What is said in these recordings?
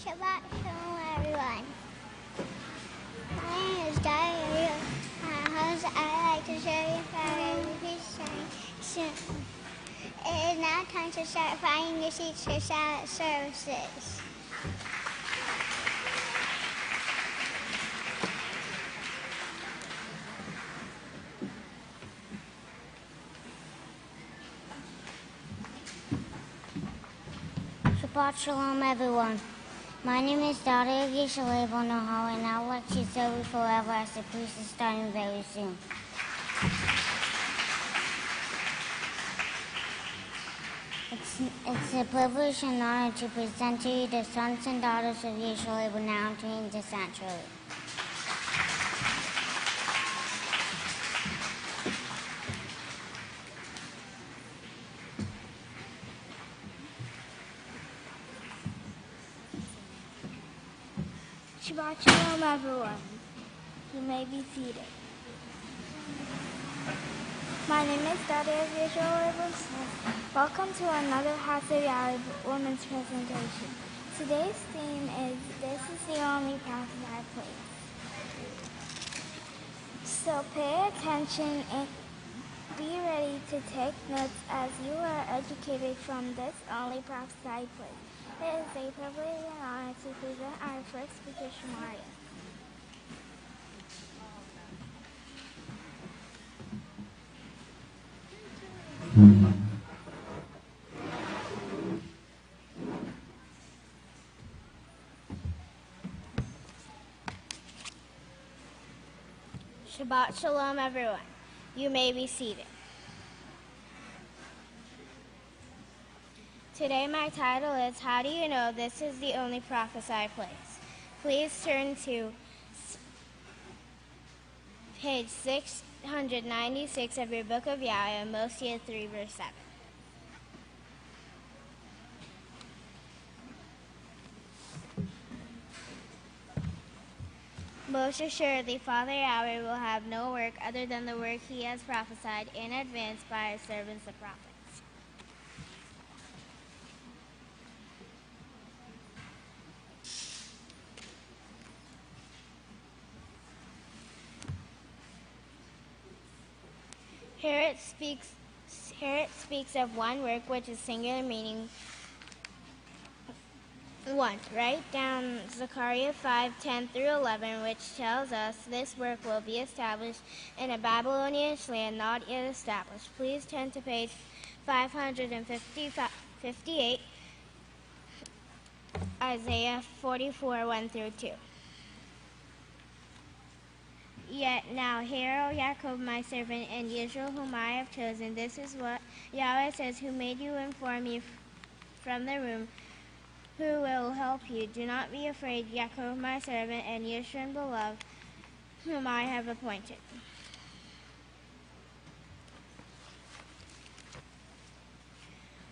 Shabbat Shalom, everyone. My name is Diary. I like to share with everything. It is now time to start finding your seats for Sabbath services. Shabbat Shalom, everyone. My name is daughter of Yisrayl, and I would like to serve you forever as the priest is starting very soon. It's a privilege and honor to present to you the sons and daughters of Yisrayl now entering the sanctuary. Shabbat Shalom, everyone. You may be seated. My name is daughter of Yisrayl. Welcome to another House of Yahweh women's presentation. Today's theme is This is the Only Prophesied Place. So pay attention and be ready to take notes as you are educated from this only prophesied place. It is a privilege and honor to present our first speaker, Shemaria. Shabbat Shalom, everyone. You may be seated. Today my title is How Do You Know This is the Only Prophesied Place? Please turn to page 696 of your book of Yahweh, Mosiah 3, verse 7. Most assuredly, Father Yahweh will have no work other than the work he has prophesied in advance by his servants the prophets. Here it speaks of one work which is singular, meaning one. Write down Zechariah 5:10 through 11, which tells us this work will be established in a Babylonian land not yet established. Please turn to page 558, Isaiah 44, 1 through 2. Yet now hear, O Jacob, my servant, and Yisrael, whom I have chosen. This is what Yahweh says, who made you and formed you from the womb, who will help you. Do not be afraid, Jacob, my servant, and Yisrael, beloved, whom I have appointed.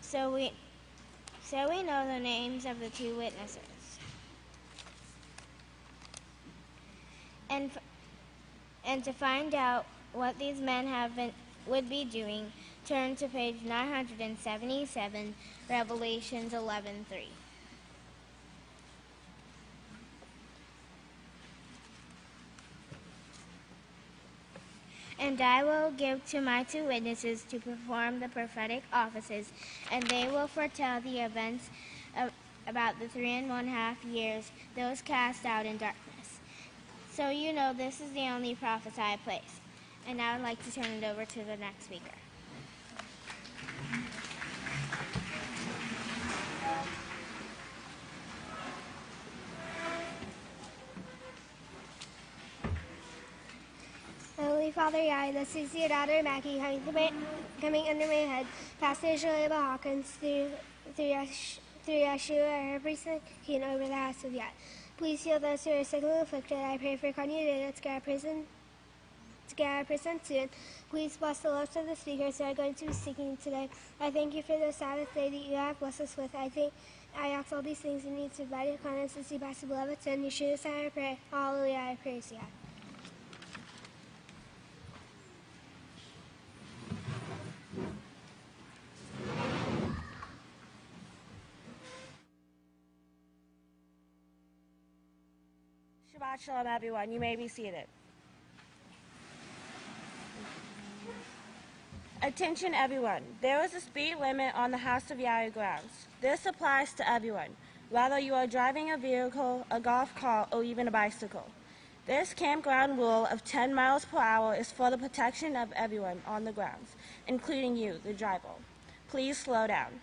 So we know the names of the two witnesses. And to find out what these men would be doing, turn to page 977, Revelations 11:3. And I will give to my two witnesses to perform the prophetic offices, and they will foretell the events about the 3.5 years, those cast out in darkness. So you know this is the only prophesied place. And now I'd like to turn it over to the next speaker. Holy Father Yahweh, this is your daughter Mackie coming under my head. Pastor Shalom Hawkins through Yeshua, her priesthood, king over the house of Yahweh. Please heal those who are sick and afflicted. I pray for Kanye Dana to get out of prison soon. Please bless the lips of the speakers who are going to be speaking today. I thank you for the Sabbath day that you have blessed us with. I ask all these things in need to provide your kindness and see past the beloved Son. Yeshua's name I pray. Hallelujah, I praise you. Shabbat Shalom, everyone. You may be seated. Attention, everyone. There is a speed limit on the House of Yahweh grounds. This applies to everyone, whether you are driving a vehicle, a golf cart, or even a bicycle. This campground rule of 10 miles per hour is for the protection of everyone on the grounds, including you, the driver. Please slow down.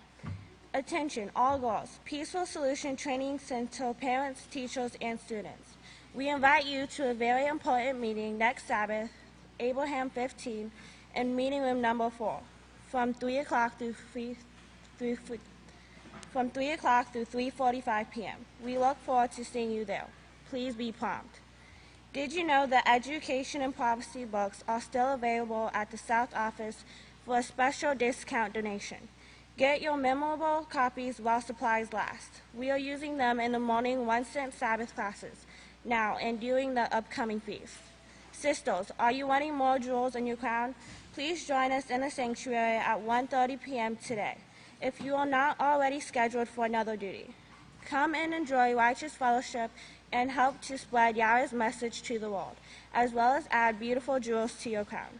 Attention, all girls. Peaceful Solution Training Center parents, teachers, and students. We invite you to a very important meeting next Sabbath, Abraham 15, in meeting room number 4, from 3 o'clock through 3:45 p.m. We look forward to seeing you there. Please be prompt. Did you know that education and prophecy books are still available at the South Office for a special discount donation? Get your memorable copies while supplies last. We are using them in the morning 1-cent Sabbath classes now and during the upcoming feast. Sisters, are you wanting more jewels in your crown? Please join us in the sanctuary at 1:30 p.m. today, if you are not already scheduled for another duty. Come and enjoy righteous fellowship and help to spread Yahweh's message to the world, as well as add beautiful jewels to your crown.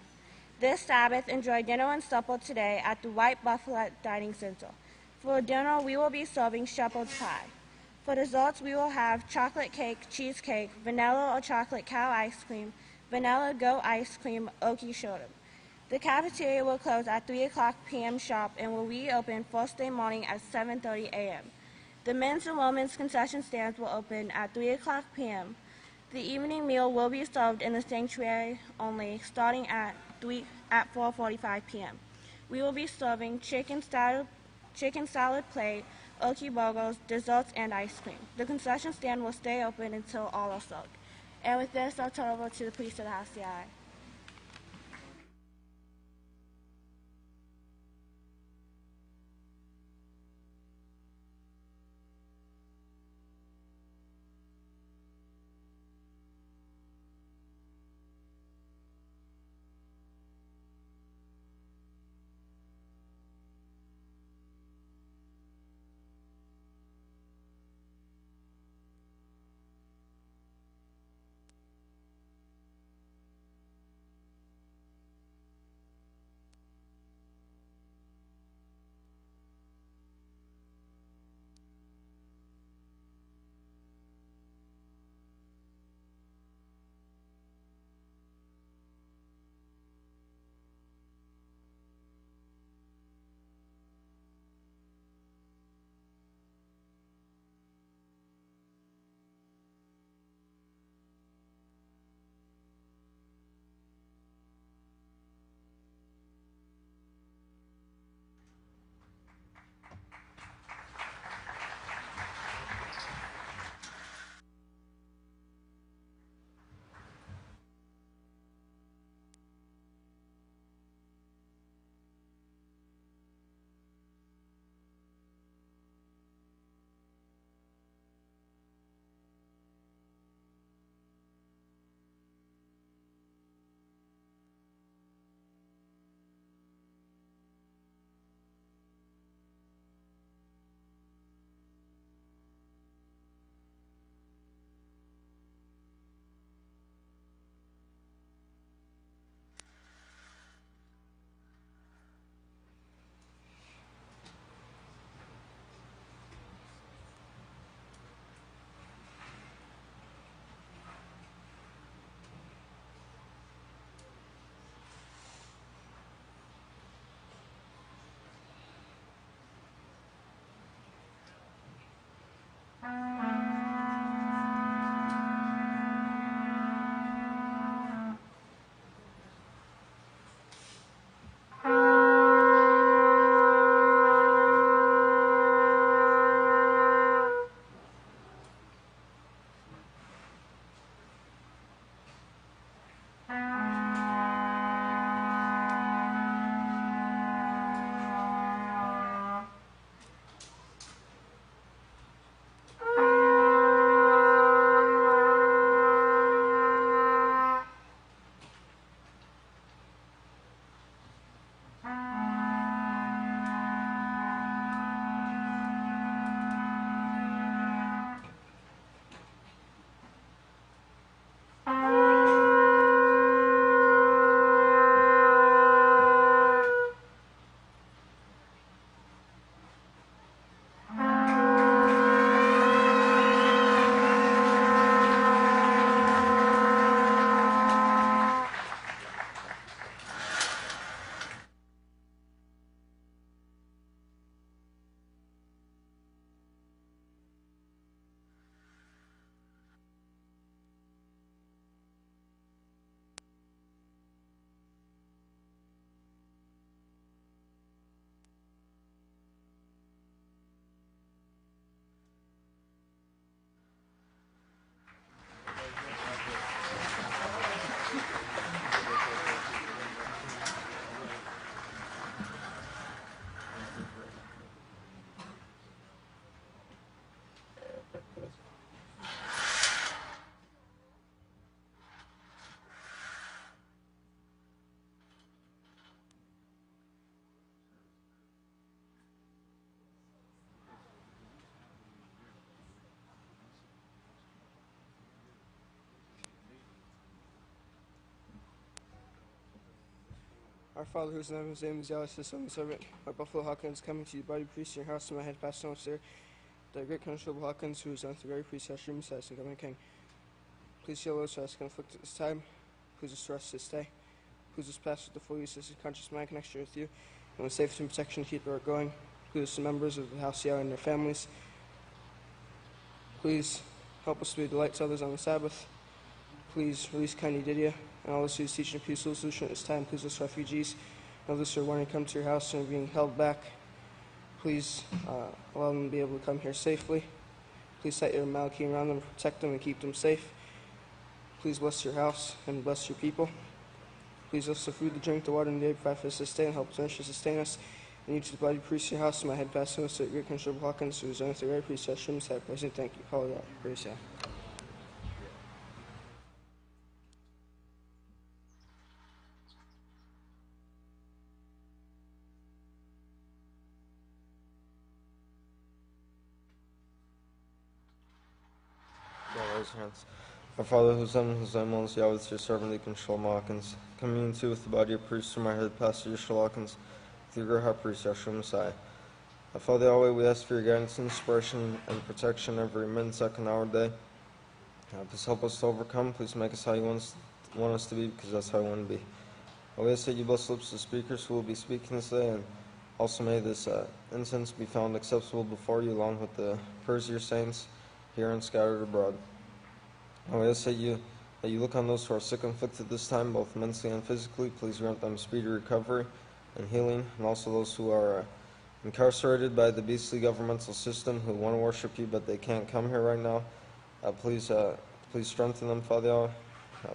This Sabbath, enjoy dinner and supper today at the White Buffalo Dining Center. For dinner, we will be serving shepherd's pie. For desserts, we will have chocolate cake, cheesecake, vanilla or chocolate cow ice cream, vanilla goat ice cream, okie shortum. The cafeteria will close at 3 o'clock p.m. sharp and will reopen first day morning at 7:30 a.m. The men's and women's concession stands will open at 3 o'clock p.m. The evening meal will be served in the sanctuary only, starting at 4:45 p.m. We will be serving chicken salad plate, okie burgers, desserts, and ice cream. The concession stand will stay open until all are served. And with this, I'll turn over to the priest of the House of Yahweh. Our Father, who is in heaven, his name is Yahweh, his son, servant. Our Buffalo Hawkins coming to you, body priest in your house, and my head pastor on there. The great constable Hawkins, who is on the great priest, Hashem, Messiah, and Governor King. Please heal those who ask conflict at this time. Please restore us this day. Please us pass with the full use of this conscious mind connection with you, and with safety and protection keep our going. Please the members of the House of Yahweh and their families. Please help us to be a delight to others on the Sabbath. Please release Kanye Didia and all those who is teaching a peaceful solution at this time. Please bless refugees and others who are wanting to come to your house and are being held back. Please allow them to be able to come here safely. Please set your Malachi around them, protect them, and keep them safe. Please bless your house and bless your people. Please bless the food, the drink, the water, and the air, provide for us this day, and help to nourish and sustain us. And you to the body priest in your house, and my head pastor, so great constable Hawkins, who is on the great priest, Hashem, Messiah, President. Thank you. Hallelujah. Praise Yahweh. Raise your hands. Our Father, whose name is Yahweh, your servant, Deacon Shalom Hawkins. Communion too with the body of priests from our head, Pastor Yisrayl Hawkins, with your great high priest, Yahshua Messiah. Our Father Yahweh, we ask for your guidance and inspiration and protection every minute, second, hour, day. Please help us to overcome. Please make us how you want us to be, because that's how I want to be. We ask that you bless the lips of the speakers who will be speaking this day, and also may this incense be found acceptable before you, along with the prayers of your saints here and scattered abroad. We ask that you look on those who are sick and afflicted this time, both mentally and physically. Please grant them speedy recovery and healing, and also those who are incarcerated by the beastly governmental system who want to worship you but they can't come here right now. Please strengthen them, Father Yahweh.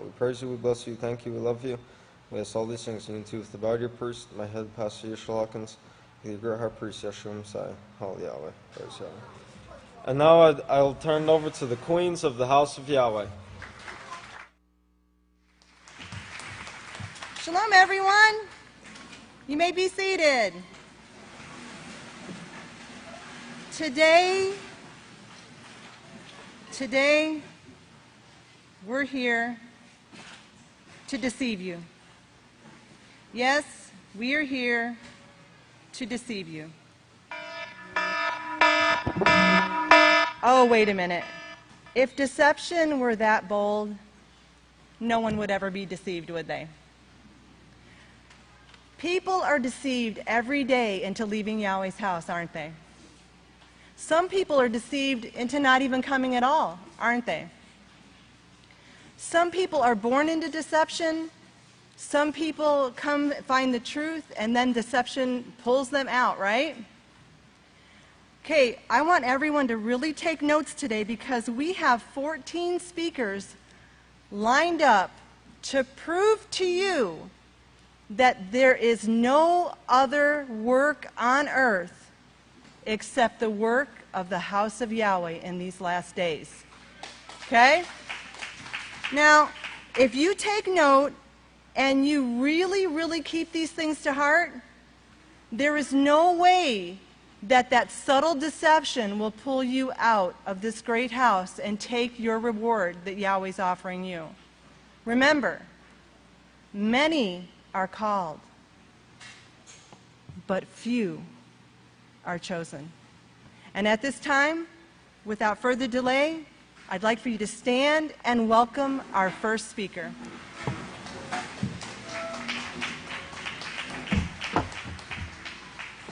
We praise you, we bless you, thank you, we love you. We ask all these things in unity with the body of priest, my head, Pastor Yisrayl Hawkins, the great high priest, Yahshua Messiah. Hallelujah. Praise Yahweh. And now I'll turn it over to the queens of the House of Yahweh. Shalom, everyone. You may be seated. Today, we're here to deceive you. Yes, we are here to deceive you. Oh, wait a minute. If deception were that bold, no one would ever be deceived, would they? People are deceived every day into leaving Yahweh's house, aren't they? Some people are deceived into not even coming at all, aren't they? Some people are born into deception. Some people come find the truth, and then deception pulls them out, right? Okay, I want everyone to really take notes today, because we have 14 speakers lined up to prove to you that there is no other work on earth except the work of the House of Yahweh in these last days. Okay? Now, if you take note and you really, really keep these things to heart, there is no way that subtle deception will pull you out of this great house and take your reward that Yahweh's offering you. Remember, many are called, but few are chosen. And at this time, without further delay, I'd like for you to stand and welcome our first speaker.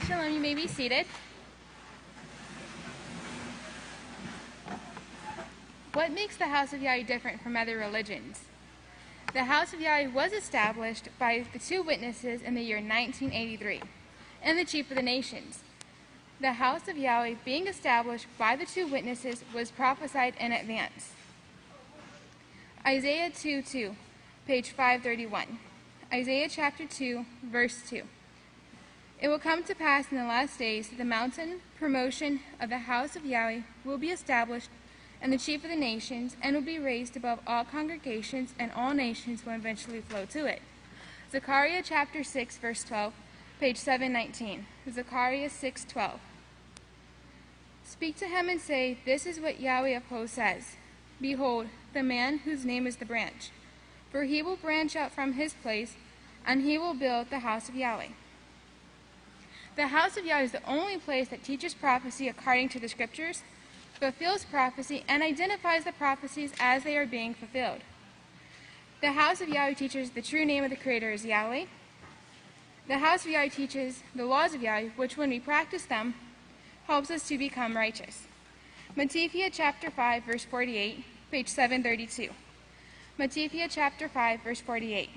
Shalom, you may be seated. What makes the House of Yahweh different from other religions? The House of Yahweh was established by the two witnesses in the year 1983 and the chief of the nations. The House of Yahweh being established by the two witnesses was prophesied in advance. Isaiah 2:2, page 531. Isaiah chapter 2, verse 2. It will come to pass in the last days that the mountain promotion of the house of Yahweh will be established, and the chief of the nations, and will be raised above all congregations, and all nations will eventually flow to it. Zechariah chapter 6, verse 12, page 719. Zechariah 6:12. Speak to him and say, this is what Yahweh of hosts says. Behold, the man whose name is the branch. For he will branch out from his place, and he will build the house of Yahweh. The house of Yahweh is the only place that teaches prophecy according to the scriptures, fulfills prophecy, and identifies the prophecies as they are being fulfilled. The house of Yahweh teaches the true name of the Creator is Yahweh. The house of Yahweh teaches the laws of Yahweh, which when we practice them, helps us to become righteous. Matthew chapter 5, verse 48, page 732. Matthew chapter 5, verse 48.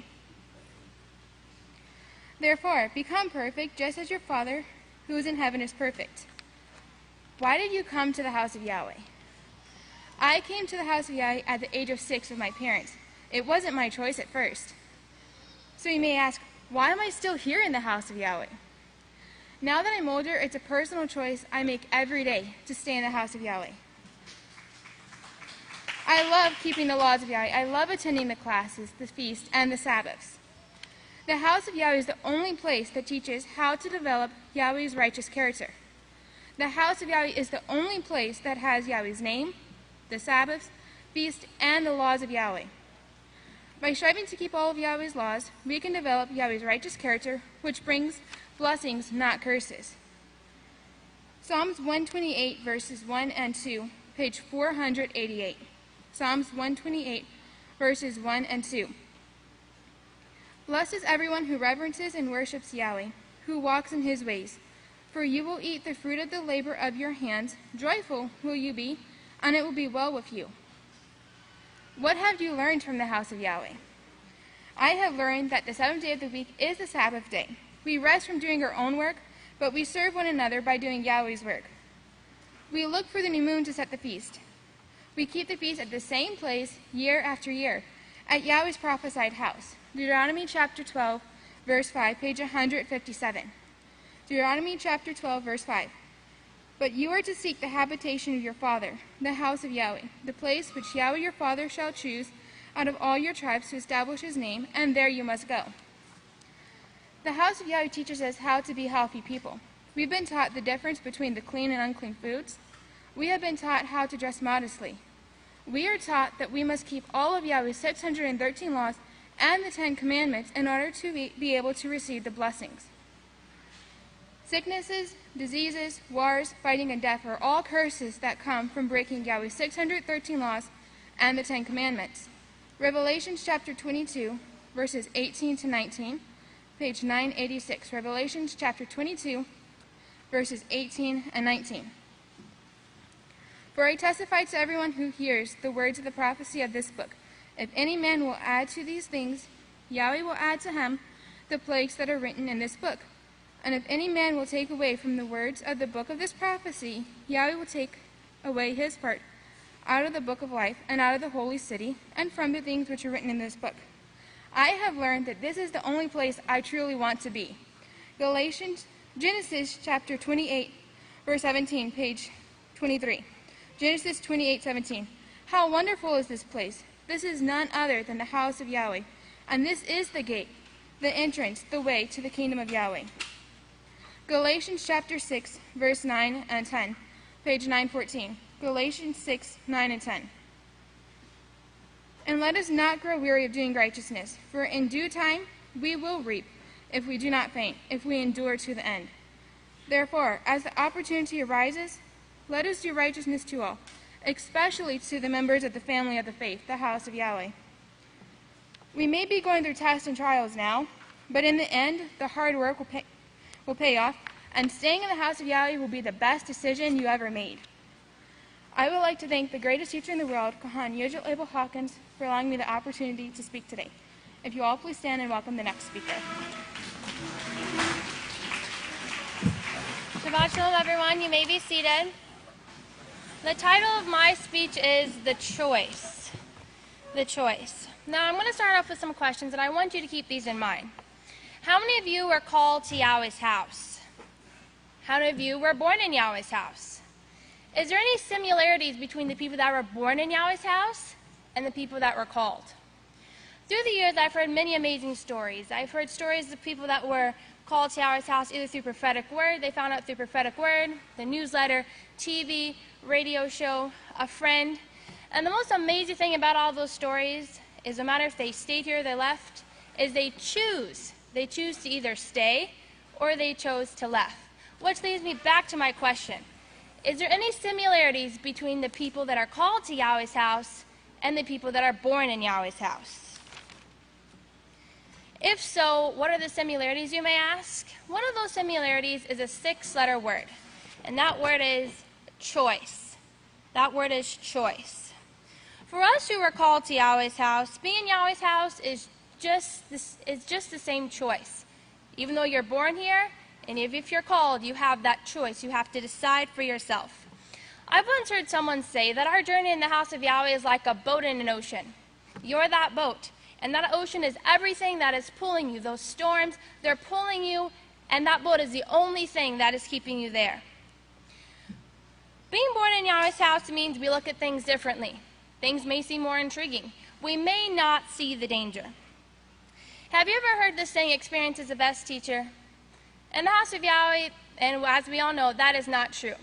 Therefore, become perfect, just as your Father who is in heaven is perfect. Why did you come to the house of Yahweh? I came to the house of Yahweh at the age of 6 with my parents. It wasn't my choice at first. So you may ask, why am I still here in the house of Yahweh? Now that I'm older, it's a personal choice I make every day to stay in the house of Yahweh. I love keeping the laws of Yahweh. I love attending the classes, the feasts, and the Sabbaths. The house of Yahweh is the only place that teaches how to develop Yahweh's righteous character. The house of Yahweh is the only place that has Yahweh's name, the Sabbaths, feasts, and the laws of Yahweh. By striving to keep all of Yahweh's laws, we can develop Yahweh's righteous character, which brings blessings, not curses. Psalms 128, verses 1 and 2, page 488. Psalms 128, verses 1 and 2. Blessed is everyone who reverences and worships Yahweh, who walks in his ways. For you will eat the fruit of the labor of your hands. Joyful will you be, and it will be well with you. What have you learned from the house of Yahweh? I have learned that the seventh day of the week is the Sabbath day. We rest from doing our own work, but we serve one another by doing Yahweh's work. We look for the new moon to set the feast. We keep the feast at the same place year after year, at Yahweh's prophesied house. Deuteronomy chapter 12, verse 5, page 157. Deuteronomy chapter 12, verse 5. But you are to seek the habitation of your father, the house of Yahweh, the place which Yahweh your father shall choose out of all your tribes to establish his name, and there you must go. The house of Yahweh teaches us how to be healthy people. We've been taught the difference between the clean and unclean foods. We have been taught how to dress modestly. We are taught that we must keep all of Yahweh's 613 laws and the 10 commandments in order to be able to receive the blessings. Sicknesses, diseases, wars, fighting, and death are all curses that come from breaking Yahweh's 613 laws and the 10 commandments. Revelation chapter 22, verses 18 to 19, page 986. Revelation chapter 22, verses 18 and 19. For I testify to everyone who hears the words of the prophecy of this book. If any man will add to these things, Yahweh will add to him the plagues that are written in this book. And if any man will take away from the words of the book of this prophecy, Yahweh will take away his part out of the book of life and out of the holy city and from the things which are written in this book. I have learned that this is the only place I truly want to be. Genesis chapter 28, verse 17, page 23. Genesis 28:17. How wonderful is this place! This is none other than the house of Yahweh, and this is the gate, the entrance, the way to the kingdom of Yahweh. Galatians chapter 6, verse 9 and 10, page 914. Galatians 6, 9 and 10. And let us not grow weary of doing righteousness, for in due time we will reap, if we do not faint, if we endure to the end. Therefore, as the opportunity arises, let us do righteousness to all, especially to the members of the family of the faith, the house of Yahweh. We may be going through tests and trials now, but in the end, the hard work will pay off, and staying in the house of Yahweh will be the best decision you ever made. I would like to thank the greatest teacher in the world, Kahan Yisrayl Hawkins, for allowing me the opportunity to speak today. If you all please stand and welcome the next speaker. Shabbat Shalom, everyone. You may be seated. The title of my speech is The Choice. The Choice. Now, I'm going to start off with some questions, and I want you to keep these in mind. How many of you were called to Yahweh's house? How many of you were born in Yahweh's house? Is there any similarities between the people that were born in Yahweh's house and the people that were called? Through the years, I've heard many amazing stories. I've heard stories of people that were called to Yahweh's house either through prophetic word, they found out through prophetic word, the newsletter, TV, radio show, a friend. And the most amazing thing about all those stories is no matter if they stayed here or they left, is they choose They choose to either stay or they chose to left. Which leads me back to my question. Is there any similarities between the people that are called to Yahweh's house and the people that are born in Yahweh's house? If so, what are the similarities, you may ask? One of those similarities is a 6-letter word, and that word is choice. That word is choice. For us who were called to Yahweh's house, being in Yahweh's house is just the same choice. Even though you're born here, and if you're called, you have that choice. You have to decide for yourself. I've once heard someone say that our journey in the house of Yahweh is like a boat in an ocean. You're that boat, and that ocean is everything that is pulling you. Those storms, they're pulling you, and that boat is the only thing that is keeping you there. Being born in Yahweh's house means we look at things differently. Things may seem more intriguing. We may not see the danger. Have you ever heard this saying, experience is the best teacher? In the house of Yahweh, and as we all know, that is not true.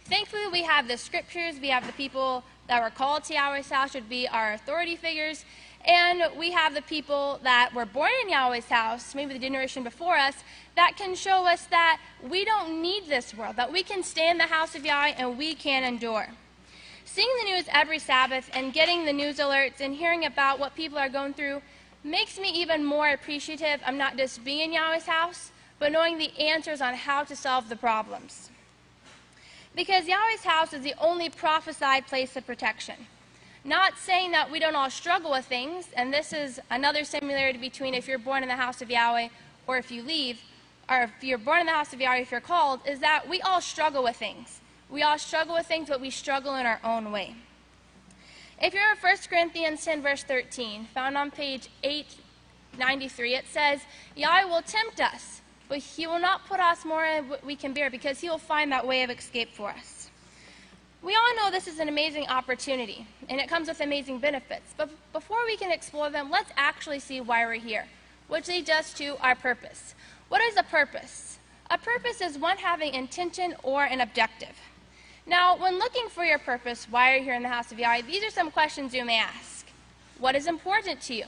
Thankfully, we have the scriptures, we have the people that were called to Yahweh's house, should be our authority figures, and we have the people that were born in Yahweh's house, maybe the generation before us, that can show us that we don't need this world, that we can stay in the house of Yahweh and we can endure. Seeing the news every Sabbath and getting the news alerts and hearing about what people are going through makes me even more appreciative of not just being in Yahweh's house, but knowing the answers on how to solve the problems. Because Yahweh's house is the only prophesied place of protection. Not saying that we don't all struggle with things, and this is another similarity between if you're born in the house of Yahweh or if you leave, or if you're born in the house of Yahweh, if you're called, is that we all struggle with things. We all struggle with things, but we struggle in our own way. If you're in 1 Corinthians 10, verse 13, found on page 893, it says, Yahweh will tempt us, but he will not put us more than we can bear, because he will find that way of escape for us. We all know this is an amazing opportunity, and it comes with amazing benefits. But before we can explore them, let's actually see why we're here, which leads us to our purpose. What is a purpose? A purpose is one having intention or an objective. Now, when looking for your purpose, why are you here in the house of Yahweh, these are some questions you may ask. What is important to you?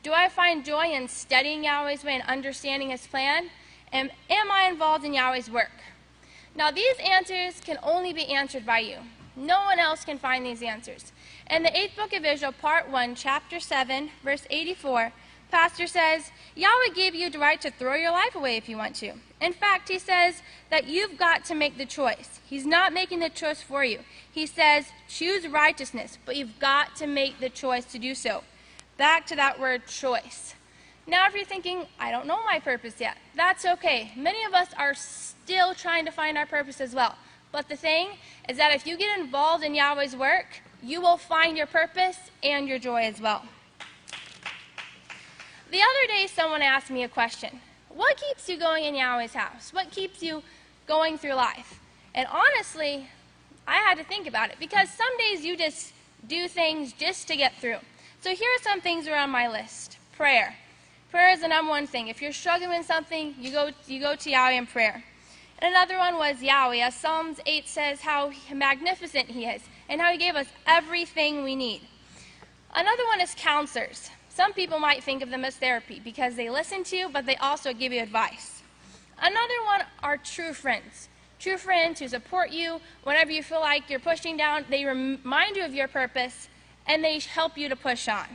Do I find joy in studying Yahweh's way and understanding his plan? And am I involved in Yahweh's work? Now, these answers can only be answered by you. No one else can find these answers. In the 8th book of Israel, part 1, chapter 7, verse 84, Pastor says, Yahweh gave you the right to throw your life away if you want to. In fact, he says that you've got to make the choice. He's not making the choice for you. He says, choose righteousness, but you've got to make the choice to do so. Back to that word choice. Now, if you're thinking, I don't know my purpose yet, that's okay. Many of us are still trying to find our purpose as well. But the thing is that if you get involved in Yahweh's work, you will find your purpose and your joy as well. The other day, someone asked me a question. What keeps you going in Yahweh's house? What keeps you going through life? And honestly, I had to think about it, because some days you just do things just to get through. So here are some things around my list. Prayer. Prayer is the number one thing. If you're struggling with something, you go to Yahweh in prayer. And another one was Yahweh. As Psalms 8 says, how magnificent he is and how he gave us everything we need. Another one is counselors. Some people might think of them as therapy because they listen to you, but they also give you advice. Another one are true friends. True friends who support you whenever you feel like you're pushing down. They remind you of your purpose, and they help you to push on.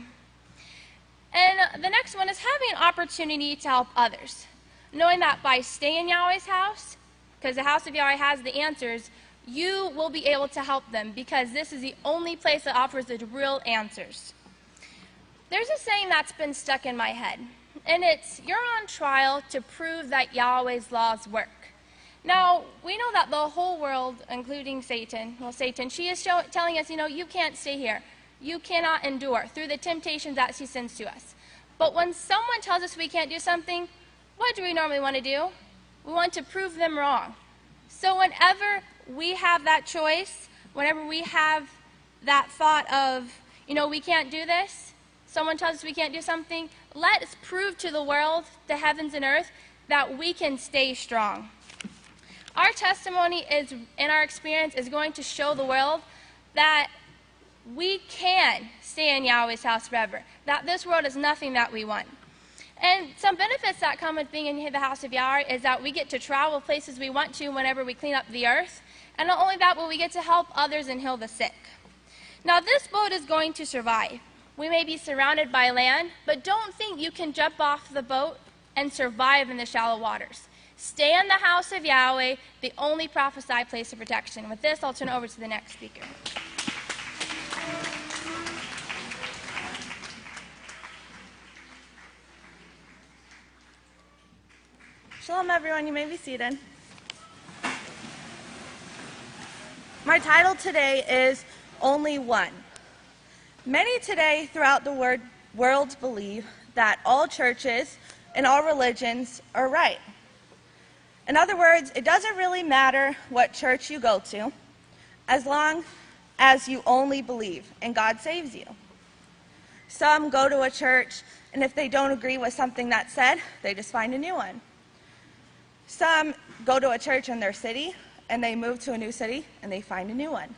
And the next one is having an opportunity to help others. Knowing that by staying in Yahweh's house, because the house of Yahweh has the answers, you will be able to help them, because this is the only place that offers the real answers. There's a saying that's been stuck in my head, and it's, you're on trial to prove that Yahweh's laws work. Now, we know that the whole world, including Satan, she is telling us, you can't stay here. You cannot endure through the temptations that she sends to us. But when someone tells us we can't do something, what do we normally want to do? We want to prove them wrong. So whenever we have that choice, whenever we have that thought of, we can't do this, someone tells us we can't do something, let us prove to the world, the heavens and earth, that we can stay strong. Our testimony and our experience is going to show the world that we can stay in Yahweh's house forever, that this world is nothing that we want. And some benefits that come with being in the house of Yahweh is that we get to travel places we want to whenever we clean up the earth. And not only that, but we get to help others and heal the sick. Now, this boat is going to survive. We may be surrounded by land, but don't think you can jump off the boat and survive in the shallow waters. Stay in the house of Yahweh, the only prophesied place of protection. With this, I'll turn over to the next speaker. Shalom, everyone. You may be seated. My title today is Only One. Many today throughout the world believe that all churches and all religions are right. In other words, it doesn't really matter what church you go to, as long as you only believe and God saves you. Some go to a church, and if they don't agree with something that's said, they just find a new one. Some go to a church in their city, and they move to a new city, and they find a new one.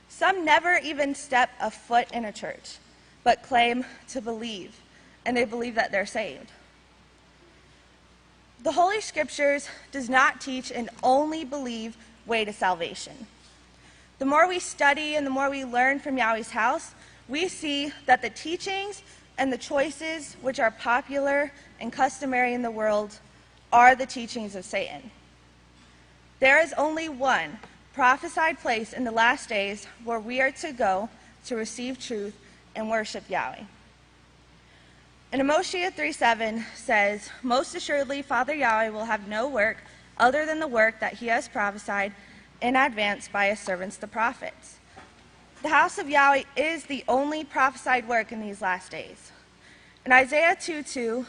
Some never even step a foot in a church, but claim to believe, and they believe that they're saved. The Holy Scriptures does not teach an only believe way to salvation. The more we study and the more we learn from Yahweh's house, we see that the teachings and the choices which are popular and customary in the world are the teachings of Satan. There is only one prophesied place in the last days where we are to go to receive truth and worship Yahweh. And Mosiah 3:7 says, "Most assuredly, Father Yahweh will have no work other than the work that he has prophesied in advance by his servants, the prophets." The house of Yahweh is the only prophesied work in these last days. In Isaiah 2:2,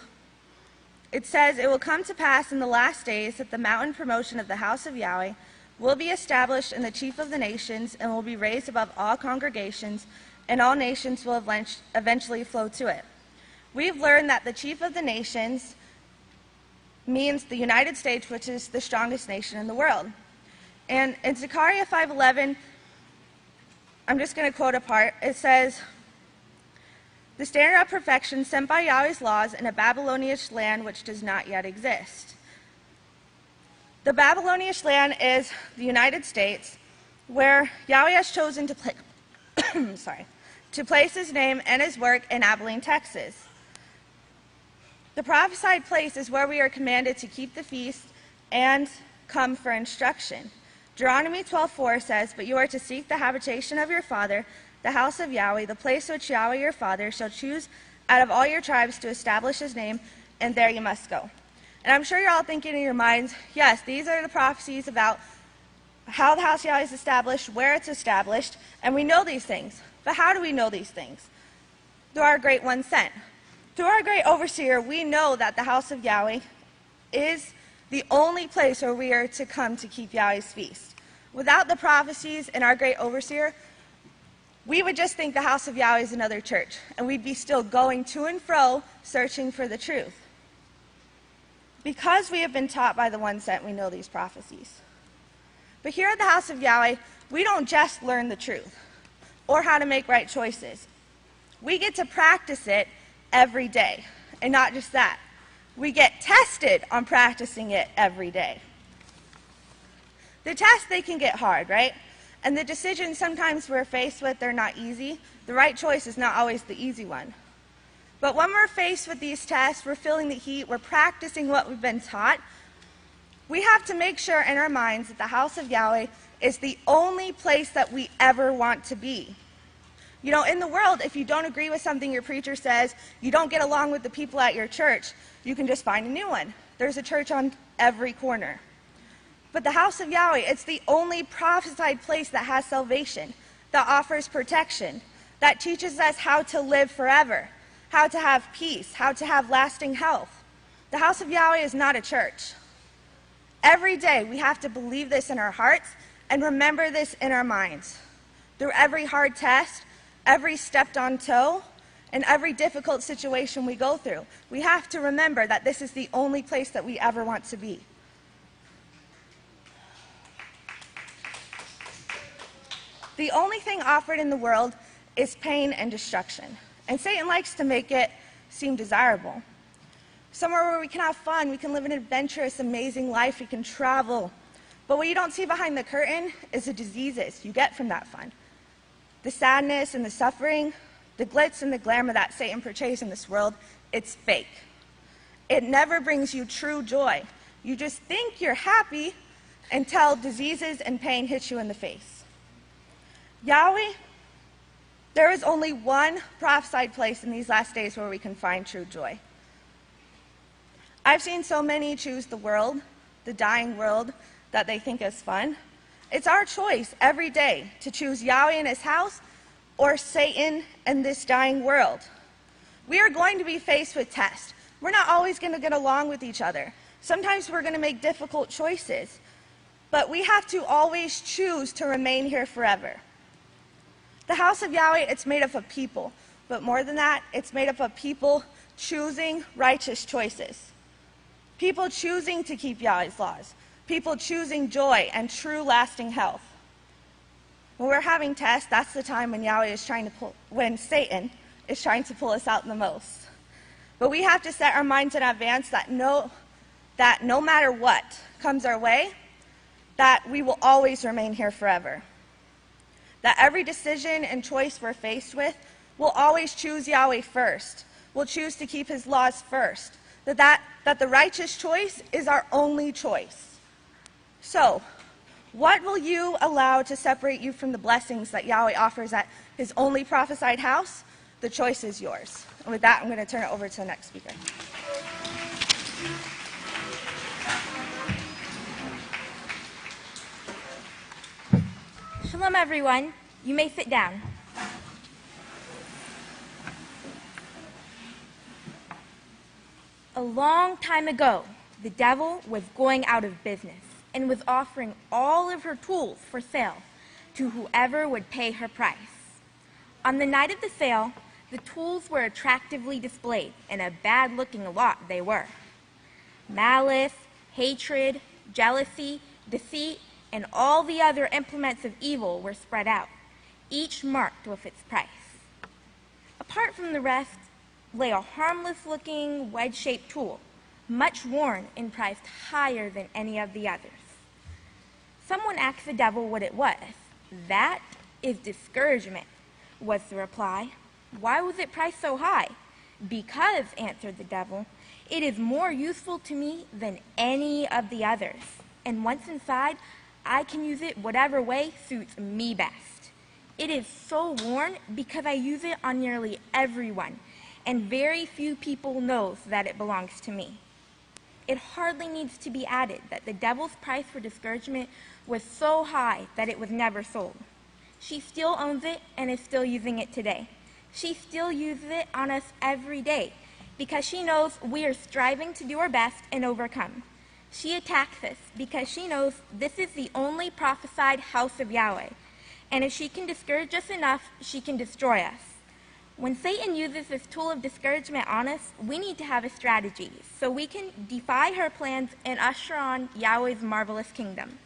it says, "It will come to pass in the last days that the mountain promotion of the house of Yahweh will be established in the chief of the nations and will be raised above all congregations, and all nations will eventually flow to it." We've learned that the chief of the nations means the United States, which is the strongest nation in the world. And in Zechariah 5:11, I'm just going to quote a part. It says, "The standard of perfection sent by Yahweh's laws in a Babylonian land which does not yet exist." The Babylonian land is the United States, where Yahweh has chosen to place his name and his work in Abelin, Texas. The prophesied place is where we are commanded to keep the feast and come for instruction. Deuteronomy 12:4 says, "But you are to seek the habitation of your father, the house of Yahweh, the place which Yahweh your father shall choose out of all your tribes to establish his name, and there you must go." And I'm sure you're all thinking in your minds, yes, these are the prophecies about how the house of Yahweh is established, where it's established, and we know these things. But how do we know these things? Through our great one sent. Through our great overseer, we know that the house of Yahweh is the only place where we are to come to keep Yahweh's feast. Without the prophecies and our great overseer, we would just think the house of Yahweh is another church, and we'd be still going to and fro searching for the truth. Because we have been taught by the one sent, we know these prophecies. But here at the house of Yahweh, we don't just learn the truth or how to make right choices. We get to practice it every day. And not just that, we get tested on practicing it every day. The tests, they can get hard, right? And the decisions sometimes we're faced with, they're not easy. The right choice is not always the easy one. But when we're faced with these tests, we're feeling the heat, we're practicing what we've been taught, we have to make sure in our minds that the house of Yahweh is the only place that we ever want to be. You know, in the world, if you don't agree with something your preacher says, you don't get along with the people at your church, you can just find a new one. There's a church on every corner. But the house of Yahweh, it's the only prophesied place that has salvation, that offers protection, that teaches us how to live forever, how to have peace, how to have lasting health. The house of Yahweh is not a church. Every day we have to believe this in our hearts and remember this in our minds. Through every hard test, every stepped on toe, and every difficult situation we go through, we have to remember that this is the only place that we ever want to be. The only thing offered in the world is pain and destruction, and Satan likes to make it seem desirable. somewhere where we can have fun, we can live an adventurous, amazing life, we can travel. But what you don't see behind the curtain is the diseases you get from that fun. The sadness and the suffering, the glitz and the glamour that Satan portrays in this world, it's fake. It never brings you true joy. You just think you're happy until diseases and pain hit you in the face. Yahweh, there is only one prophesied place in these last days where we can find true joy. I've seen so many choose the world, the dying world, that they think is fun. It's our choice every day to choose Yahweh and his house or Satan and this dying world. We are going to be faced with tests. We're not always going to get along with each other. Sometimes we're going to make difficult choices. But we have to always choose to remain here forever. The house of Yahweh, it's made up of people. But more than that, it's made up of people choosing righteous choices. People choosing to keep Yahweh's laws. People choosing joy and true lasting health. When we're having tests, that's the time when Satan is trying to pull us out the most. But we have to set our minds in advance that no matter what comes our way, that we will always remain here forever. That every decision and choice we're faced with, we'll always choose Yahweh first. We'll choose to keep his laws first. That the righteous choice is our only choice. So, what will you allow to separate you from the blessings that Yahweh offers at his only prophesied house? The choice is yours. And with that, I'm going to turn it over to the next speaker. Shalom, everyone. You may sit down. A long time ago, the devil was going out of business and was offering all of her tools for sale to whoever would pay her price. On the night of the sale, the tools were attractively displayed, and a bad-looking lot they were. Malice, hatred, jealousy, deceit, and all the other implements of evil were spread out, each marked with its price. Apart from the rest lay a harmless-looking wedge-shaped tool, much worn and priced higher than any of the others. Someone asked the devil what it was. "That is discouragement," was the reply. "Why was it priced so high?" "Because," answered the devil, "it is more useful to me than any of the others. And once inside, I can use it whatever way suits me best. It is so worn because I use it on nearly everyone, and very few people know that it belongs to me." It hardly needs to be added that the devil's price for discouragement was so high that it was never sold. She still owns it and is still using it today. She still uses it on us every day because she knows we are striving to do our best and overcome. She attacks us because she knows this is the only prophesied house of Yahweh, and if she can discourage us enough, she can destroy us. When Satan uses this tool of discouragement on us, we need to have a strategy so we can defy her plans and usher on Yahweh's marvelous kingdom.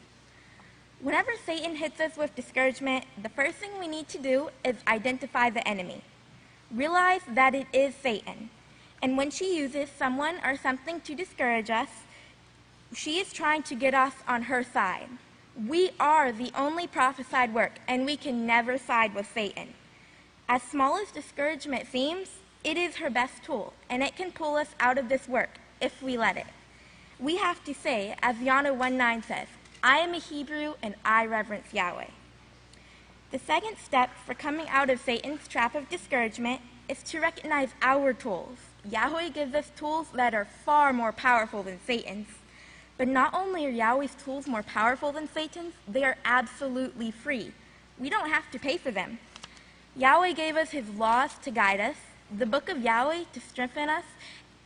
Whenever Satan hits us with discouragement, the first thing we need to do is identify the enemy. Realize that it is Satan. And when she uses someone or something to discourage us, she is trying to get us on her side. We are the only prophesied work, and we can never side with Satan. As small as discouragement seems, it is her best tool, and it can pull us out of this work if we let it. We have to say, as Yonah 1:9 says, "I am a Hebrew and I reverence Yahweh." The second step for coming out of Satan's trap of discouragement is to recognize our tools. Yahweh gives us tools that are far more powerful than Satan's. But not only are Yahweh's tools more powerful than Satan's, they are absolutely free. We don't have to pay for them. Yahweh gave us his laws to guide us, the book of Yahweh to strengthen us,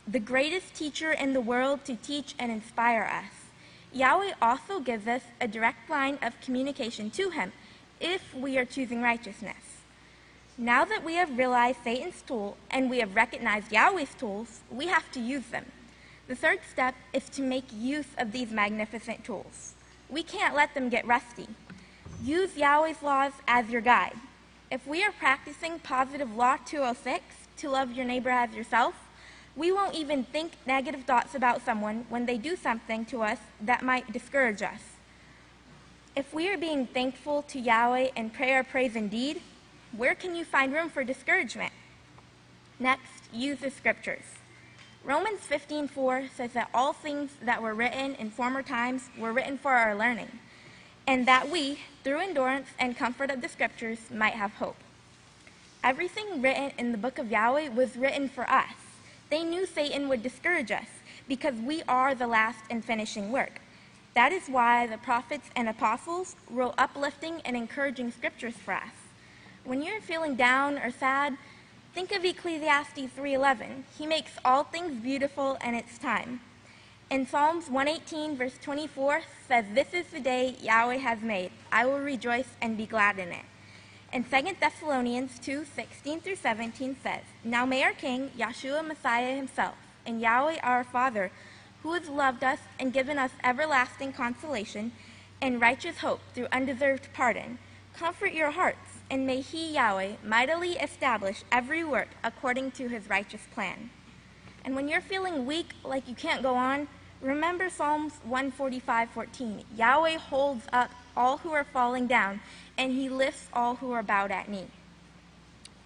the greatest teacher in the world to teach and inspire us. Yahweh also gives us a direct line of communication to him if we are choosing righteousness. Now that we have realized Satan's tool and we have recognized Yahweh's tools, we have to use them. The third step is to make use of these magnificent tools. We can't let them get rusty. Use Yahweh's laws as your guide. If we are practicing positive law 206, to love your neighbor as yourself, We won't even think negative thoughts about someone when they do something to us that might discourage us. If we are being thankful to Yahweh in prayer, praise, and deed, where can you find room for discouragement? Next, use the scriptures. Romans 15:4 says that all things that were written in former times were written for our learning, and that we, through endurance and comfort of the scriptures, might have hope. Everything written in the book of Yahweh was written for us. They knew Satan would discourage us because we are the last and finishing work. That is why the prophets and apostles wrote uplifting and encouraging scriptures for us. When you're feeling down or sad, think of Ecclesiastes 3:11. He makes all things beautiful in its time. And Psalms 118 verse 24 says, "This is the day Yahweh has made. I will rejoice and be glad in it." And 2 Thessalonians 2:16 through 17 says, "Now may our King, Yahshua Messiah himself, and Yahweh our Father, who has loved us and given us everlasting consolation and righteous hope through undeserved pardon, comfort your hearts, and may he, Yahweh, mightily establish every work according to his righteous plan." And when you're feeling weak, like you can't go on, remember Psalms 145:14. Yahweh holds up all who are falling down, and he lifts all who are bowed at knee.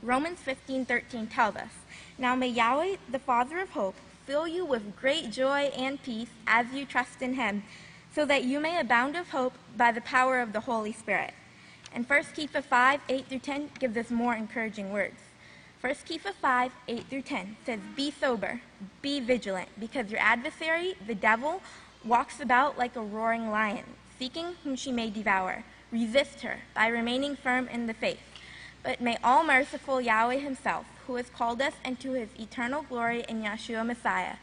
Romans 15:13 tells us, "Now may Yahweh, the Father of hope, fill you with great joy and peace as you trust in him, so that you may abound of hope by the power of the Holy Spirit." And 1 Kepha 5:8 through 10 gives us more encouraging words. 1 Kepha 5:8 through 10 says, "Be sober, be vigilant, because your adversary, the devil, walks about like a roaring lion, seeking whom she may devour. Resist her by remaining firm in the faith. But may all-merciful Yahweh himself, who has called us into his eternal glory in Yahshua Messiah,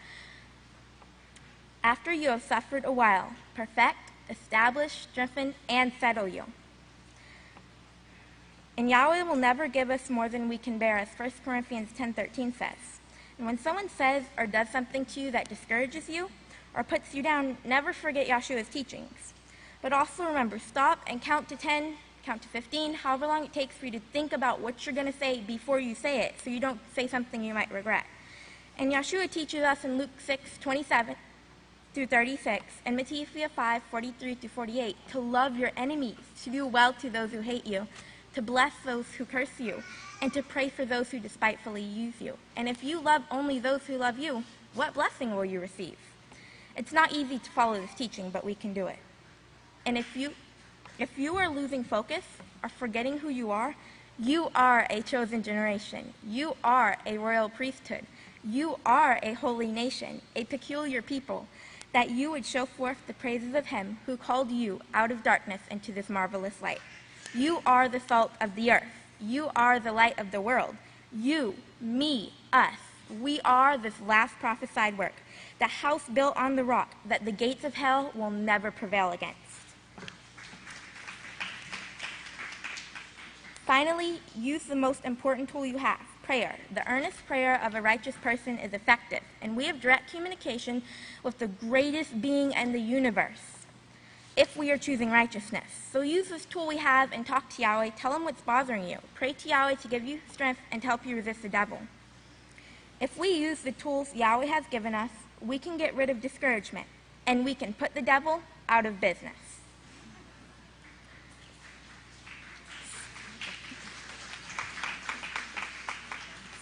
after you have suffered a while, perfect, establish, strengthen, and settle you." And Yahweh will never give us more than we can bear, as 1 Corinthians 10:13 says. And when someone says or does something to you that discourages you or puts you down, never forget Yahshua's teachings. But also remember, stop and count to 10, count to 15, however long it takes for you to think about what you're going to say before you say it, so you don't say something you might regret. And Yahshua teaches us in Luke 6:27 through 36 and Matthew 5:43 through 48 to love your enemies, to do well to those who hate you, to bless those who curse you, and to pray for those who despitefully use you. And if you love only those who love you, what blessing will you receive? It's not easy to follow this teaching, but we can do it. And if you are losing focus or forgetting who you are a chosen generation. You are a royal priesthood. You are a holy nation, a peculiar people, that you would show forth the praises of him who called you out of darkness into this marvelous light. You are the salt of the earth. You are the light of the world. You, me, us. We are this last prophesied work, the house built on the rock that the gates of hell will never prevail against. Finally, use the most important tool you have, prayer. The earnest prayer of a righteous person is effective, and we have direct communication with the greatest being in the universe if we are choosing righteousness. So use this tool we have and talk to Yahweh. Tell him what's bothering you. Pray to Yahweh to give you strength and to help you resist the devil. If we use the tools Yahweh has given us, we can get rid of discouragement, and we can put the devil out of business.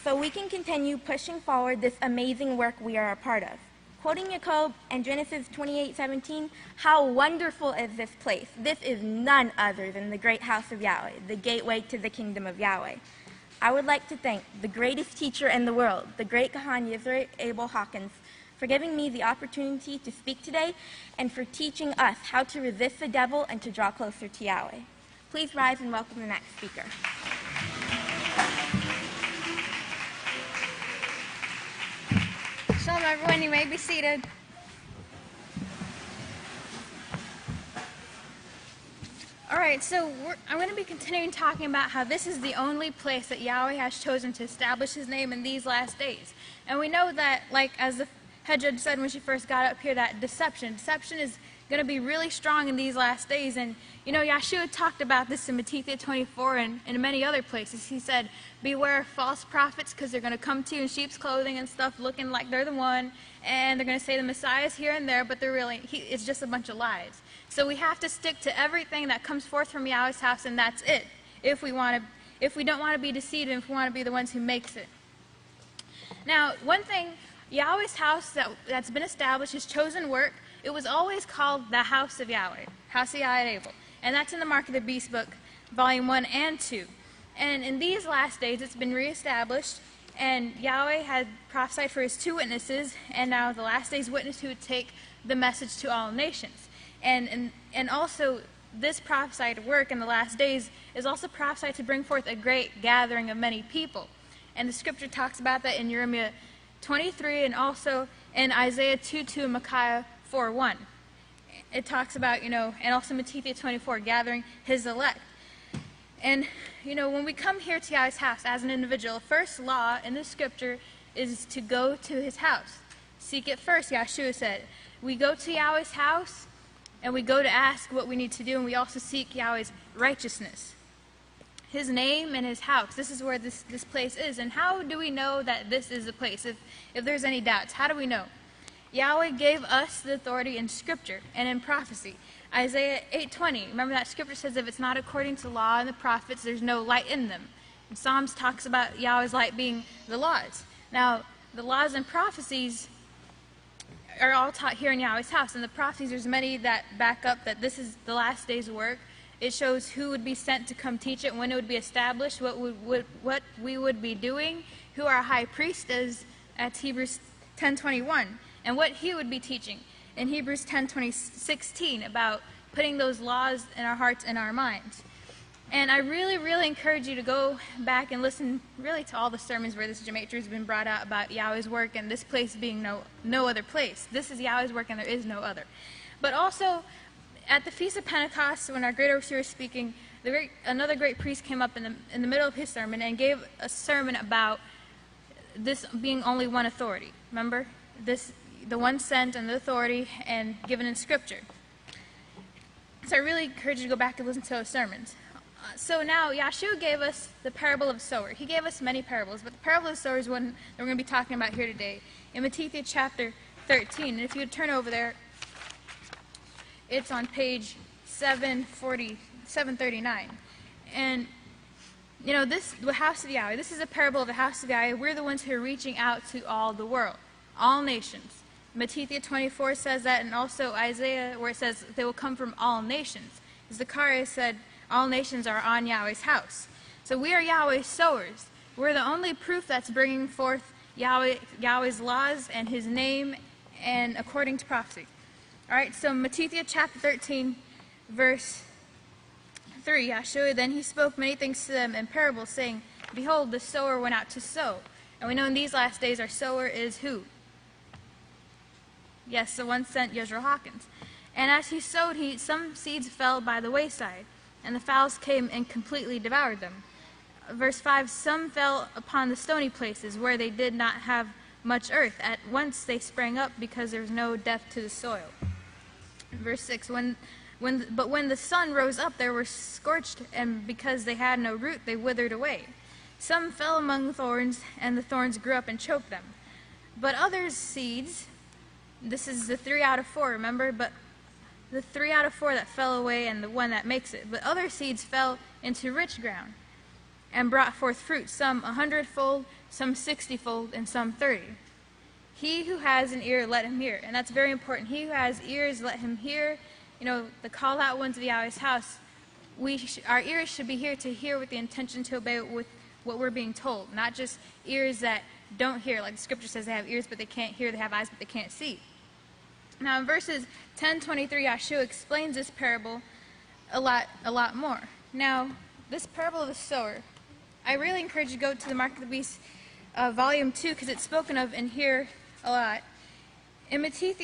So we can continue pushing forward this amazing work we are a part of. Quoting Jacob and Genesis 28:17, "How wonderful is this place! This is none other than the great house of Yahweh, the gateway to the kingdom of Yahweh." I would like to thank the greatest teacher in the world, the great Kahan Yisrayl Abel Hawkins, for giving me the opportunity to speak today and for teaching us how to resist the devil and to draw closer to Yahweh. Please rise and welcome the next speaker. Shalom, everyone. You may be seated. All right, so I'm going to be continuing talking about how this is the only place that Yahweh has chosen to establish his name in these last days. And we know that, like as the head judge said when she first got up here, that deception is going to be really strong in these last days. And, Yahshua talked about this in Matthew 24 and in many other places. He said, beware of false prophets, because they're going to come to you in sheep's clothing and stuff, looking like they're the one, and they're going to say the Messiah's here and there, but it's just a bunch of lies. So we have to stick to everything that comes forth from Yahweh's house, and that's it, if we don't want to be deceived, and if we want to be the ones who makes it. Now, one thing, Yahweh's house that's been established, his chosen work, it was always called the House of Yahweh, House of Yahweh Abel. And that's in the Mark of the Beast book, volume 1 and 2. And in these last days, it's been reestablished, and Yahweh had prophesied for his 2 witnesses, and now the last day's witness who would take the message to all nations. And also, this prophesied work in the last days is also prophesied to bring forth a great gathering of many people. And the scripture talks about that in Jeremiah 23 and also in Isaiah 2:2 and Micaiah 4:1. It talks about, and also Matthew 24, gathering his elect. And, when we come here to Yahweh's house as an individual, first law in the scripture is to go to his house. Seek it first, Yahshua said. We go to Yahweh's house, and we go to ask what we need to do, and we also seek Yahweh's righteousness. His name and his house. This is where this place is. And how do we know that this is the place? If there's any doubts, how do we know? Yahweh gave us the authority in scripture and in prophecy. Isaiah 8:20. Remember that scripture says, if it's not according to law and the prophets, there's no light in them. And Psalms talks about Yahweh's light being the laws. Now, the laws and prophecies are all taught here in Yahweh's house. And the prophecies, there's many that back up that this is the last day's work. It shows who would be sent to come teach it, when it would be established, what we would be doing, who our high priest is at Hebrews 10:21, and what he would be teaching in Hebrews 10:16 about putting those laws in our hearts and our minds. And I really, really encourage you to go back and listen really to all the sermons where this gematria has been brought out about Yahweh's work and this place being no other place. This is Yahweh's work and there is no other. But also, at the Feast of Pentecost, when our great overseer was speaking, another great priest came up in the middle of his sermon and gave a sermon about this being only one authority. Remember? The one sent and the authority and given in Scripture. So I really encourage you to go back and listen to those sermons. So now, Yahshua gave us the parable of the sower. He gave us many parables, but the parable of the sower is one that we're going to be talking about here today. In Matthew chapter 13, and if you would turn over there, it's on page 739. And, the House of Yahweh, this is a parable of the House of Yahweh. We're the ones who are reaching out to all the world, all nations. Matthew 24 says that, and also Isaiah, where it says they will come from all nations. Zechariah said, all nations are on Yahweh's house. So we are Yahweh's sowers. We're the only proof that's bringing forth Yahweh's laws and his name and according to prophecy. All right, so Matthew chapter 13, verse 3, Yahshua, then he spoke many things to them in parables, saying, behold, the sower went out to sow. And we know in these last days our sower is who? Yes, the one sent, Yisrayl Hawkins. And as he sowed, some seeds fell by the wayside, and the fowls came and completely devoured them. Verse 5, some fell upon the stony places where they did not have much earth. At once they sprang up because there was no depth to the soil. Verse 6, but when the sun rose up, they were scorched, and because they had no root, they withered away. Some fell among thorns, and the thorns grew up and choked them. But others' seeds, this is the 3 out of 4, remember? But the 3 out of 4 that fell away and the one that makes it. But other seeds fell into rich ground and brought forth fruit, some 100-fold, some 60-fold, and some 30. He who has an ear, let him hear. And that's very important. He who has ears, let him hear. The call-out ones of Yahweh's house, our ears should be here to hear with the intention to obey with what we're being told, not just ears that don't hear. Like the scripture says, they have ears, but they can't hear. They have eyes, but they can't see. Now, in verses 10-23, Yahshua explains this parable a lot more. Now, this parable of the sower, I really encourage you to go to the Mark of the Beast, volume 2, because it's spoken of in here a lot. In Matthew,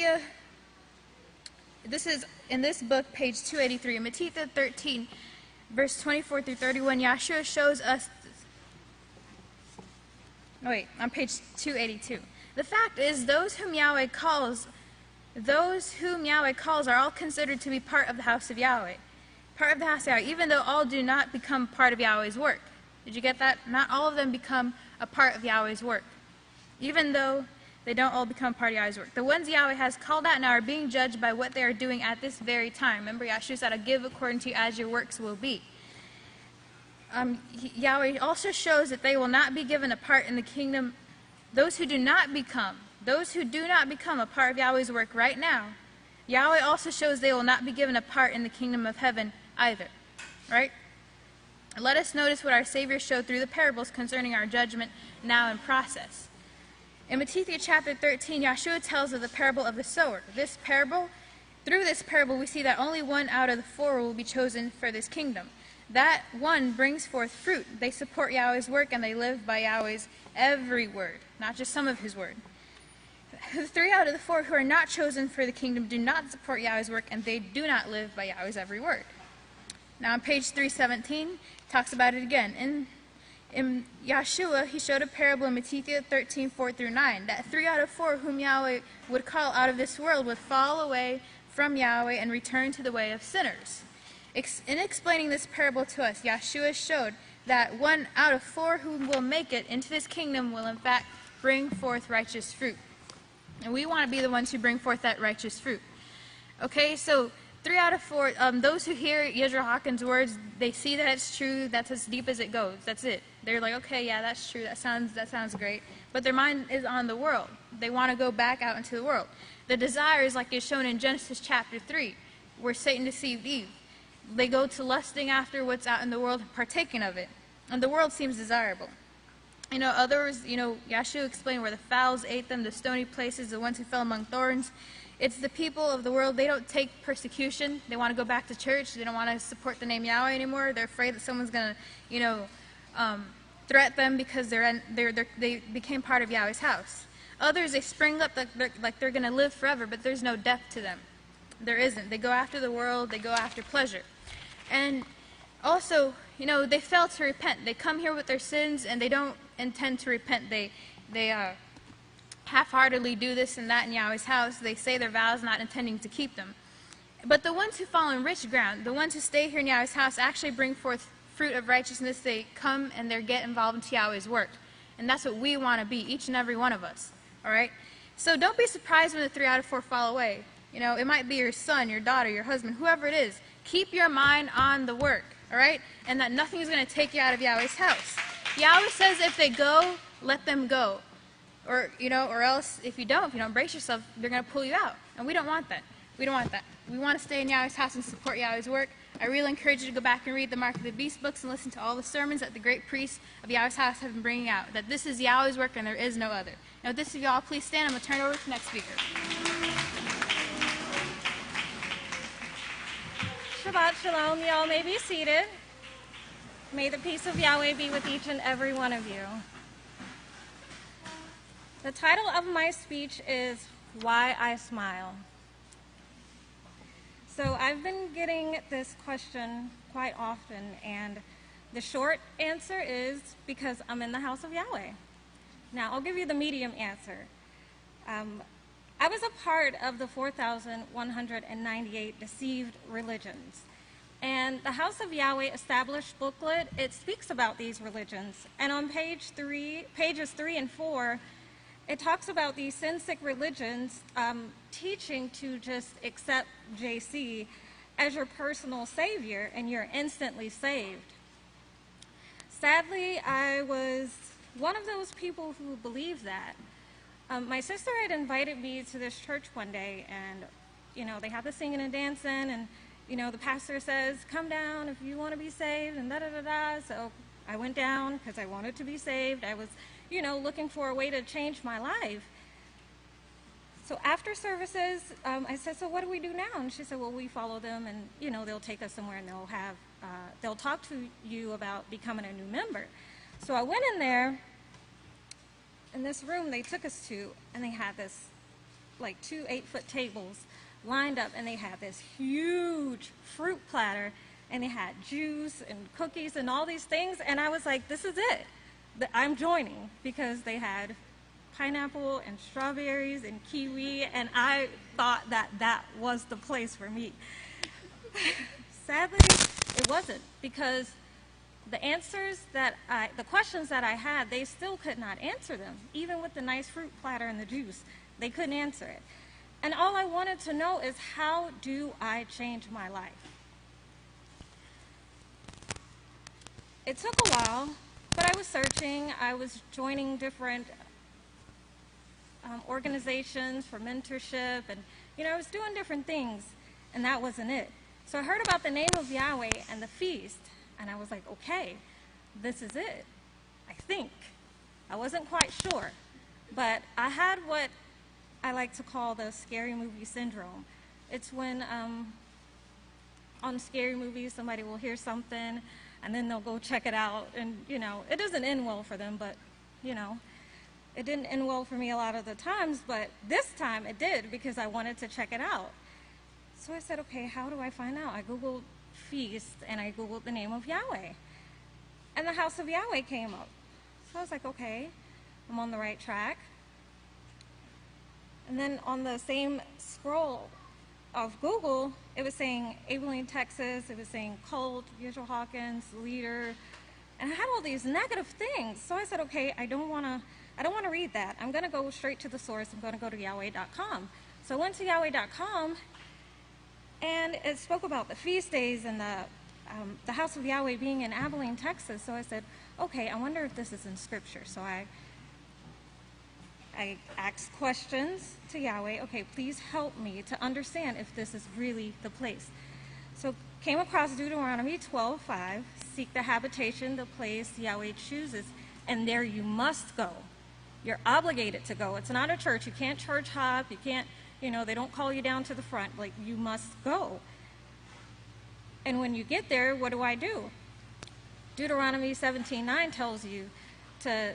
this is in this book, page 283. In Matthew 13, verse 24 through 31, Yahshua shows us. On page 282. The fact is, those whom Yahweh calls those whom Yahweh calls are all considered to be part of the house of Yahweh. Part of the house of Yahweh, even though all do not become part of Yahweh's work. Did you get that? Not all of them become a part of Yahweh's work, even though they don't all become part of Yahweh's work. The ones Yahweh has called out now are being judged by what they are doing at this very time. Remember, Yahshua said, "I'll give according to you as your works will be." Yahweh also shows that they will not be given a part in the kingdom. Those who do not become a part of Yahweh's work right now, Yahweh also shows they will not be given a part in the kingdom of heaven either. Right? Let us notice what our Savior showed through the parables concerning our judgment now in process. In Matthew chapter 13, Yahshua tells of the parable of the sower. Through this parable, we see that only one out of the four will be chosen for this kingdom. That one brings forth fruit. They support Yahweh's work and they live by Yahweh's every word, not just some of his word. The 3 out of the 4 who are not chosen for the kingdom do not support Yahweh's work and they do not live by Yahweh's every word. Now on page 317, talks about it again. In Yahshua, he showed a parable in Matthew 13, 4-9, that 3 out of 4 whom Yahweh would call out of this world would fall away from Yahweh and return to the way of sinners. In explaining this parable to us, Yahshua showed that 1 out of 4 who will make it into this kingdom will in fact bring forth righteous fruit. And we want to be the ones who bring forth that righteous fruit. Okay, so 3 out of 4, those who hear Yisrayl Hawkins' words, they see that it's true, that's as deep as it goes, that's it. They're like, okay, yeah, that's true, that sounds great. But their mind is on the world. They want to go back out into the world. The desires, like is shown in Genesis chapter 3, where Satan deceived Eve. They go to lusting after what's out in the world, partaking of it. And the world seems desirable. Others, Yahshua explained where the fowls ate them, the stony places, the ones who fell among thorns. It's the people of the world, they don't take persecution. They want to go back to church. They don't want to support the name Yahweh anymore. They're afraid that someone's going to, threat them because they became part of Yahweh's house. Others, they spring up like they're going to live forever, but there's no death to them. There isn't. They go after the world. They go after pleasure. And also, they fail to repent. They come here with their sins, and they don't intend to repent. They half-heartedly do this and that in Yahweh's house. They say their vows, not intending to keep them. But the ones who fall on rich ground, the ones who stay here in Yahweh's house, actually bring forth fruit of righteousness. They come and they get involved into Yahweh's work. And that's what we want to be, each and every one of us. All right? So don't be surprised when the 3 out of 4 fall away. It might be your son, your daughter, your husband, whoever it is. Keep your mind on the work, all right? And that nothing is going to take you out of Yahweh's house. Yahweh says if they go, let them go. Or else if you don't brace yourself, they're going to pull you out. And we don't want that. We don't want that. We want to stay in Yahweh's house and support Yahweh's work. I really encourage you to go back and read the Mark of the Beast books and listen to all the sermons that the great priests of Yahweh's house have been bringing out. That this is Yahweh's work and there is no other. Now, with this, if you all please stand, I'm going to turn it over to the next speaker. Shabbat Shalom. Y'all may be seated. May the peace of Yahweh be with each and every one of you. The title of my speech is Why I Smile. So I've been getting this question quite often, and the short answer is because I'm in the house of Yahweh. Now, I'll give you the medium answer. I was a part of the 4,198 deceived religions. And the House of Yahweh established booklet, it speaks about these religions. And on pages 3 and 4, it talks about these sin-sick religions teaching to just accept JC as your personal savior and you're instantly saved. Sadly, I was one of those people who believed that. My sister had invited me to this church one day, and they have the singing and dancing, and the pastor says, come down if you want to be saved, and da-da-da-da. So I went down because I wanted to be saved. I was, looking for a way to change my life. So after services, I said, so what do we do now? And she said, well, we follow them, and, they'll take us somewhere, and they'll talk to you about becoming a new member. So I went in there. In this room they took us to, and they had this, like 2 8-foot tables lined up, and they had this huge fruit platter, and they had juice and cookies and all these things, and I was like, this is it. I'm joining, because they had pineapple and strawberries and kiwi, and I thought that that was the place for me. Sadly, it wasn't, because the questions that I had, they still could not answer them. Even with the nice fruit platter and the juice, they couldn't answer it. And all I wanted to know is, how do I change my life? It took a while, but I was searching. I was joining different organizations for mentorship, and I was doing different things, and that wasn't it. So I heard about the name of Yahweh and the feast, and I was like, okay, this is it, I think. I wasn't quite sure, but I had what I like to call the scary movie syndrome. It's when on scary movies somebody will hear something and then they'll go check it out, and it doesn't end well for them, but it didn't end well for me a lot of the times, but this time it did, because I wanted to check it out. So I said, okay, how do I find out? I Googled feast, and I Googled the name of Yahweh, and the House of Yahweh came up. So I was like, okay, I'm on the right track. And then on the same scroll of Google, it was saying Abelin, Texas. It was saying cult, Yisrayl Hawkins, leader, and I had all these negative things. So I said, okay, I don't want to read that. I'm going to go straight to the source. I'm going to go to Yahweh.com. So I went to Yahweh.com, and it spoke about the feast days and the House of Yahweh being in Abelin, Texas. So I said, okay, I wonder if this is in Scripture. So I asked questions to Yahweh. Okay, please help me to understand if this is really the place. So came across Deuteronomy 12:5. Seek the habitation, the place Yahweh chooses, and there you must go. You're obligated to go. It's not a church. You can't church hop. You can't, they don't call you down to the front. Like, you must go. And when you get there, what do? Deuteronomy 17:9 tells you to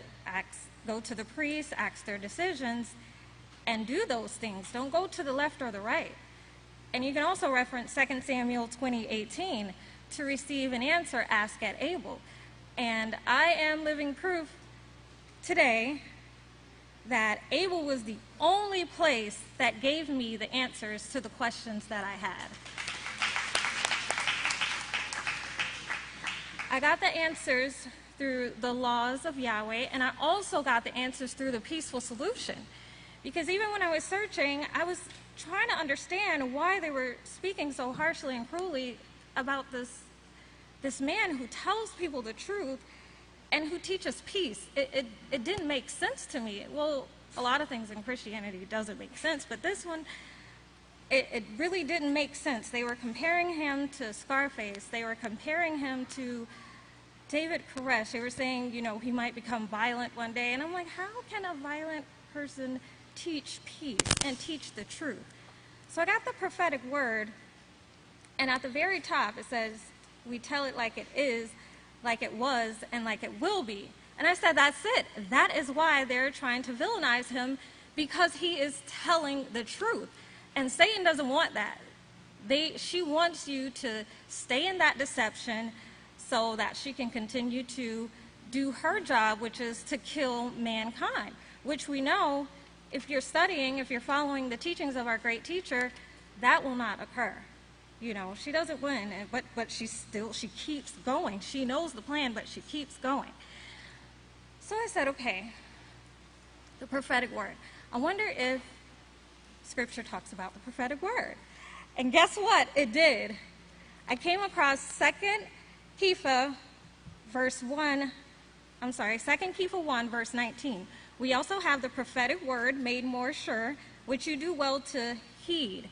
go to the priests, ask their decisions, and do those things. Don't go to the left or the right. And you can also reference 2 Samuel 20:18 to receive an answer, ask at Abel. And I am living proof today that Abel was the only place that gave me the answers to the questions that I had. I got the answers through the laws of Yahweh, and I also got the answers through the peaceful solution. Because even when I was searching, I was trying to understand why they were speaking so harshly and cruelly about this man who tells people the truth and who teaches peace. It didn't make sense to me. Well, a lot of things in Christianity doesn't make sense, but this one, it really didn't make sense. They were comparing him to Scarface. They were comparing him to David Koresh. They were saying, he might become violent one day. And I'm like, how can a violent person teach peace and teach the truth? So I got the prophetic word, and at the very top it says, we tell it like it is, like it was, and like it will be. And I said, that's it. That is why they're trying to villainize him, because he is telling the truth. And Satan doesn't want that. She wants you to stay in that deception so that she can continue to do her job, which is to kill mankind, which we know, if you're studying, if you're following the teachings of our great teacher, that will not occur. She doesn't win, but she keeps going. She knows the plan, but she keeps going. So I said, okay, the prophetic word. I wonder if Scripture talks about the prophetic word. And guess what? It did. I came across 2 Kepha 1, verse 19. We also have the prophetic word made more sure, which you do well to heed,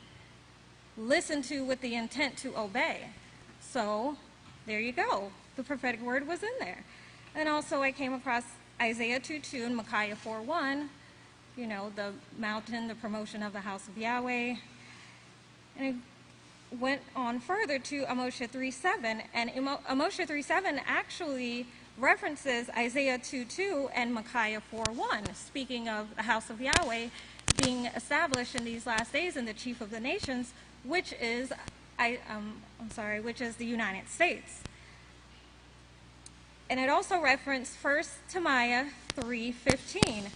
listen to with the intent to obey. So there you go. The prophetic word was in there. And also I came across Isaiah 2:2 and Micaiah 4:1, the mountain, the promotion of the house of Yahweh. And I went on further to Amos 3:7, and Amos 3:7 actually references Isaiah 2:2 and Micaiah 4:1, speaking of the house of Yahweh being established in these last days in the chief of the nations, which is the United States. And it also referenced 1 Timothy 3:15.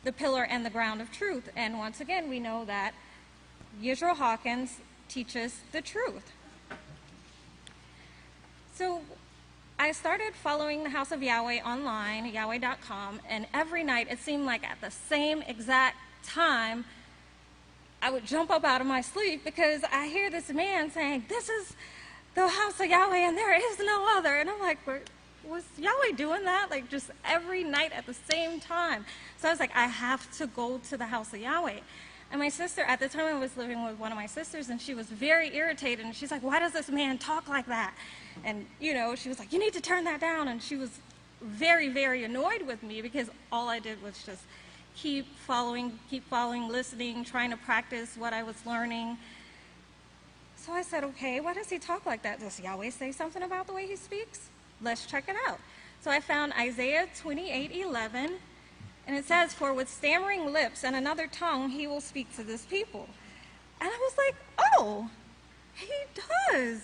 the pillar and the ground of truth. And once again, we know that Yisrayl Hawkins teaches the truth. So I started following the House of Yahweh online, Yahweh.com, and every night it seemed like at the same exact time I would jump up out of my sleep because I hear this man saying, "This is the House of Yahweh and there is no other." And I'm like, was Yahweh doing that? Like just every night at the same time. So I was like, I have to go to the House of Yahweh. And my sister, at the time I was living with one of my sisters, and she was very irritated. And she's like, "Why does this man talk like that?" And, you know, she was like, "You need to turn that down." And she was very, very annoyed with me because all I did was just keep following, listening, trying to practice what I was learning. So I said, okay, why does he talk like that? Does Yahweh say something about the way he speaks? Let's check it out. So I found Isaiah 28:11, and it says, "For with stammering lips and another tongue he will speak to this people." And I was like, oh, he does.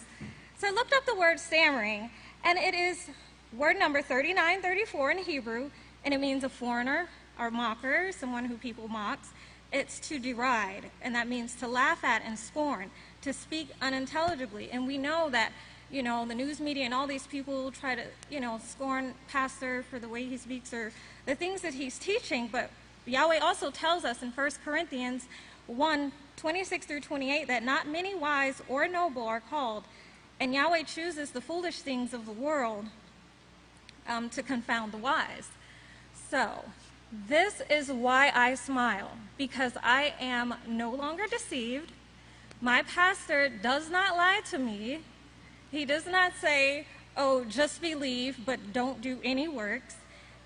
So I looked up the word stammering, and it is word number 3934 in Hebrew, and it means a foreigner or mocker, someone who people mocks. It's to deride, and that means to laugh at and scorn, to speak unintelligibly. And we know that, you know, the news media and all these people try to, you know, scorn pastor for the way he speaks or the things that he's teaching. But Yahweh also tells us in 1 Corinthians 1:26-28 that not many wise or noble are called, and Yahweh chooses the foolish things of the world to confound the wise. So this is why I smile, because I am no longer deceived. My pastor does not lie to me. He does not say, "Oh, just believe, but don't do any works."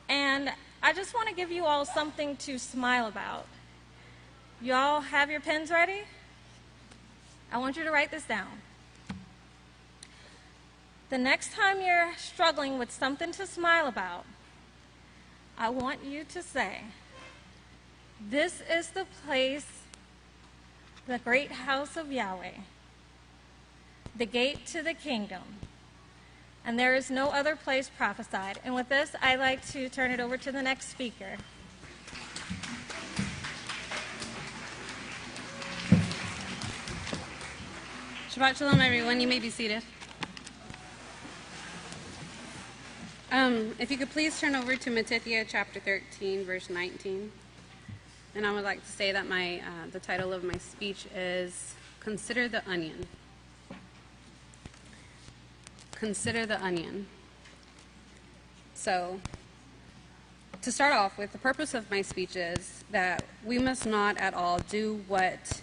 And I just want to give you all something to smile about. Y'all have your pens ready? I want you to write this down. The next time you're struggling with something to smile about, I want you to say, "This is the place, the great house of Yahweh, the gate to the kingdom, and there is no other place prophesied." And with this, I'd like to turn it over to the next speaker. Shabbat Shalom, everyone. You may be seated. If you could please turn over to Matthew chapter 13, verse 19. And I would like to say that the title of my speech is Consider the Onion. Consider the onion. So, to start off with, the purpose of my speech is that we must not at all do what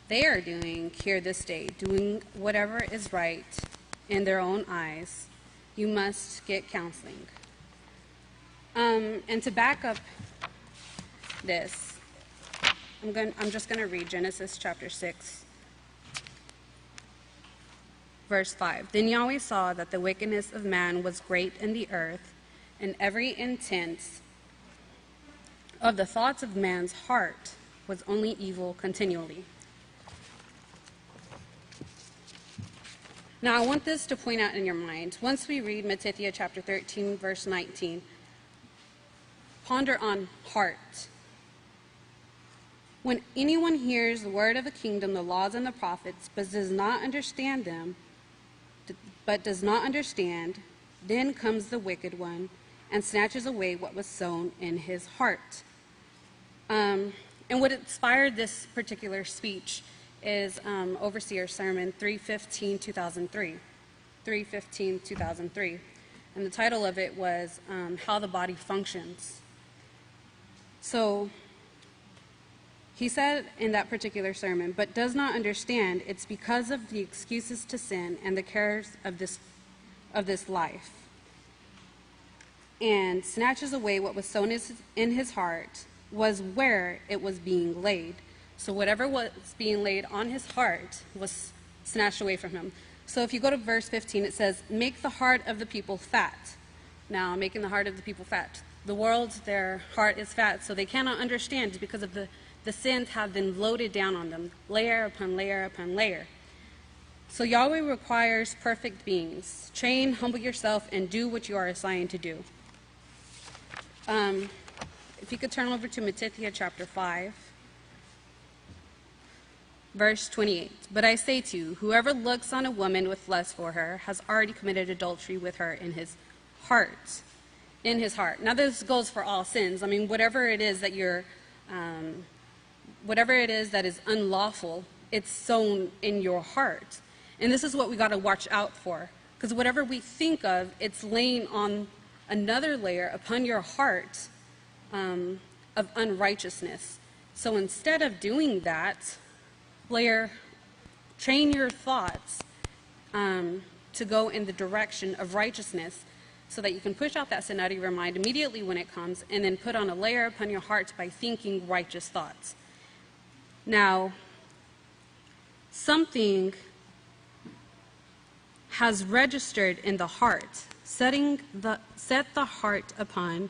they are doing here this day, doing whatever is right in their own eyes. You must get counseling. And to back up this, I'm just going to read Genesis chapter 6, verse 5. "Then Yahweh saw that the wickedness of man was great in the earth, and every intent of the thoughts of man's heart was only evil continually." Now, I want this to point out in your mind. Once we read Matthew chapter 13, verse 19, ponder on heart. When anyone hears the word of the kingdom, the laws and the prophets, but does not understand, then comes the wicked one and snatches away what was sown in his heart. And what inspired this particular speech is Overseer Sermon 315-2003. 315-2003. And the title of it was How the Body Functions. So he said in that particular sermon, "But does not understand it's because of the excuses to sin and the cares of this life, and snatches away what was sown in his heart was where it was being laid." So whatever was being laid on his heart was snatched away from him. So if you go to verse 15, it says, "Make the heart of the people fat." Now, making the heart of the people fat. The world, their heart is fat, so they cannot understand because of the sins have been loaded down on them, layer upon layer upon layer. So Yahweh requires perfect beings. Train, humble yourself, and do what you are assigned to do. If you could turn over to Matthew chapter 5, verse 28. But I say to you, whoever looks on a woman with lust for her has already committed adultery with her in his heart. In his heart. Now this goes for all sins. I mean, whatever it is that is unlawful, it's sown in your heart. And this is what we got to watch out for. Because whatever we think of, it's laying on another layer upon your heart of unrighteousness. So instead of doing that, train your thoughts to go in the direction of righteousness so that you can push out that sin out of your mind immediately when it comes, and then put on a layer upon your heart by thinking righteous thoughts. Now, something has registered in the heart, set the heart upon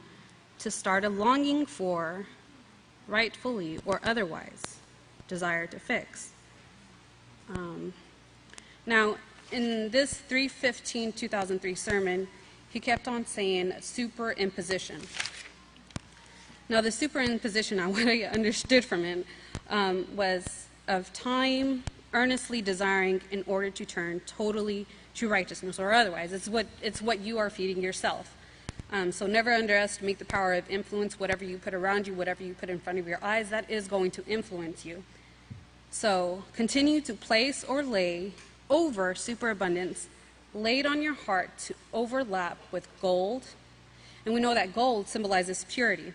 to start a longing for, rightfully or otherwise, desire to fix. Now, in this 3/15/2003 sermon, he kept on saying superimposition. Now, the superimposition, what I understood from it, was of time earnestly desiring in order to turn totally to righteousness or otherwise. It's what you are feeding yourself. So never underestimate the power of influence. Whatever you put around you, whatever you put in front of your eyes, that is going to influence you. So continue to place or lay over superabundance laid on your heart to overlap with gold. And we know that gold symbolizes purity.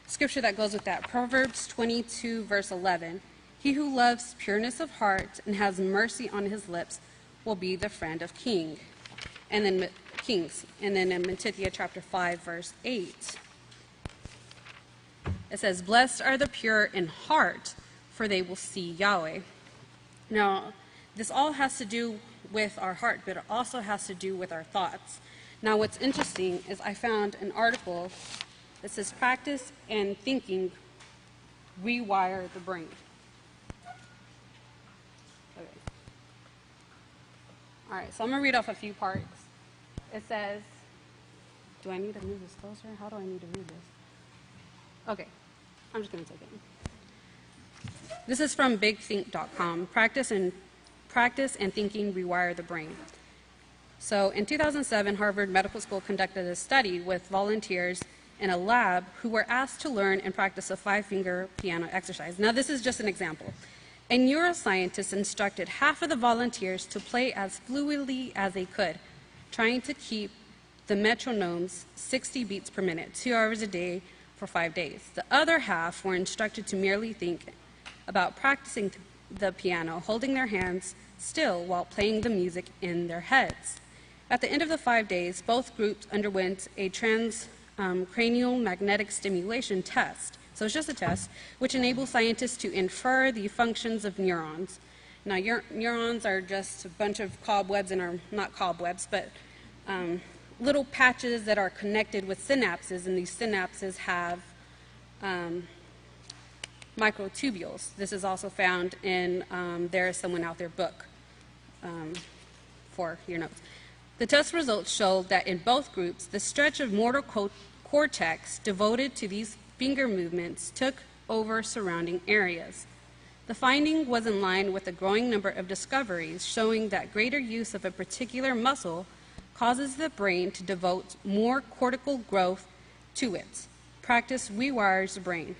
Scripture that goes with that, Proverbs 22, verse 11. He who loves pureness of heart and has mercy on his lips will be the friend of kings. And then in Matthew chapter 5, verse 8, it says, blessed are the pure in heart, for they will see Yahweh. Now, this all has to do with our heart, but it also has to do with our thoughts. Now, what's interesting is I found an article that says practice and thinking rewire the brain. Okay. All right, so I'm going to read off a few parts. It says, do I need to move this closer? How do I need to read this? Okay, I'm just going to take it. This is from bigthink.com. Practice and thinking rewire the brain. So in 2007, Harvard Medical School conducted a study with volunteers in a lab who were asked to learn and practice a 5-finger piano exercise. Now, this is just an example. A neuroscientist instructed half of the volunteers to play as fluidly as they could, trying to keep the metronomes 60 beats per minute, 2 hours a day for 5 days. The other half were instructed to merely think about practicing the piano, holding their hands still while playing the music in their heads. At the end of the 5 days, both groups underwent a transcranial magnetic stimulation test. So it's just a test, which enables scientists to infer the functions of neurons. Now, neurons are just a bunch of cobwebs, and are not cobwebs, but little patches that are connected with synapses, and these synapses have microtubules. This is also found in There Is Someone Out There book for your notes. The test results showed that in both groups, the stretch of motor cortex devoted to these finger movements took over surrounding areas. The finding was in line with a growing number of discoveries showing that greater use of a particular muscle causes the brain to devote more cortical growth to it. Practice rewires the brain.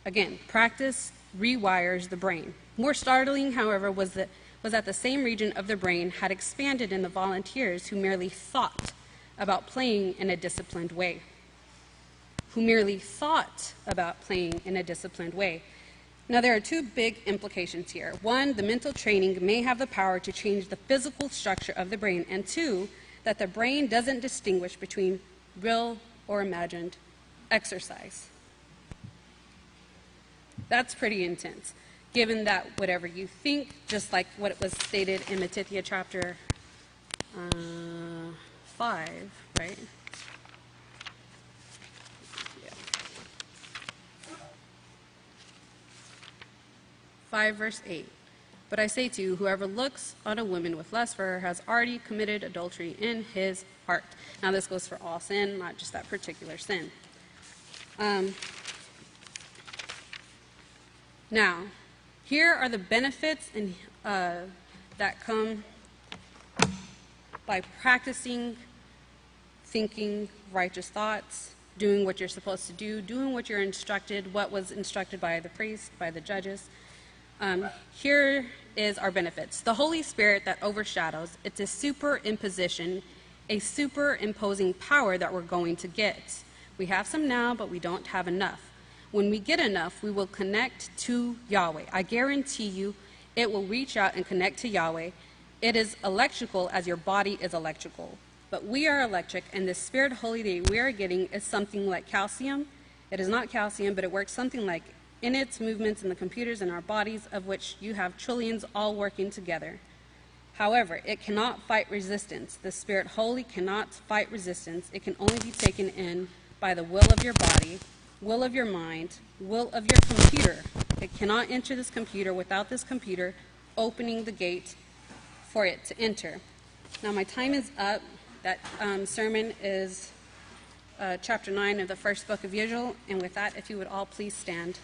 Again, practice rewires the brain. More startling, however, was that the same region of the brain had expanded in the volunteers who merely thought about playing in a disciplined way. Now, there are two big implications here. One, the mental training may have the power to change the physical structure of the brain. And two, that the brain doesn't distinguish between real or imagined exercise. That's pretty intense, given that whatever you think, just like what it was stated in Matthew chapter 5, right? Yeah. 5 verse 8. But I say to you, whoever looks on a woman with lust for her has already committed adultery in his heart. Now this goes for all sin, not just that particular sin. Now, here are the benefits that come by practicing thinking righteous thoughts, doing what you're supposed to do, doing what you're instructed, what was instructed by the priest, by the judges. Here is our benefits. The Holy Spirit that overshadows, it's a superimposition, a superimposing power that we're going to get. We have some now, but we don't have enough. When we get enough, we will connect to Yahweh. I guarantee you it will reach out and connect to Yahweh. It is electrical as your body is electrical. But we are electric, and the Spirit Holy that we are getting is something like calcium. It is not calcium, but it works something like in its movements in the computers in our bodies, of which you have trillions all working together. However, it cannot fight resistance. The Spirit Holy cannot fight resistance. It can only be taken in by the will of your body, will of your mind, will of your computer. It cannot enter this computer without this computer opening the gate for it to enter. Now my time is up. That sermon is chapter 9 of the first book of Yisrayl. And with that, if you would all please stand.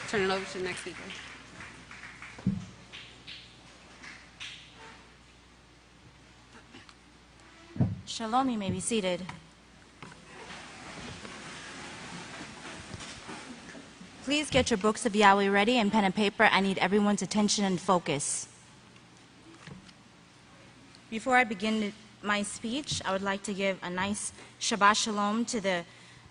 Turn it over to the next speaker. Shalom, you may be seated. Please get your books of Yahweh ready and pen and paper. I need everyone's attention and focus. Before I begin my speech, I would like to give a nice Shabbat Shalom to the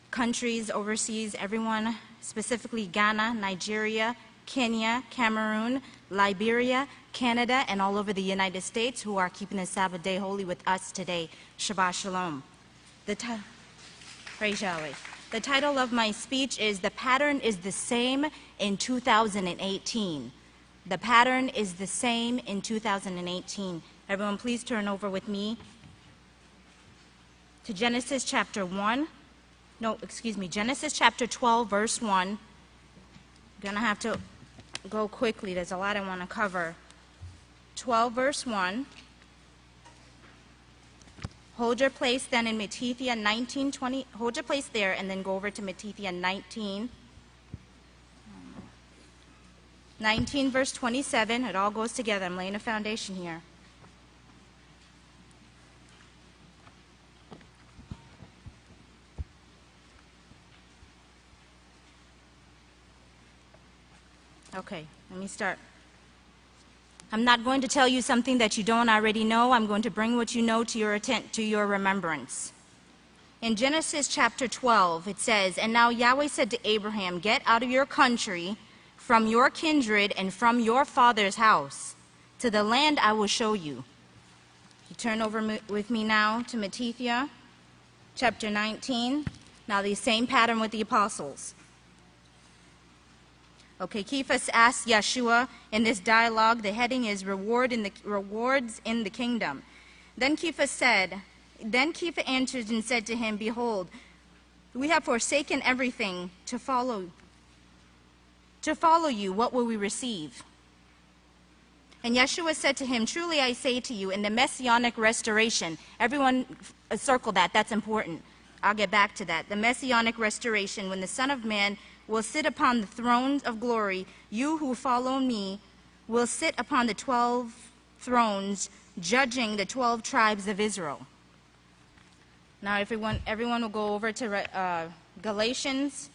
countries overseas, everyone, specifically Ghana, Nigeria, Kenya, Cameroon, Liberia, Canada, and all over the United States who are keeping the Sabbath day holy with us today. Shabbat Shalom. Praise Yahweh. The title of my speech is The Pattern is the Same in 2018. The pattern is the same in 2018. Everyone, please turn over with me to Genesis chapter 12, verse 1. I'm going to have to go quickly. There's a lot I want to cover. 12, verse 1. Hold your place then in Matthew 19:20. Hold your place there and then go over to Matthew 19. 19, verse 27. It all goes together. I'm laying a foundation here. Okay, let me start. I'm not going to tell you something that you don't already know. I'm going to bring what you know to your remembrance. In Genesis chapter 12, it says, "And now Yahweh said to Abraham, get out of your country, from your kindred, and from your father's house, to the land I will show you." You turn over with me now to Matthew chapter 19. Now the same pattern with the apostles. Okay, Cephas asked Yeshua in this dialogue. The heading is rewards in the kingdom. Then Cephas answered and said to him, "Behold, we have forsaken everything to follow you. What will we receive?" And Yeshua said to him, "Truly I say to you, in the messianic restoration," everyone circle that, that's important. I'll get back to that. The messianic restoration, when the Son of Man will sit upon the thrones of glory, you who follow me will sit upon the 12 thrones, judging the 12 tribes of Israel. Now everyone will go over to Galatians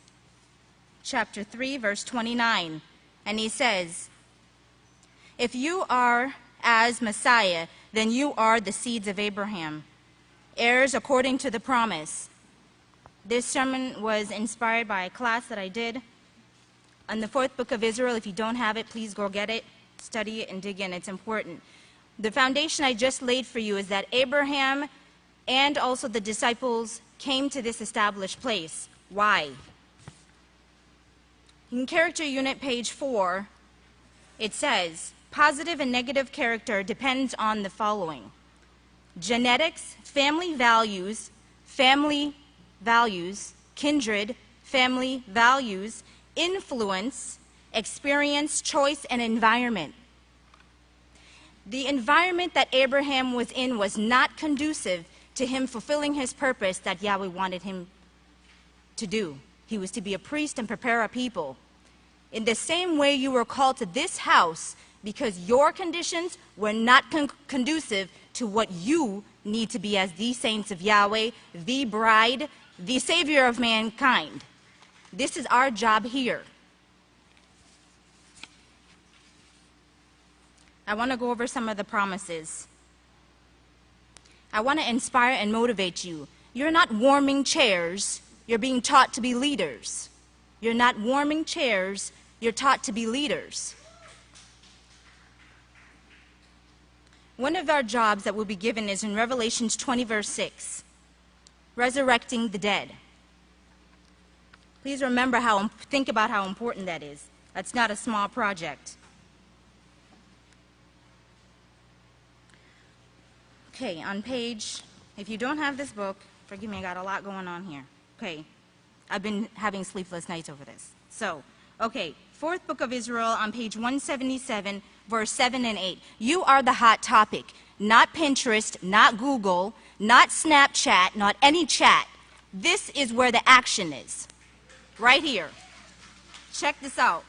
chapter 3, verse 29. And he says, "If you are as Messiah, then you are the seeds of Abraham, heirs according to the promise." This sermon was inspired by a class that I did on the 4th book of Israel. If you don't have it, please go get it, study it, and dig in. It's important. The foundation I just laid for you is that Abraham and also the disciples came to this established place. Why? In character unit, page 4, it says, positive and negative character depends on the following: genetics, family values, kindred, family, values, influence, experience, choice, and environment. The environment that Abraham was in was not conducive to him fulfilling his purpose that Yahweh wanted him to do. He was to be a priest and prepare a people. In the same way, you were called to this house because your conditions were not conducive to what you need to be as the saints of Yahweh, the bride, the savior of mankind. This is our job here. I want to go over some of the promises. I want to inspire and motivate you. You're not warming chairs. You're being taught to be leaders. You're not warming chairs. You're taught to be leaders. One of our jobs that will be given is in Revelation 20, verse 6, resurrecting the dead. Please remember think about how important that is. That's not a small project. Okay, on page, if you don't have this book, forgive me, I got a lot going on here. Okay, I've been having sleepless nights over this. So, okay, 4th book of Israel on page 177, verse 7 and 8. You are the hot topic, not Pinterest, not Google, not Snapchat, not any chat. This is where the action is, right here. Check this out.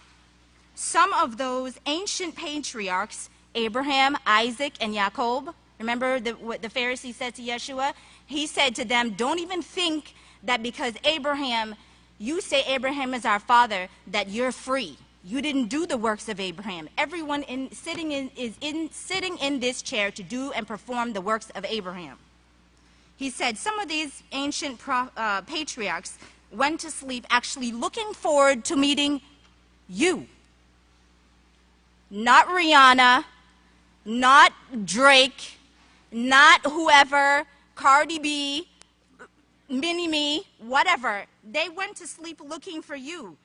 Some of those ancient patriarchs, Abraham, Isaac, and Jacob, remember what the Pharisee said to Yeshua? He said to them, don't even think that because Abraham, you say Abraham is our father, that you're free. You didn't do the works of Abraham. Everyone sitting in this chair to do and perform the works of Abraham. He said some of these ancient patriarchs went to sleep actually looking forward to meeting you. Not Rihanna, not Drake, not whoever, Cardi B, Mini-Me, whatever. They went to sleep looking for you.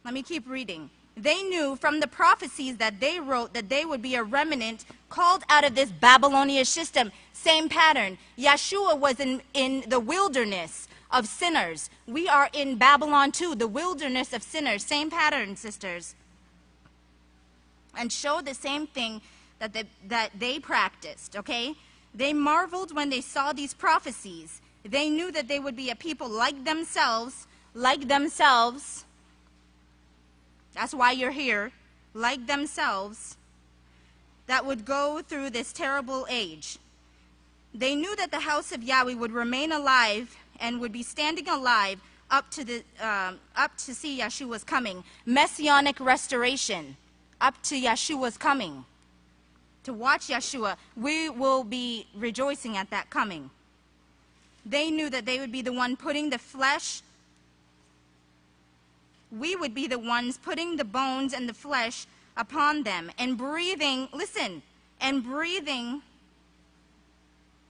Let me keep reading. They knew from the prophecies that they wrote that they would be a remnant called out of this Babylonian system. Same pattern. Yeshua was in the wilderness of sinners. We are in Babylon too, the wilderness of sinners. Same pattern, sisters. And show the same thing that they practiced, okay? They marveled when they saw these prophecies. They knew that they would be a people like themselves. That's why you're here, like themselves, that would go through this terrible age. They knew that the house of Yahweh would remain alive and would be standing alive up to see Yeshua's coming. Messianic restoration, up to Yeshua's coming. To watch Yeshua, we will be rejoicing at that coming. They knew that they would be the one putting the flesh. We would be the ones putting the bones and the flesh upon them and breathing, listen, and breathing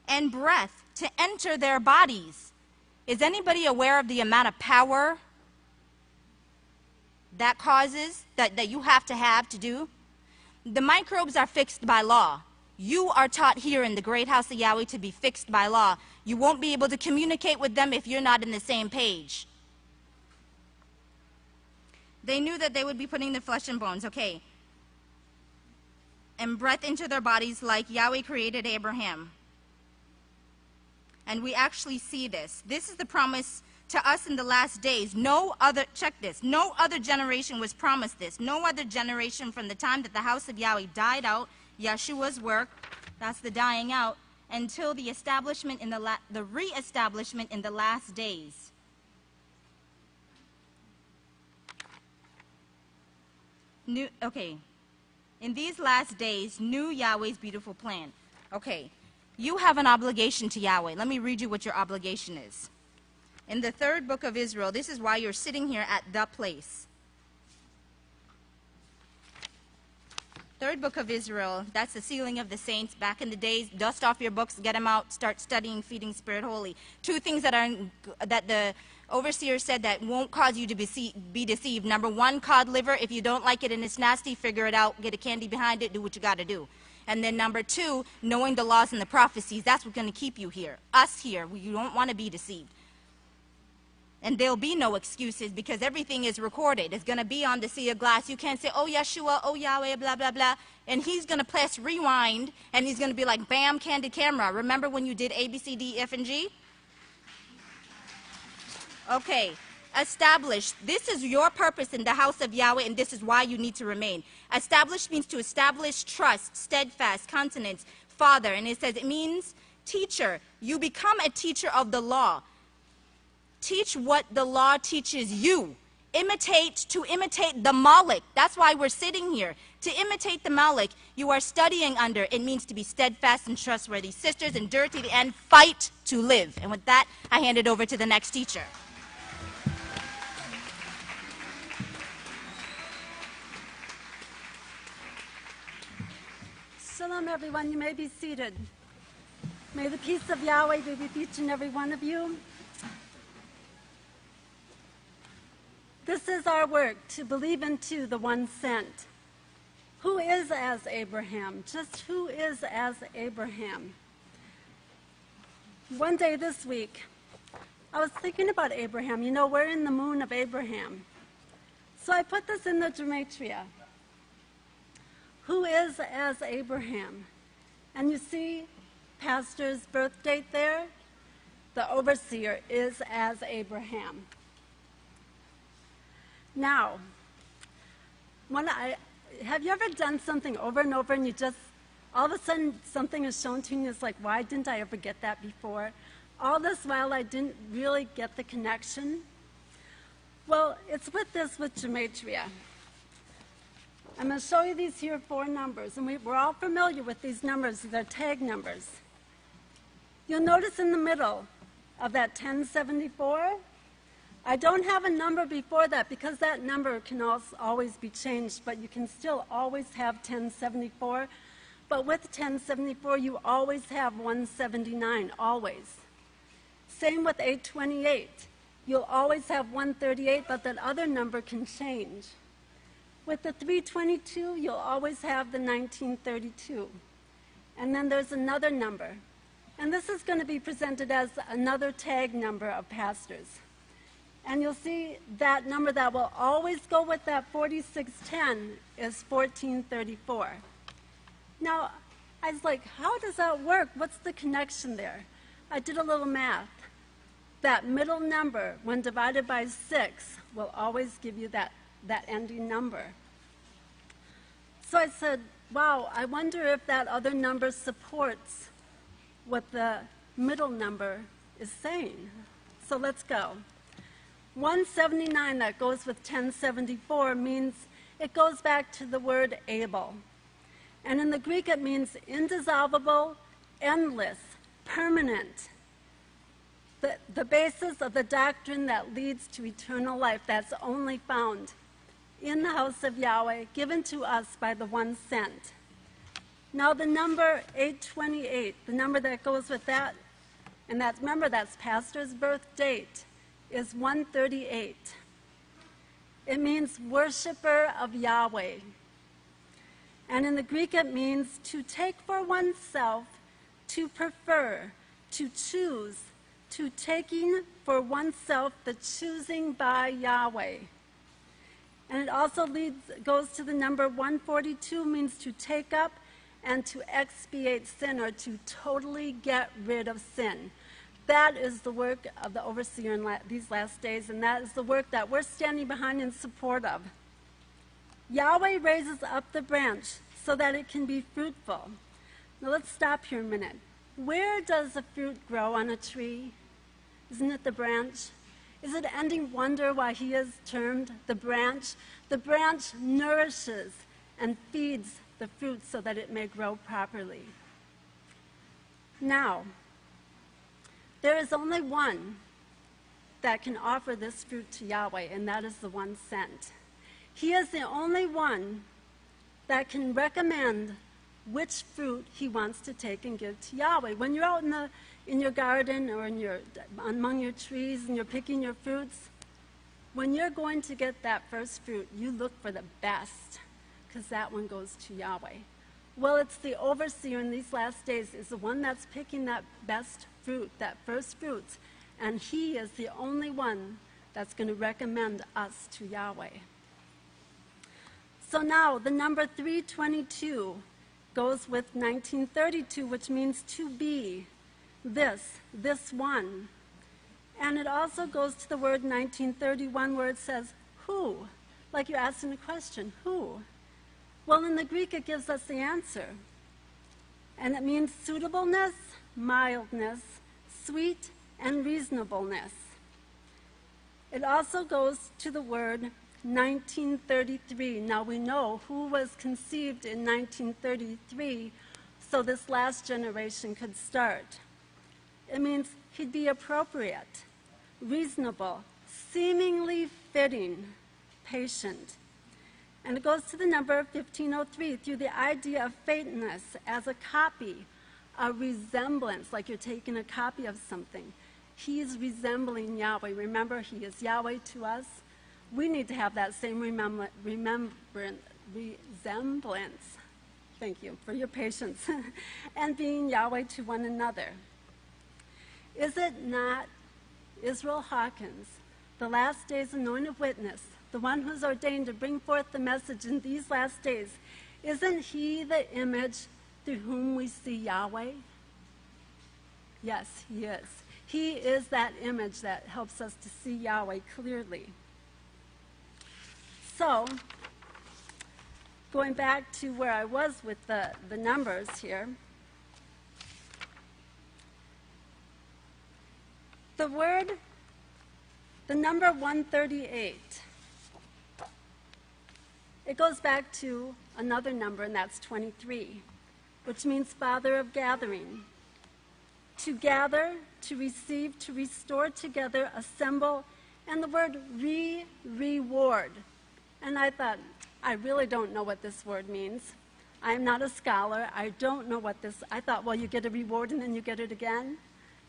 and breath to enter their bodies. Is anybody aware of the amount of power that causes, that you have to do? The microbes are fixed by law. You are taught here in the great house of Yahweh to be fixed by law. You won't be able to communicate with them if you're not in the same page. They knew that they would be putting the flesh and bones, okay, and breath into their bodies like Yahweh created Abraham. And we actually see this. This is the promise to us in the last days. Check this, no other generation was promised this. No other generation from the time that the house of Yahweh died out, Yeshua's work, that's the dying out, until the establishment the re-establishment in the last days. In these last days, knew Yahweh's beautiful plan. Okay, you have an obligation to Yahweh. Let me read you what your obligation is. In the 3rd book of Israel, this is why you're sitting here at the place. 3rd book of Israel, that's the sealing of the saints. Back in the days, dust off your books, get them out, start studying, feeding Spirit Holy. 2 things that the overseer said that won't cause you to be deceived. Number 1, cod liver. If you don't like it and it's nasty, figure it out, get a candy behind it, do what you got to do. And then number 2, knowing the laws and the prophecies. That's what's going to keep you here. Us here, you don't want to be deceived. And there'll be no excuses because everything is recorded. It's going to be on the sea of glass. You can't say, oh, Yeshua, oh, Yahweh, blah, blah, blah. And he's going to press rewind, and he's going to be like, bam, candid camera. Remember when you did A, B, C, D, F, and G? Okay. Established. This is your purpose in the house of Yahweh, and this is why you need to remain. Established means to establish trust, steadfast, countenance, father. And it says it means teacher. You become a teacher of the law. Teach what the law teaches you. To imitate the Malik. That's why we're sitting here. To imitate the Malik, you are studying under. It means to be steadfast and trustworthy. Sisters, endure to the end, fight to live. And with that, I hand it over to the next teacher. Shalom, everyone. You may be seated. May the peace of Yahweh be with each and every one of you. This is our work, to believe into the one sent. Who is as Abraham? Just who is as Abraham? One day this week, I was thinking about Abraham. You know, we're in the moon of Abraham. So I put this in the gematria. Who is as Abraham? And you see pastor's birth date there? The overseer is as Abraham. Now, have you ever done something over and over and you just, all of a sudden something is shown to you and it's like, why didn't I ever get that before? All this while I didn't really get the connection. Well, it's with gematria. I'm going to show you these here 4 numbers, and we're all familiar with these numbers. They're tag numbers. You'll notice in the middle of that 1074, I don't have a number before that because that number can always be changed, but you can still always have 1074. But with 1074, you always have 179, always. Same with 828. You'll always have 138, but that other number can change. With the 322, you'll always have the 1932. And then there's another number. And this is going to be presented as another tag number of pastors. And you'll see that number that will always go with that 4610 is 1434. Now, I was like, how does that work? What's the connection there? I did a little math. That middle number, when divided by 6, will always give you that ending number. So I said, wow, I wonder if that other number supports what the middle number is saying. So let's go. 179 that goes with 1074 means it goes back to the word Abel. And in the Greek it means indissoluble, endless, permanent. The basis of the doctrine that leads to eternal life that's only found in the house of Yahweh, given to us by the one sent. Now the number 828, the number that goes with that, and remember that's pastor's birth date, is 138. It means worshiper of Yahweh. And in the Greek it means to take for oneself, to prefer, to choose, to taking for oneself the choosing by Yahweh. And it also goes to the number 142, means to take up and to expiate sin, or to totally get rid of sin. That is the work of the overseer in these last days, and that is the work that we're standing behind in support of. Yahweh raises up the branch so that it can be fruitful. Now let's stop here a minute. Where does the fruit grow on a tree? Isn't it the branch? Is it any wonder why he is termed the branch? The branch nourishes and feeds the fruit so that it may grow properly. Now, there is only one that can offer this fruit to Yahweh, and that is the one sent. He is the only one that can recommend which fruit he wants to take and give to Yahweh. When you're out in your garden or among your trees and you're picking your fruits, when you're going to get that first fruit, you look for the best, because that one goes to Yahweh. Well, it's the overseer in these last days is the one that's picking that best fruit, that first fruit, And he is the only one that's going to recommend us to Yahweh. So now the number 322 goes with 1932, which means to be, this one. And it also goes to the word 1931 where it says who, like you're asking a question, who? Well, in the Greek it gives us the answer. And it means suitableness, mildness, sweet, and reasonableness. It also goes to the word 1933. Now we know who was conceived in 1933, so this last generation could start. It means he'd be appropriate, reasonable, seemingly fitting, patient. And it goes to the number 1503 through the idea of faintness as a copy, a resemblance, like you're taking a copy of something. He's resembling Yahweh. Remember, he is Yahweh to us. We need to have that same resemblance. Thank you for your patience. And being Yahweh to one another. Is it not Israel Hawkins, the last days anointed witness, the one who's ordained to bring forth the message in these last days? Isn't he the image through whom we see Yahweh? Yes, he is. He is that image that helps us to see Yahweh clearly. So, going back to where I was with the numbers here, the number 138, it goes back to another number, and that's 23, which means Father of gathering. To gather, to receive, to restore together, assemble, and the word reward. And I thought, I really don't know what this word means. I'm not a scholar. I don't know what this, I thought, well, you get a reward and then you get it again.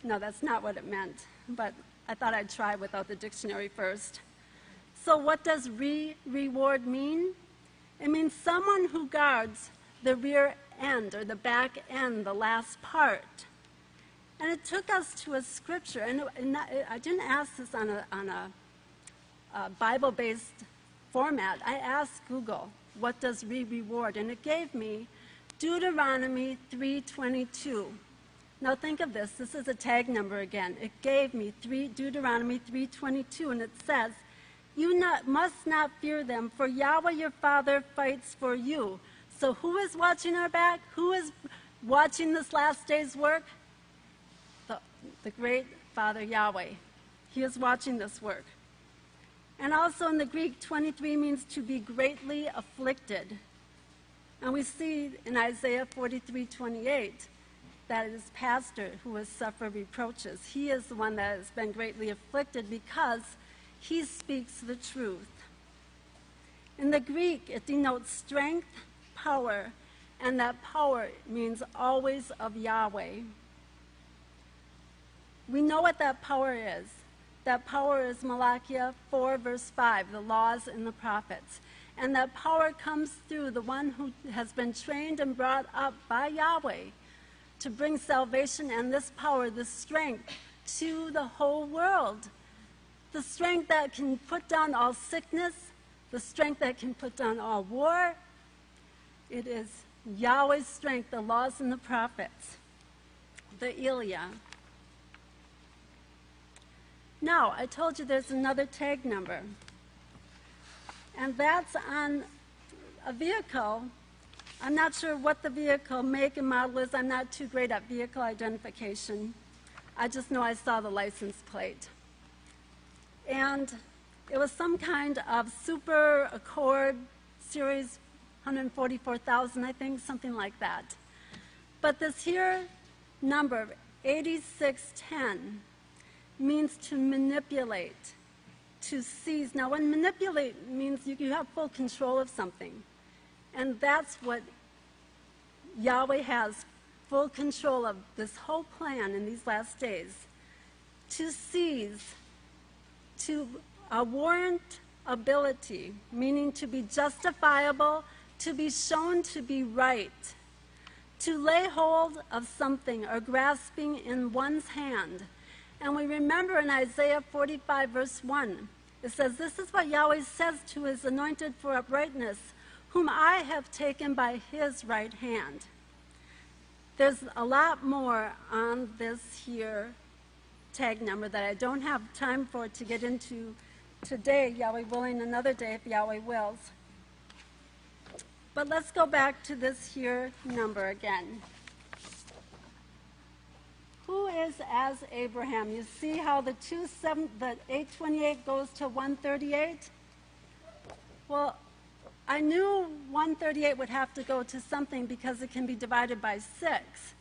No, that's not what it meant. But I thought I'd try without the dictionary first. So what does reward mean? It means someone who guards the rear end or the back end, the last part. And it took us to a scripture, and I didn't ask this on a Bible-based format. I asked Google, what does reward? And it gave me Deuteronomy 3:22. Now think of this. This is a tag number again. It gave me Deuteronomy 3:22, and it says, you must not fear them, for Yahweh your Father fights for you. So who is watching our back? Who is watching this last day's work? The great Father Yahweh. He is watching this work. And also in the Greek, 23 means to be greatly afflicted. And we see in Isaiah 43:28 that it is pastor who has suffered reproaches. He is the one that has been greatly afflicted because he speaks the truth. In the Greek, it denotes strength, power, and that power means always of Yahweh. We know what that power is. That power is Malachi 4, verse 5, the laws and the prophets. And that power comes through the one who has been trained and brought up by Yahweh to bring salvation and this power, this strength, to the whole world. The strength that can put down all sickness, the strength that can put down all war. It is Yahweh's strength, the laws and the prophets, the Elia. Now, I told you there's another tag number, and that's on a vehicle. I'm not sure what the vehicle make and model is. I'm not too great at vehicle identification. I just know I saw the license plate. And it was some kind of Super Accord Series 144,000, I think, something like that. But this here number, 8610, means to manipulate, to seize. Now, when manipulate means you have full control of something. And that's what Yahweh has, full control of this whole plan in these last days. To seize, to warrant ability, meaning to be justifiable, to be shown to be right, to lay hold of something or grasping in one's hand. And we remember in Isaiah 45, verse 1, it says, "This is what Yahweh says to his anointed for uprightness, whom I have taken by his right hand." There's a lot more on this here tag number that I don't have time for to get into today, Yahweh willing, another day if Yahweh wills. But let's go back to this here number again. Who is as Abraham? You see how the 828 goes to 138? Well, I knew 138 would have to go to something because it can be divided by 6.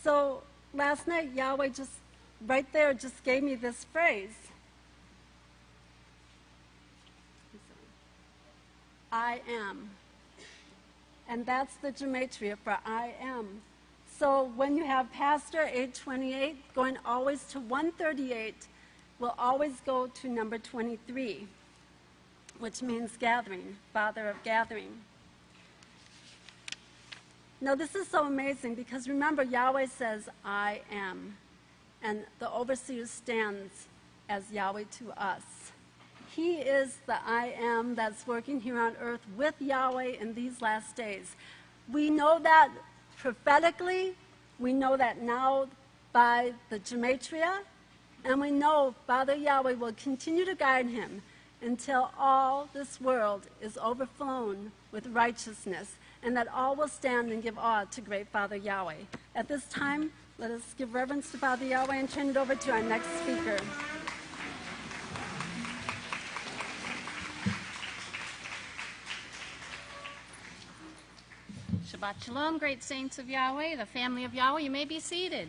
So last night, Yahweh just, right there, just gave me this phrase. I am. And that's the gematria for I am. So when you have Pastor 828 going always to 138, will always go to number 23, which means gathering, father of gathering. Now this is so amazing because remember Yahweh says, I am. And the overseer stands as Yahweh to us. He is the I am that's working here on earth with Yahweh in these last days. We know that prophetically, we know that now by the gematria, and we know Father Yahweh will continue to guide him until all this world is overflown with righteousness, and that all will stand and give awe to great Father Yahweh. At this time, let us give reverence to Father Yahweh and turn it over to our next speaker. Shabbat Shalom, great saints of Yahweh, the family of Yahweh. You may be seated.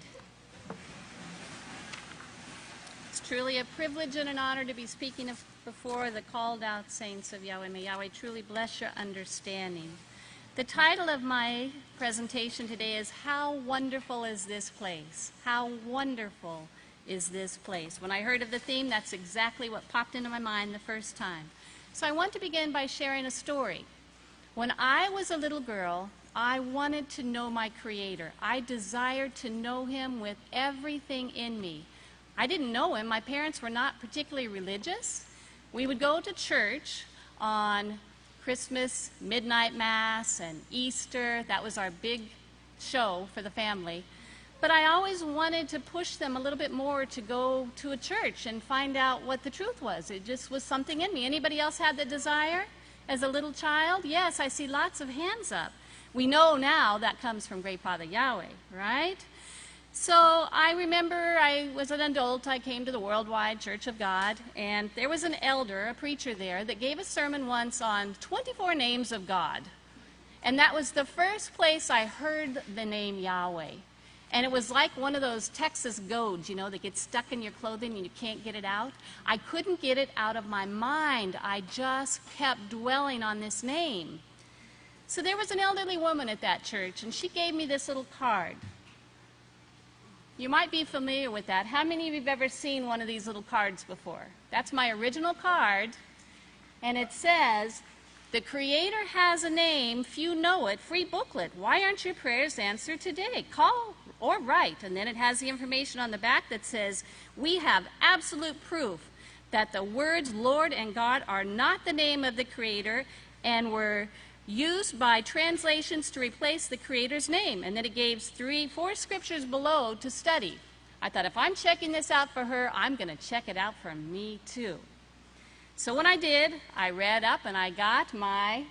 It's truly a privilege and an honor to be speaking before the called out saints of Yahweh. May Yahweh truly bless your understanding. The title of my presentation today is How Wonderful is This Place? How wonderful is this place? When I heard of the theme, that's exactly what popped into my mind the first time. So I want to begin by sharing a story. When I was a little girl, I wanted to know my Creator. I desired to know Him with everything in me. I didn't know Him. My parents were not particularly religious. We would go to church on Christmas, midnight mass, and Easter. That was our big show for the family. But I always wanted to push them a little bit more to go to a church and find out what the truth was. It just was something in me. Anybody else had the desire as a little child? Yes, I see lots of hands up. We know now that comes from Great Father Yahweh, right? So I remember I was an adult. I came to the Worldwide Church of God, and there was an elder, a preacher there, that gave a sermon once on 24 names of God. And that was the first place I heard the name Yahweh. And it was like one of those Texas goads, you know, that gets stuck in your clothing and you can't get it out. I couldn't get it out of my mind. I just kept dwelling on this name. So there was an elderly woman at that church, and she gave me this little card. You might be familiar with that. How many of you have ever seen one of these little cards before? That's my original card, and it says, "The Creator has a name, few know it, free booklet. Why aren't your prayers answered today? Call or write." And then it has the information on the back that says, "We have absolute proof that the words Lord and God are not the name of the Creator and were used by translations to replace the Creator's name." And then it gave 4 scriptures below to study. I thought, if I'm checking this out for her, I'm going to check it out for me too. So when I did, I read up and I got my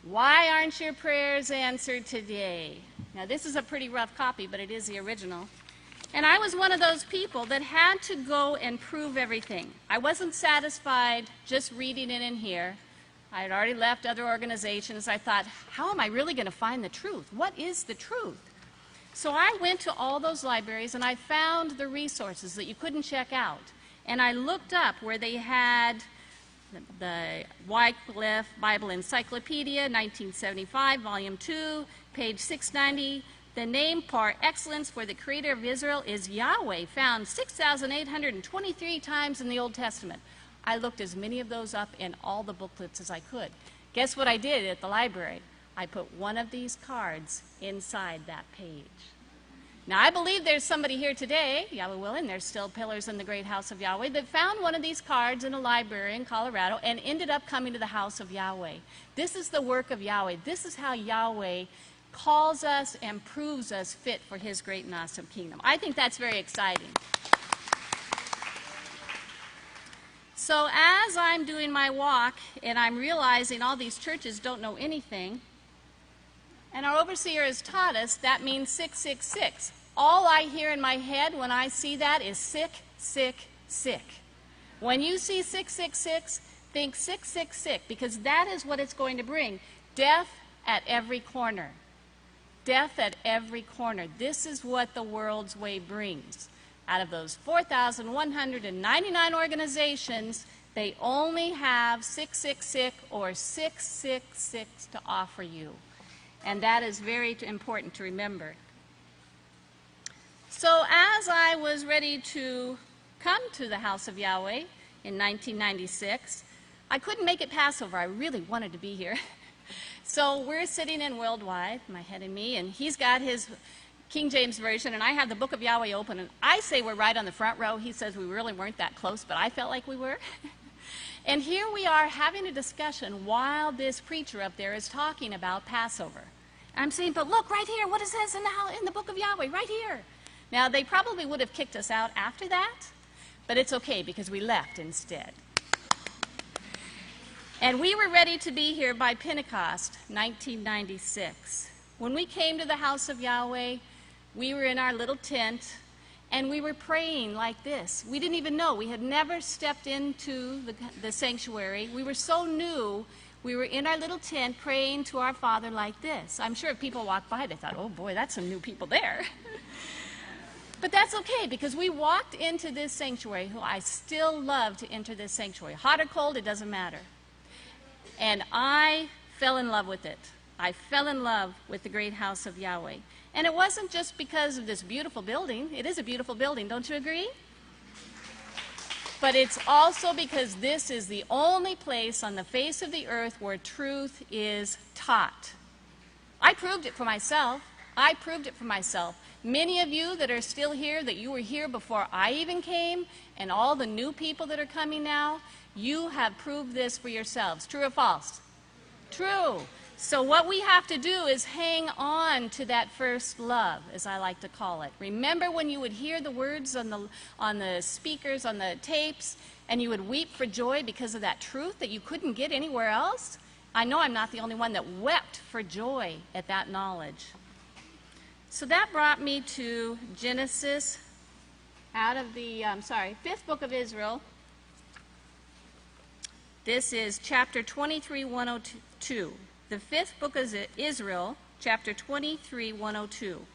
"Why aren't your prayers answered today?" Now this is a pretty rough copy, but it is the original. And I was one of those people that had to go and prove everything. I wasn't satisfied just reading it in here. I had already left other organizations. I thought, how am I really going to find the truth? What is the truth? So I went to all those libraries and I found the resources that you couldn't check out. And I looked up where they had the Wycliffe Bible Encyclopedia, 1975, Volume 2, page 690. The name par excellence for the Creator of Israel is Yahweh, found 6,823 times in the Old Testament. I looked as many of those up in all the booklets as I could. Guess what I did at the library? I put one of these cards inside that page. Now, I believe there's somebody here today, Yahweh willing, there's still pillars in the great house of Yahweh, that found one of these cards in a library in Colorado and ended up coming to the house of Yahweh. This is the work of Yahweh. This is how Yahweh calls us and proves us fit for his great and awesome kingdom. I think that's very exciting. So as I'm doing my walk and I'm realizing all these churches don't know anything, and our overseer has taught us that means 666. All I hear in my head when I see that is sick, sick, sick. When you see 666, think 666, because that is what it's going to bring. Death at every corner. Death at every corner. This is what the world's way brings. Out of those 4,199 organizations, they only have 666 or 666 to offer you. And that is very important to remember. So as I was ready to come to the house of Yahweh in 1996, I couldn't make it Passover. I really wanted to be here. So we're sitting in Worldwide, my head and me, and he's got his King James Version, and I have the book of Yahweh open, and I say we're right on the front row. He says we really weren't that close, but I felt like we were. And here we are having a discussion while this preacher up there is talking about Passover. I'm saying, but look, right here, what it says in the book of Yahweh, right here. Now, they probably would have kicked us out after that, but it's okay because we left instead. And we were ready to be here by Pentecost, 1996. When we came to the house of Yahweh, we were in our little tent, and we were praying like this. We didn't even know. We had never stepped into the sanctuary. We were so new. We were in our little tent praying to our Father like this. I'm sure if people walked by, they thought, oh boy, that's some new people there. But that's okay, because we walked into this sanctuary. I still love to enter this sanctuary. Hot or cold, it doesn't matter. And I fell in love with it. I fell in love with the great house of Yahweh. And it wasn't just because of this beautiful building. It is a beautiful building, don't you agree? But it's also because this is the only place on the face of the earth where truth is taught. I proved it for myself. I proved it for myself. Many of you that are still here, that you were here before I even came, and all the new people that are coming now, you have proved this for yourselves. True or false? True. So what we have to do is hang on to that first love, as I like to call it. Remember when you would hear the words on the speakers, on the tapes, and you would weep for joy because of that truth that you couldn't get anywhere else? I know I'm not the only one that wept for joy at that knowledge. So that brought me to Genesis, out of the, fifth book of Israel. This is chapter 23, 102. The fifth book of Israel, chapter 23, 102.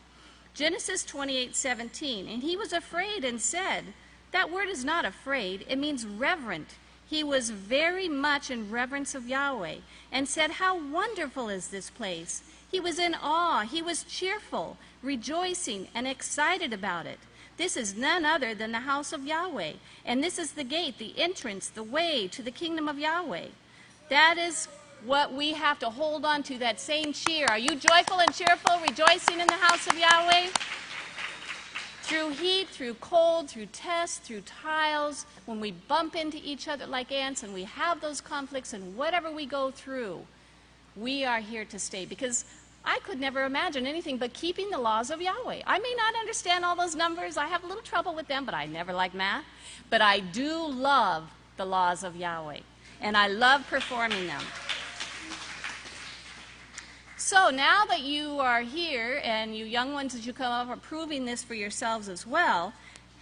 Genesis 28, 17. And he was afraid and said, that word is not afraid, it means reverent. He was very much in reverence of Yahweh and said, how wonderful is this place. He was in awe, he was cheerful, rejoicing and excited about it. This is none other than the house of Yahweh, and this is the gate, the entrance, the way to the kingdom of Yahweh. That is what we have to hold on to, that same cheer. Are you joyful and cheerful, rejoicing in the house of Yahweh? Through heat, through cold, through tests, through trials, when we bump into each other like ants and we have those conflicts, and whatever we go through, we are here to stay, because I could never imagine anything but keeping the laws of Yahweh. I may not understand all those numbers. I have a little trouble with them, but I never like math. But I do love the laws of Yahweh, and I love performing them. So now that you are here, and you young ones as you come up are proving this for yourselves as well,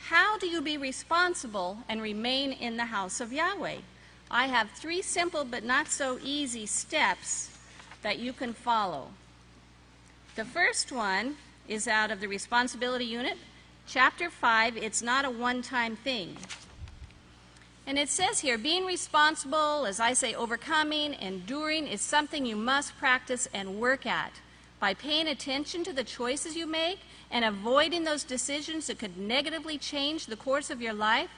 how do you be responsible and remain in the house of Yahweh? I have 3 simple but not so easy steps that you can follow. The first one is out of the responsibility unit, chapter 5, it's not a one-time thing. And it says here, being responsible, as I say, overcoming, enduring, is something you must practice and work at by paying attention to the choices you make and avoiding those decisions that could negatively change the course of your life.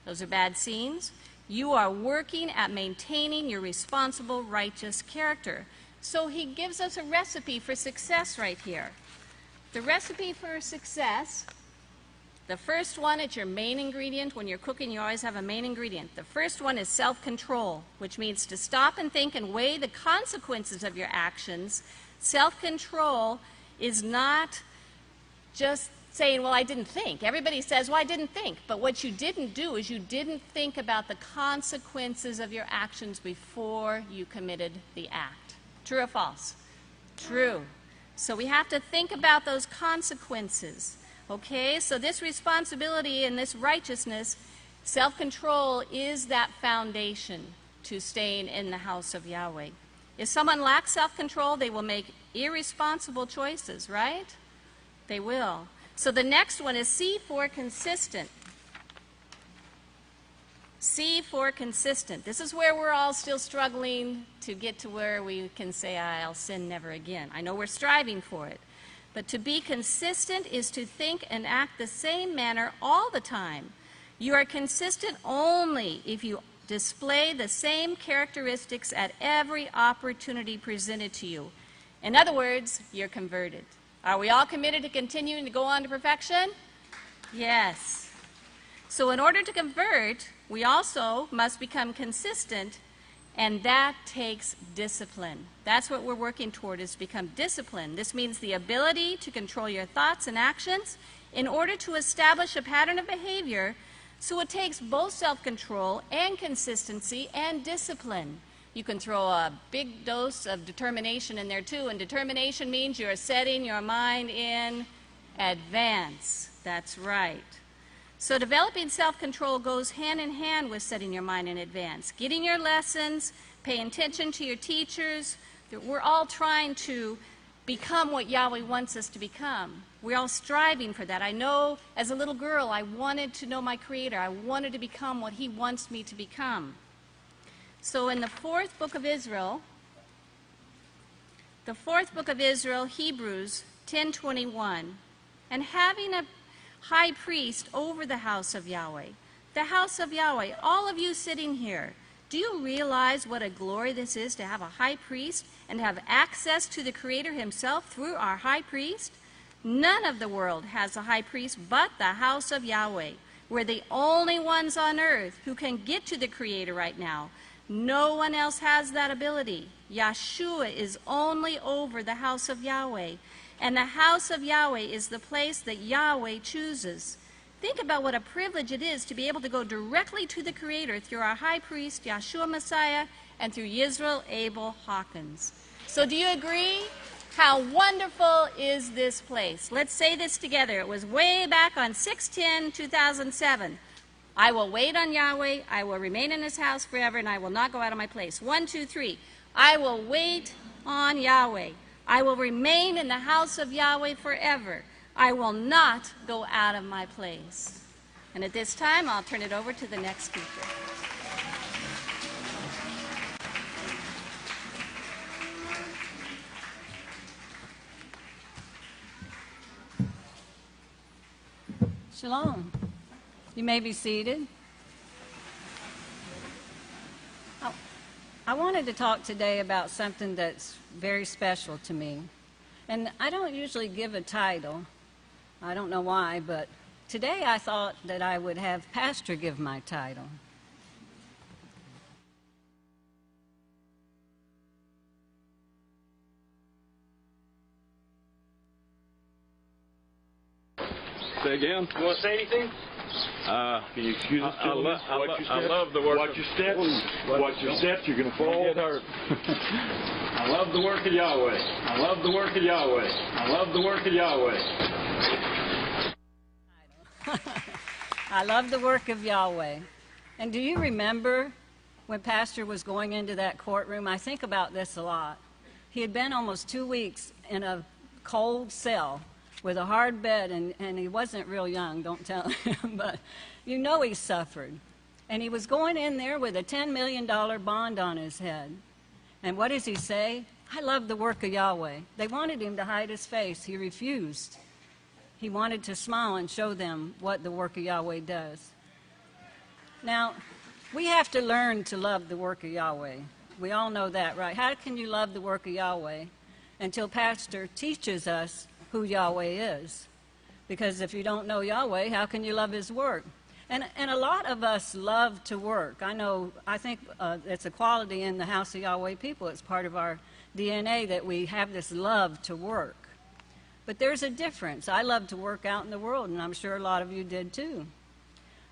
Those are bad scenes. You are working at maintaining your responsible, righteous character. So he gives us a recipe for success right here. The recipe for success, the first one, it's your main ingredient. When you're cooking, you always have a main ingredient. The first one is self-control, which means to stop and think and weigh the consequences of your actions. Self-control is not just saying, well, I didn't think. Everybody says, well, I didn't think. But what you didn't do is you didn't think about the consequences of your actions before you committed the act. True or false? True. So we have to think about those consequences. Okay, so this responsibility and this righteousness, self-control is that foundation to staying in the house of Yahweh. If someone lacks self-control, they will make irresponsible choices, right? They will. So the next one is C for consistent. C for consistent. This is where we're all still struggling to get to where we can say, I'll sin never again. I know we're striving for it. But to be consistent is to think and act the same manner all the time. You are consistent only if you display the same characteristics at every opportunity presented to you. In other words, you're converted. Are we all committed to continuing to go on to perfection? Yes. So in order to convert, we also must become consistent, and that takes discipline. That's what we're working toward, is to become disciplined. This means the ability to control your thoughts and actions in order to establish a pattern of behavior. So it takes both self-control and consistency and discipline. You can throw a big dose of determination in there too, and determination means you're setting your mind in advance. That's right. So developing self-control goes hand in hand with setting your mind in advance. Getting your lessons, paying attention to your teachers. We're all trying to become what Yahweh wants us to become. We're all striving for that. I know as a little girl I wanted to know my Creator. I wanted to become what He wants me to become. So in the fourth book of Israel, Hebrews 10:21, and having a high priest over the house of Yahweh. The house of Yahweh, all of you sitting here, do you realize what a glory this is to have a high priest and have access to the Creator Himself through our high priest? None of the world has a high priest but the house of Yahweh. We're the only ones on earth who can get to the Creator right now. No one else has that ability. Yeshua is only over the house of Yahweh. And the house of Yahweh is the place that Yahweh chooses. Think about what a privilege it is to be able to go directly to the Creator through our high priest, Yeshua Messiah, and through Yisrayl Abel Hawkins. So do you agree? How wonderful is this place? Let's say this together. It was way back on 6/10/2007. I will wait on Yahweh, I will remain in His house forever, and I will not go out of my place. 1, 2, 3. I will wait on Yahweh. I will remain in the house of Yahweh forever. I will not go out of my place. And at this time, I'll turn it over to the next speaker. Shalom. You may be seated. I wanted to talk today about something that's very special to me. And I don't usually give a title. I don't know why, but today I thought that I would have Pastor give my title. Say again? You want to say anything? Can you excuse us? I love the work. Watch your steps. Watch your steps. You're going to fall. Get hurt. I love the work of Yahweh. I love the work of Yahweh. I love the work of Yahweh. I love the work of Yahweh. And do you remember when Pastor was going into that courtroom? I think about this a lot. He had been almost 2 weeks in a cold cell with a hard bed, and he wasn't real young, don't tell him, but you know he suffered. And he was going in there with a $10 million bond on his head. And what does he say? I love the work of Yahweh. They wanted him to hide his face. He refused. He wanted to smile and show them what the work of Yahweh does. Now, we have to learn to love the work of Yahweh. We all know that, right? How can you love the work of Yahweh until Pastor teaches us who Yahweh is. Because if you don't know Yahweh, how can you love his work? And a lot of us love to work. I think it's a quality in the House of Yahweh people. It's part of our DNA that we have this love to work. But there's a difference. I love to work out in the world, and I'm sure a lot of you did too.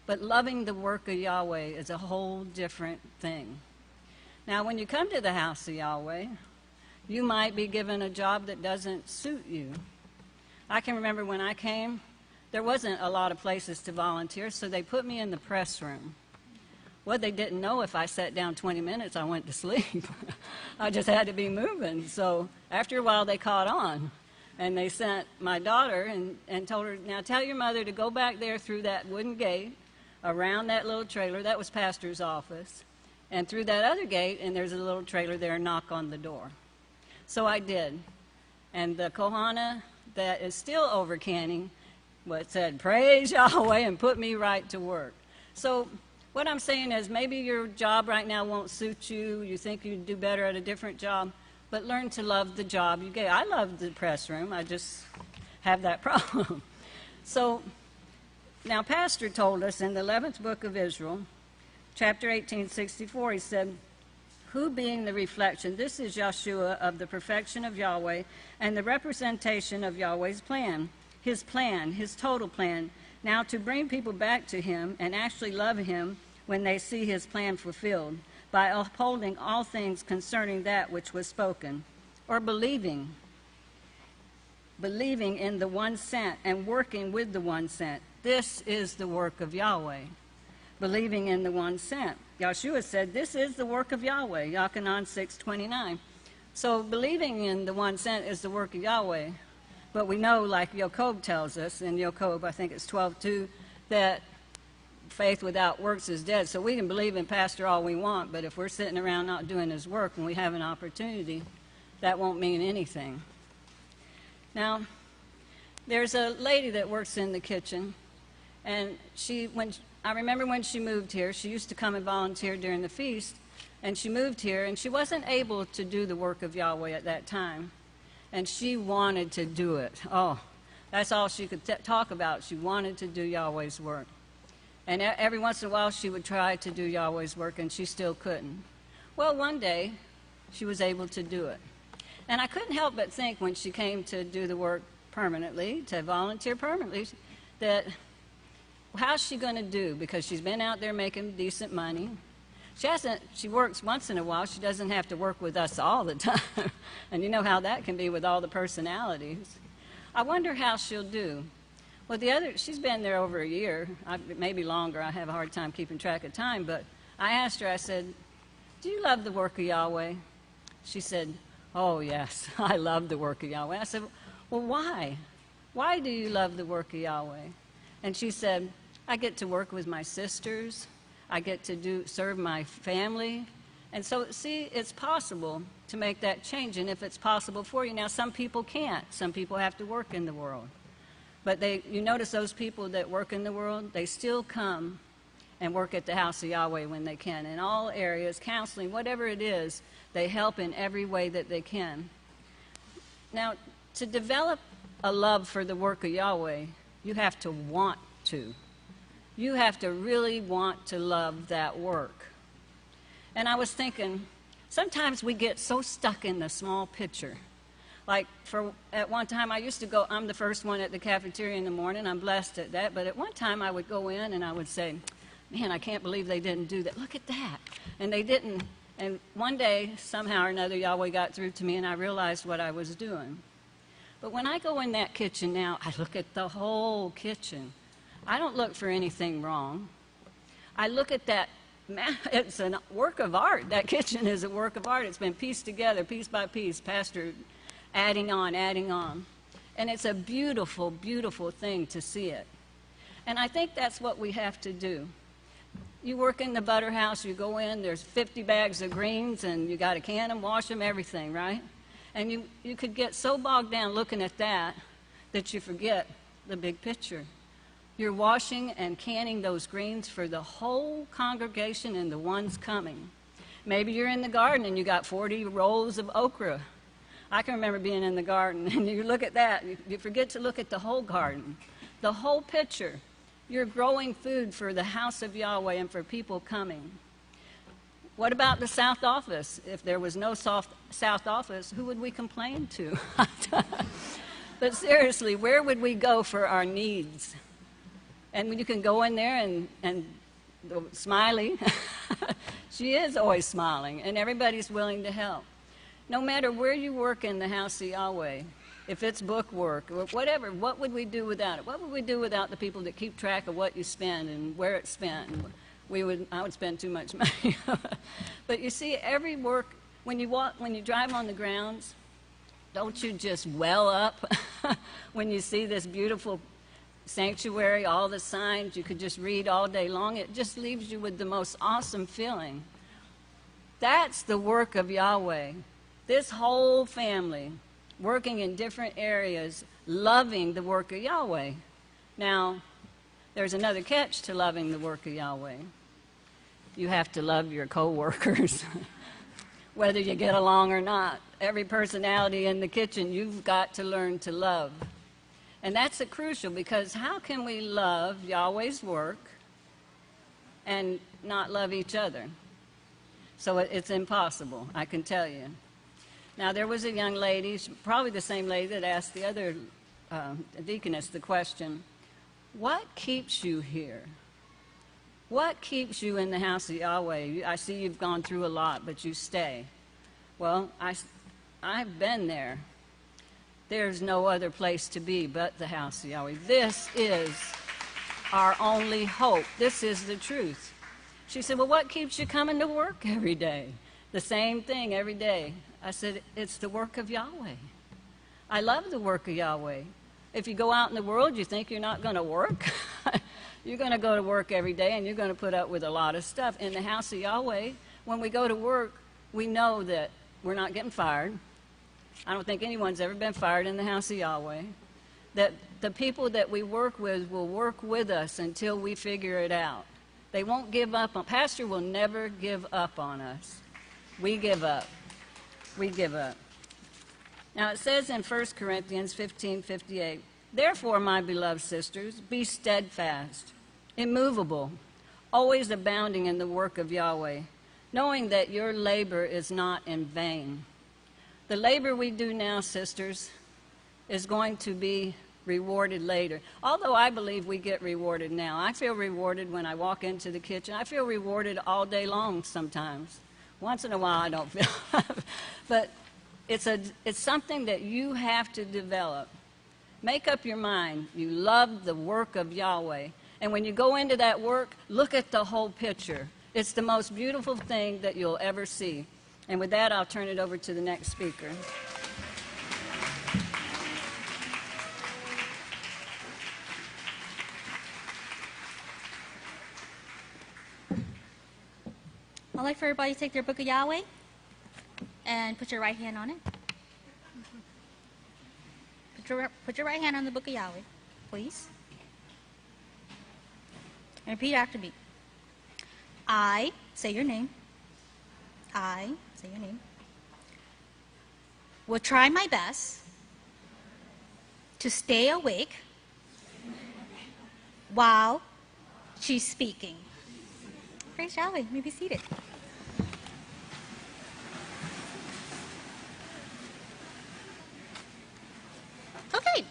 But loving the work of Yahweh is a whole different thing. Now, when you come to the House of Yahweh, you might be given a job that doesn't suit you. I can remember when I came, there wasn't a lot of places to volunteer, so they put me in the press room. Well, they didn't know if I sat down 20 minutes, I went to sleep. I just had to be moving. So after a while, they caught on. And they sent my daughter and told her, now tell your mother to go back there through that wooden gate, around that little trailer. That was pastor's office. And through that other gate, and there's a little trailer there, knock on the door. So I did. And the Kohana that is still over Canning said, praise Yahweh, and put me right to work. So what I'm saying is maybe your job right now won't suit you. You think you'd do better at a different job. But learn to love the job you get. I love the press room. I just have that problem. So now Pastor told us in the 11th book of Israel, chapter 18:64, he said, who being the reflection, this is Yeshua, of the perfection of Yahweh and the representation of Yahweh's plan, his total plan, now to bring people back to him and actually love him when they see his plan fulfilled, by upholding all things concerning that which was spoken, or believing in the one sent and working with the one sent. This is the work of Yahweh, believing in the one sent. Yeshua said, this is the work of Yahweh, Yachanan 6:29. So believing in the one sent is the work of Yahweh. But we know, like Job tells us, in Job, I think it's 12:2, that faith without works is dead. So we can believe in Pastor all we want, but if we're sitting around not doing his work when we have an opportunity, that won't mean anything. Now, there's a lady that works in the kitchen, and I remember when she moved here, she used to come and volunteer during the feast, and she moved here, and she wasn't able to do the work of Yahweh at that time, and she wanted to do it. Oh, that's all she could talk about. She wanted to do Yahweh's work. And every once in a while, she would try to do Yahweh's work, and she still couldn't. Well, one day, she was able to do it. And I couldn't help but think when she came to do the work permanently, to volunteer permanently, that how's she going to do? Because she's been out there making decent money. She works once in a while. She doesn't have to work with us all the time. And you know how that can be with all the personalities. I wonder how she'll do. Well, she's been there over a year, maybe longer. I have a hard time keeping track of time, but I asked her, I said, do you love the work of Yahweh? She said, oh, yes, I love the work of Yahweh. I said, well, why? Why do you love the work of Yahweh? And she said, I get to work with my sisters. I get to serve my family. And so, see, it's possible to make that change, and if it's possible for you. Now, some people can't. Some people have to work in the world. But you notice those people that work in the world, they still come and work at the House of Yahweh when they can. In all areas, counseling, whatever it is, they help in every way that they can. Now, to develop a love for the work of Yahweh, you have to want to. You have to really want to love that work. And I was thinking, sometimes we get so stuck in the small picture. Like, at one time, I used to go, I'm the first one at the cafeteria in the morning. I'm blessed at that. But at one time, I would go in and I would say, man, I can't believe they didn't do that. Look at that. And they didn't. And one day, somehow or another, Yahweh got through to me, and I realized what I was doing. But when I go in that kitchen now, I look at the whole kitchen. I don't look for anything wrong. I look at that. It's a work of art. That kitchen is a work of art. It's been pieced together, piece by piece. Pastor adding on. And it's a beautiful, beautiful thing to see it. And I think that's what we have to do. You work in the butter house, you go in, there's 50 bags of greens, and you got to can them, wash them, everything, right? And you could get so bogged down looking at that you forget the big picture. You're washing and canning those greens for the whole congregation and the ones coming. Maybe you're in the garden and you got 40 rows of okra. I can remember being in the garden, and you look at that, you forget to look at the whole garden, the whole picture. You're growing food for the house of Yahweh and for people coming. What about the South Office? If there was no South Office, who would we complain to? But seriously, where would we go for our needs? And you can go in there and Smiley, she is always smiling, and everybody's willing to help. No matter where you work in the house of Yahweh, if it's book work or whatever, what would we do without it? What would we do without the people that keep track of what you spend and where it's spent? I would spend too much money. But you see, every work, when you drive on the grounds, don't you just well up when you see this beautiful sanctuary, all the signs you could just read all day long? It just leaves you with the most awesome feeling. That's the work of Yahweh. This whole family working in different areas, loving the work of Yahweh. Now, there's another catch to loving the work of Yahweh. You have to love your co-workers, whether you get along or not. Every personality in the kitchen, you've got to learn to love. And that's crucial, because how can we love Yahweh's work and not love each other? So it's impossible, I can tell you. Now, there was a young lady, probably the same lady that asked the other deaconess the question, what keeps you here? What keeps you in the house of Yahweh? I see you've gone through a lot, but you stay. Well, I've been there. There's no other place to be but the house of Yahweh. This is our only hope. This is the truth. She said, well, what keeps you coming to work every day? The same thing every day. I said, it's the work of Yahweh. I love the work of Yahweh. If you go out in the world, you think you're not going to work? You're going to go to work every day, and you're going to put up with a lot of stuff. In the house of Yahweh, when we go to work, we know that we're not getting fired. I don't think anyone's ever been fired in the house of Yahweh. That the people that we work with will work with us until we figure it out. They won't give up. Pastor will never give up on us. We give up. We give up. Now it says in 1 Corinthians 15:58, therefore, my beloved sisters, be steadfast, immovable, always abounding in the work of Yahweh, knowing that your labor is not in vain. The labor we do now, sisters, is going to be rewarded later. Although I believe we get rewarded now. I feel rewarded when I walk into the kitchen. I feel rewarded all day long sometimes. Once in a while I don't feel but it's something that you have to develop. Make up your mind. You love the work of Yahweh. And when you go into that work, look at the whole picture. It's the most beautiful thing that you'll ever see. And with that, I'll turn it over to the next speaker. I'd like for everybody to take their book of Yahweh and put your right hand on it. Put your right hand on the book of Yahweh, please. And repeat after me. I, say your name. I, say your name. Will try my best to stay awake while she's speaking. Praise Yahweh. You may be seated. Okay.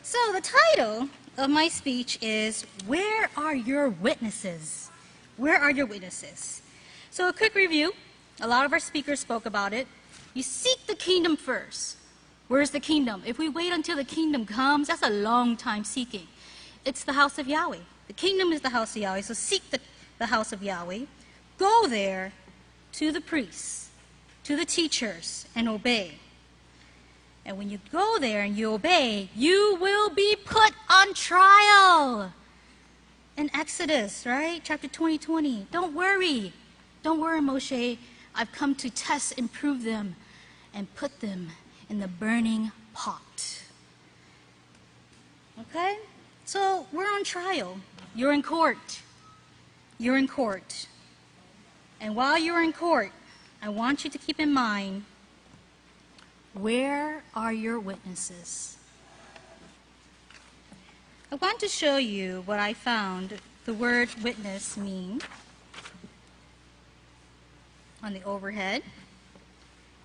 So the title of my speech is, Where Are Your Witnesses? Where are your witnesses? So a quick review. A lot of our speakers spoke about it. You seek the kingdom first. Where's the kingdom? If we wait until the kingdom comes, that's a long time seeking. It's the house of Yahweh. The kingdom is the house of Yahweh, so seek the house of Yahweh. Go there to the priests, to the teachers, and obey. And when you go there and you obey, you will be put on trial. In Exodus, right? Chapter 20. Don't worry. Don't worry, Moshe. I've come to test and prove them and put them in the burning pot. Okay? So we're on trial. You're in court. You're in court. And while you're in court, I want you to keep in mind Where are your witnesses? I want to show you what I found the word witness mean on the overhead.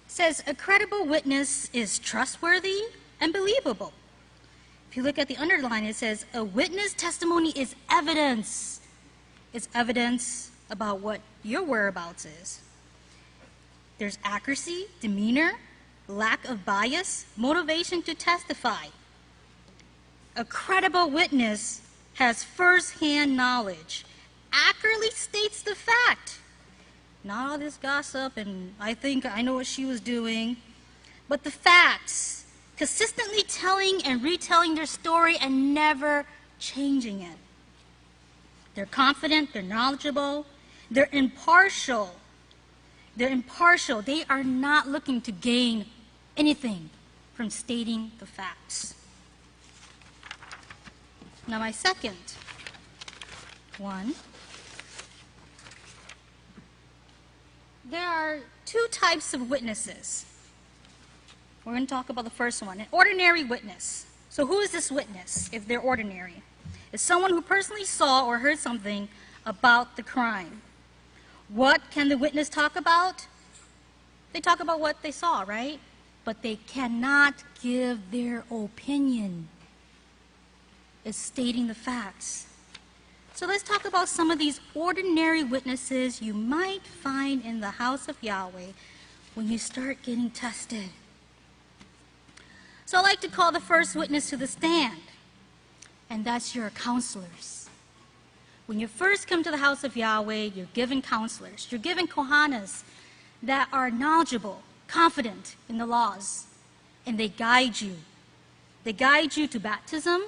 It says, a credible witness is trustworthy and believable. If you look at the underline, it says, a witness testimony is evidence. It's evidence about what your whereabouts is. There's accuracy, demeanor, lack of bias, motivation to testify. A credible witness has first-hand knowledge, accurately states the fact. Not all this gossip and I think I know what she was doing, but the facts, consistently telling and retelling their story and never changing it. They're confident, they're knowledgeable, they're impartial. They're impartial. They are not looking to gain anything from stating the facts. Now my second one. There are two types of witnesses. We're going to talk about the first one, an ordinary witness. So who is this witness if they're ordinary? It's someone who personally saw or heard something about the crime. What can the witness talk about? They talk about what they saw, right? But they cannot give their opinion. It's stating the facts. So let's talk about some of these ordinary witnesses you might find in the house of Yahweh when you start getting tested. So I like to call the first witness to the stand, and that's your counselors. When you first come to the house of Yahweh, you're given counselors. You're given kohanas that are knowledgeable, confident in the laws, and they guide you. They guide you to baptism.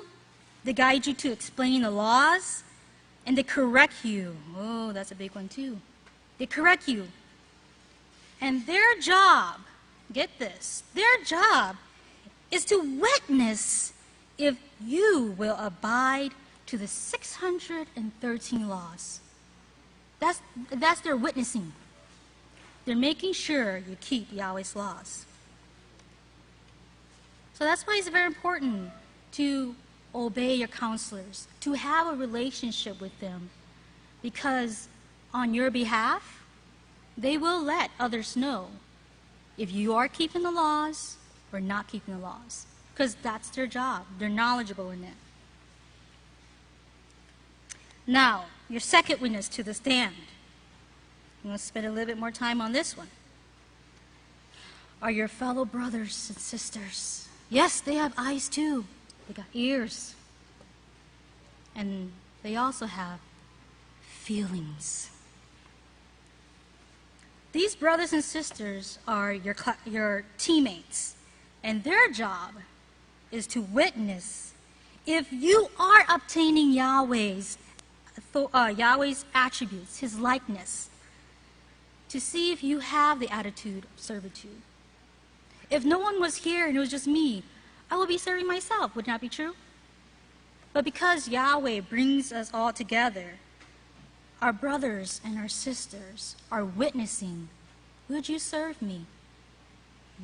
They guide you to explaining the laws, and they correct you. Oh, that's a big one too. They correct you. And their job, get this, their job is to witness if you will abide to the 613 laws. That's their witnessing. They're making sure you keep Yahweh's laws. So that's why it's very important to obey your counselors, to have a relationship with them, because on your behalf, they will let others know if you are keeping the laws or not keeping the laws, because that's their job. They're knowledgeable in it. Now, your second witness to the stand. I'm going to spend a little bit more time on this one. Are your fellow brothers and sisters. Yes, they have eyes too. They got ears. And they also have feelings. These brothers and sisters are your teammates, and their job is to witness if you are obtaining Yahweh's attributes, His likeness, to see if you have the attitude of servitude. If no one was here and it was just me, I will be serving myself. Would not be true? But because Yahweh brings us all together, our brothers and our sisters are witnessing, would you serve me?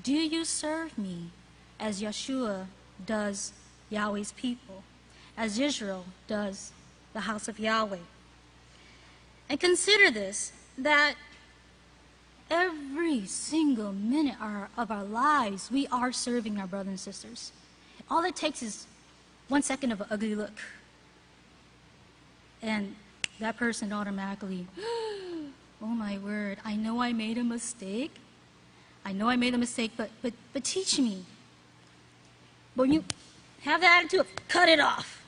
Do you serve me as Yeshua does Yahweh's people, as Yisrayl does the house of Yahweh? And consider this, that every single minute of our lives, we are serving our brothers and sisters. All it takes is 1 second of an ugly look. And that person automatically, oh my word, I know I made a mistake. I know I made a mistake, but teach me. But when you have the attitude of cut it off,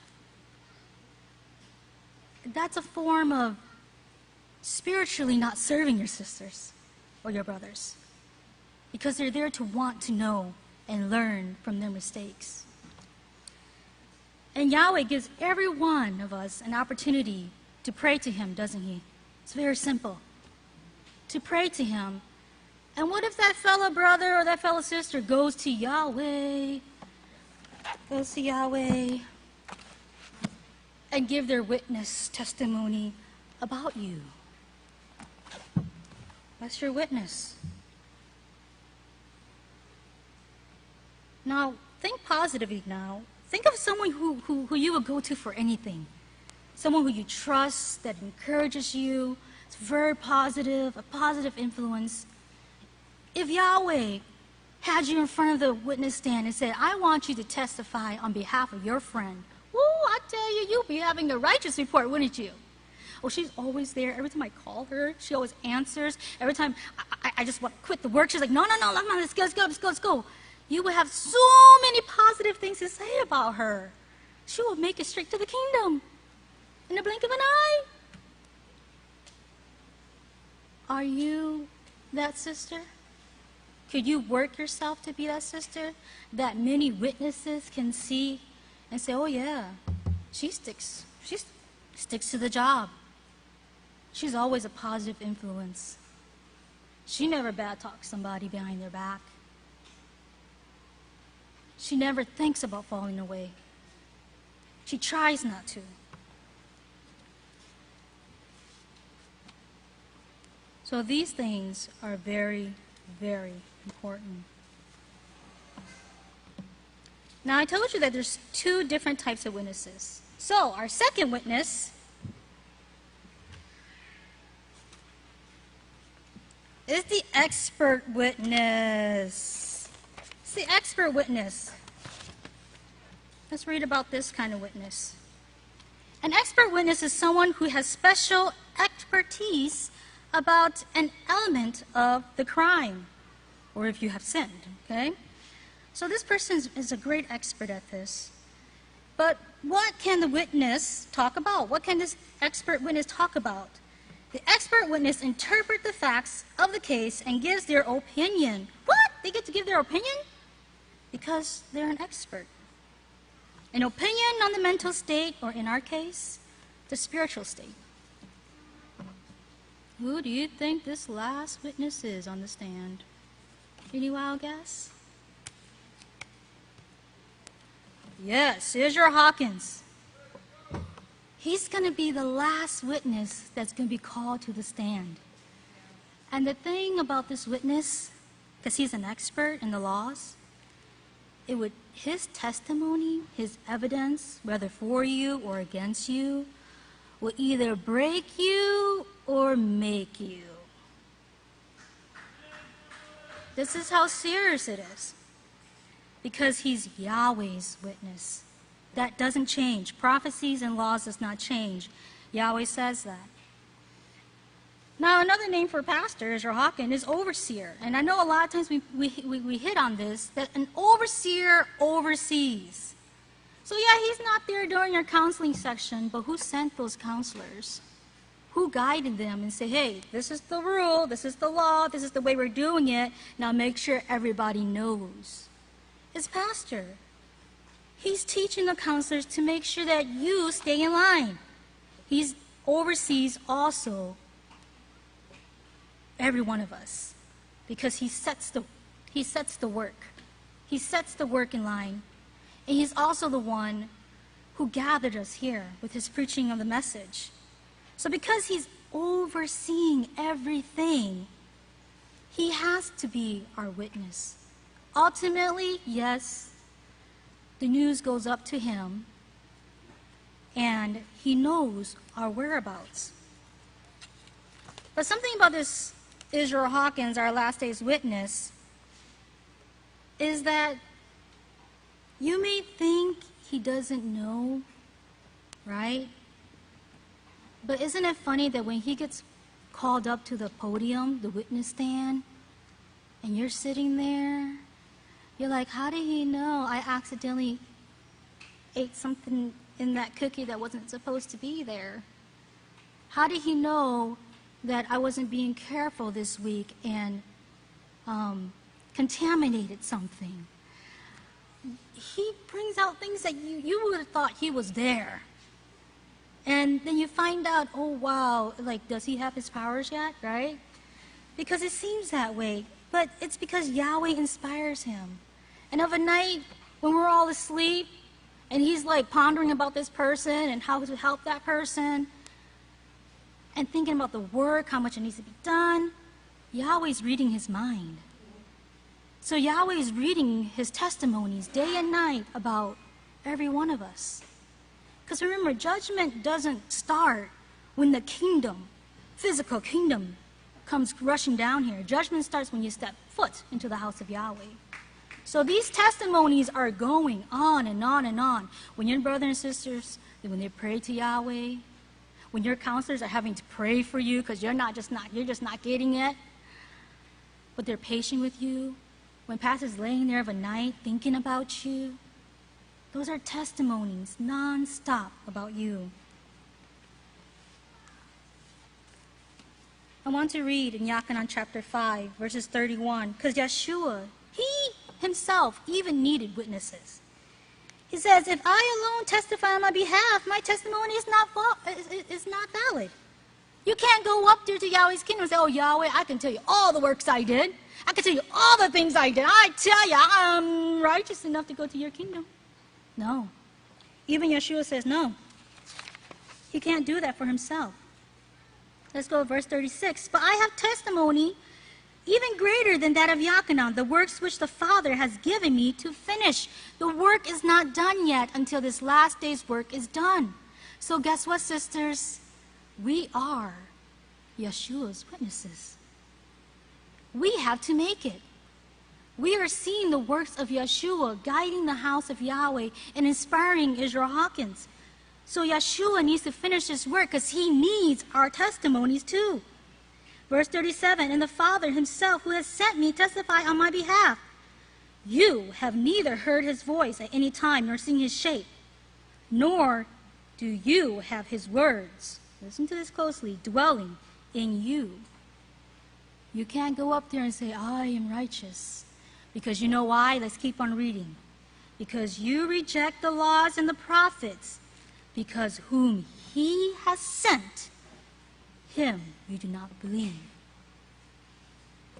that's a form of spiritually not serving your sisters or your brothers, because they're there to want to know and learn from their mistakes. And Yahweh gives every one of us an opportunity to pray to Him, doesn't He? It's very simple. To pray to Him. And what if that fellow brother or that fellow sister goes to Yahweh, and give their witness testimony about you? That's your witness. Now, think positively now. Think of someone who you would go to for anything. Someone who you trust, that encourages you, it's very positive, a positive influence. If Yahweh had you in front of the witness stand and said, I want you to testify on behalf of your friend, woo, I tell you, you'd be having a righteous report, wouldn't you? Oh, she's always there. Every time I call her, she always answers. Every time I just want to quit the work, she's like, no, let's go. You would have so many positive things to say about her. She will make it straight to the kingdom in the blink of an eye. Are you that sister? Could you work yourself to be that sister that many witnesses can see and say, oh yeah, she sticks to the job. She's always a positive influence. She never bad talks somebody behind their back. She never thinks about falling away. She tries not to. So these things are very, very important. Now I told you that there's two different types of witnesses. So our second witness is the expert witness. It's the expert witness. Let's read about this kind of witness. An expert witness is someone who has special expertise about an element of the crime, or if you have sinned, okay? So this person is a great expert at this. But what can the witness talk about? What can this expert witness talk about? The expert witness interprets the facts of the case and gives their opinion. What? They get to give their opinion? Because they're an expert. An opinion on the mental state, or in our case, the spiritual state. Who do you think this last witness is on the stand? Any wild guess? Yes, Yisrayl Hawkins. He's going to be the last witness that's going to be called to the stand. And the thing about this witness, because he's an expert in the laws, his testimony, his evidence, whether for you or against you, will either break you or make you. This is how serious it is. Because he's Yahweh's witness. That doesn't change. Prophecies and laws does not change. Yahweh says that. Now, another name for pastor, Yisrayl Hawkins, is overseer. And I know a lot of times we hit on this, that an overseer oversees. So yeah, he's not there during your counseling section, but who sent those counselors? Who guided them and said, hey, this is the rule, this is the law, this is the way we're doing it, now make sure everybody knows. It's pastor. He's teaching the counselors to make sure that you stay in line. He oversees also every one of us because he sets the work. He sets the work in line. And he's also the one who gathered us here with his preaching of the message. So because he's overseeing everything, he has to be our witness. Ultimately, yes, the news goes up to him, and he knows our whereabouts. But something about this Yisrayl Hawkins, our last day's witness, is that you may think he doesn't know, right? But isn't it funny that when he gets called up to the podium, the witness stand, and you're sitting there, you're like, how did he know I accidentally ate something in that cookie that wasn't supposed to be there? How did he know that I wasn't being careful this week and contaminated something? He brings out things that you would have thought he was there. And then you find out, oh wow, like, does he have his powers yet, right? Because it seems that way. But it's because Yahweh inspires him. And of a night, when we're all asleep, and he's like pondering about this person and how to help that person, and thinking about the work, how much it needs to be done, Yahweh's reading his mind. So Yahweh is reading his testimonies day and night about every one of us. Because remember, judgment doesn't start when the kingdom, physical kingdom, comes rushing down here. Judgment starts when you step foot into the house of Yahweh. So these testimonies are going on and on and on. When your brothers and sisters, when they pray to Yahweh, when your counselors are having to pray for you because you're just not getting it, but they're patient with you. When pastor's laying there of a night thinking about you, those are testimonies non-stop about you. I want to read in Yachanan chapter 5, verses 31, because Yeshua, he himself even needed witnesses. He says, if I alone testify on my behalf, my testimony is not valid. You can't go up there to Yahweh's kingdom and say, oh, Yahweh, I can tell you all the works I did. I can tell you all the things I did. I tell you, I'm righteous enough to go to your kingdom. No. Even Yeshua says no. He can't do that for himself. Let's go to verse 36. But I have testimony even greater than that of Yachanan, the works which the Father has given me to finish. The work is not done yet until this last day's work is done. So guess what, sisters? We are Yeshua's witnesses. We have to make it. We are seeing the works of Yeshua guiding the house of Yahweh and inspiring Israel Hawkins. So Yeshua needs to finish his work because he needs our testimonies too. Verse 37, and the Father himself who has sent me testify on my behalf. You have neither heard his voice at any time nor seen his shape, nor do you have his words, listen to this closely, dwelling in you. You can't go up there and say, I am righteous. Because you know why? Let's keep on reading. Because you reject the laws and the prophets, because whom he has sent, him you do not believe.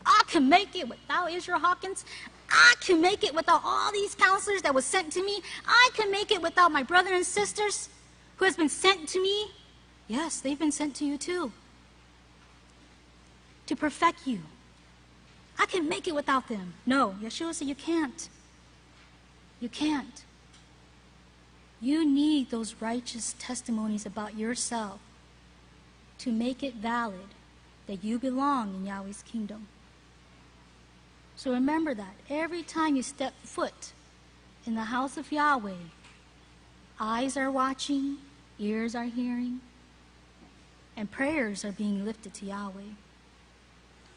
I can make it without Israel Hawkins. I can make it without all these counselors that was sent to me. I can make it without my brothers and sisters who has been sent to me. Yes, they've been sent to you too. To perfect you. I can make it without them. No, Yeshua said you can't. You can't. You need those righteous testimonies about yourself to make it valid that you belong in Yahweh's kingdom. So remember that every time you step foot in the house of Yahweh, eyes are watching, ears are hearing, and prayers are being lifted to Yahweh.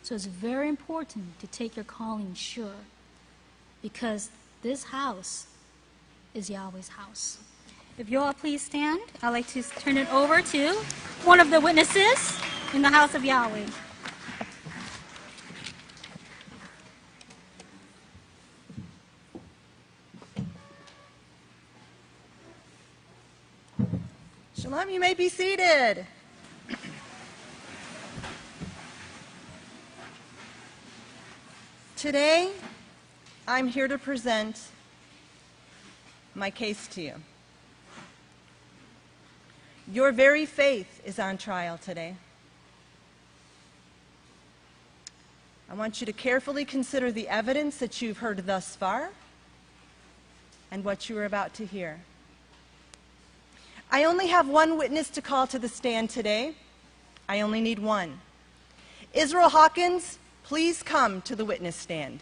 So it's very important to take your calling sure, because this house is Yahweh's house. If you all please stand, I'd like to turn it over to one of the witnesses in the house of Yahweh. Shalom, you may be seated. Today, I'm here to present my case to you. Your very faith is on trial today. I want you to carefully consider the evidence that you've heard thus far and what you are about to hear. I only have one witness to call to the stand today. I only need one. Israel Hawkins, please come to the witness stand.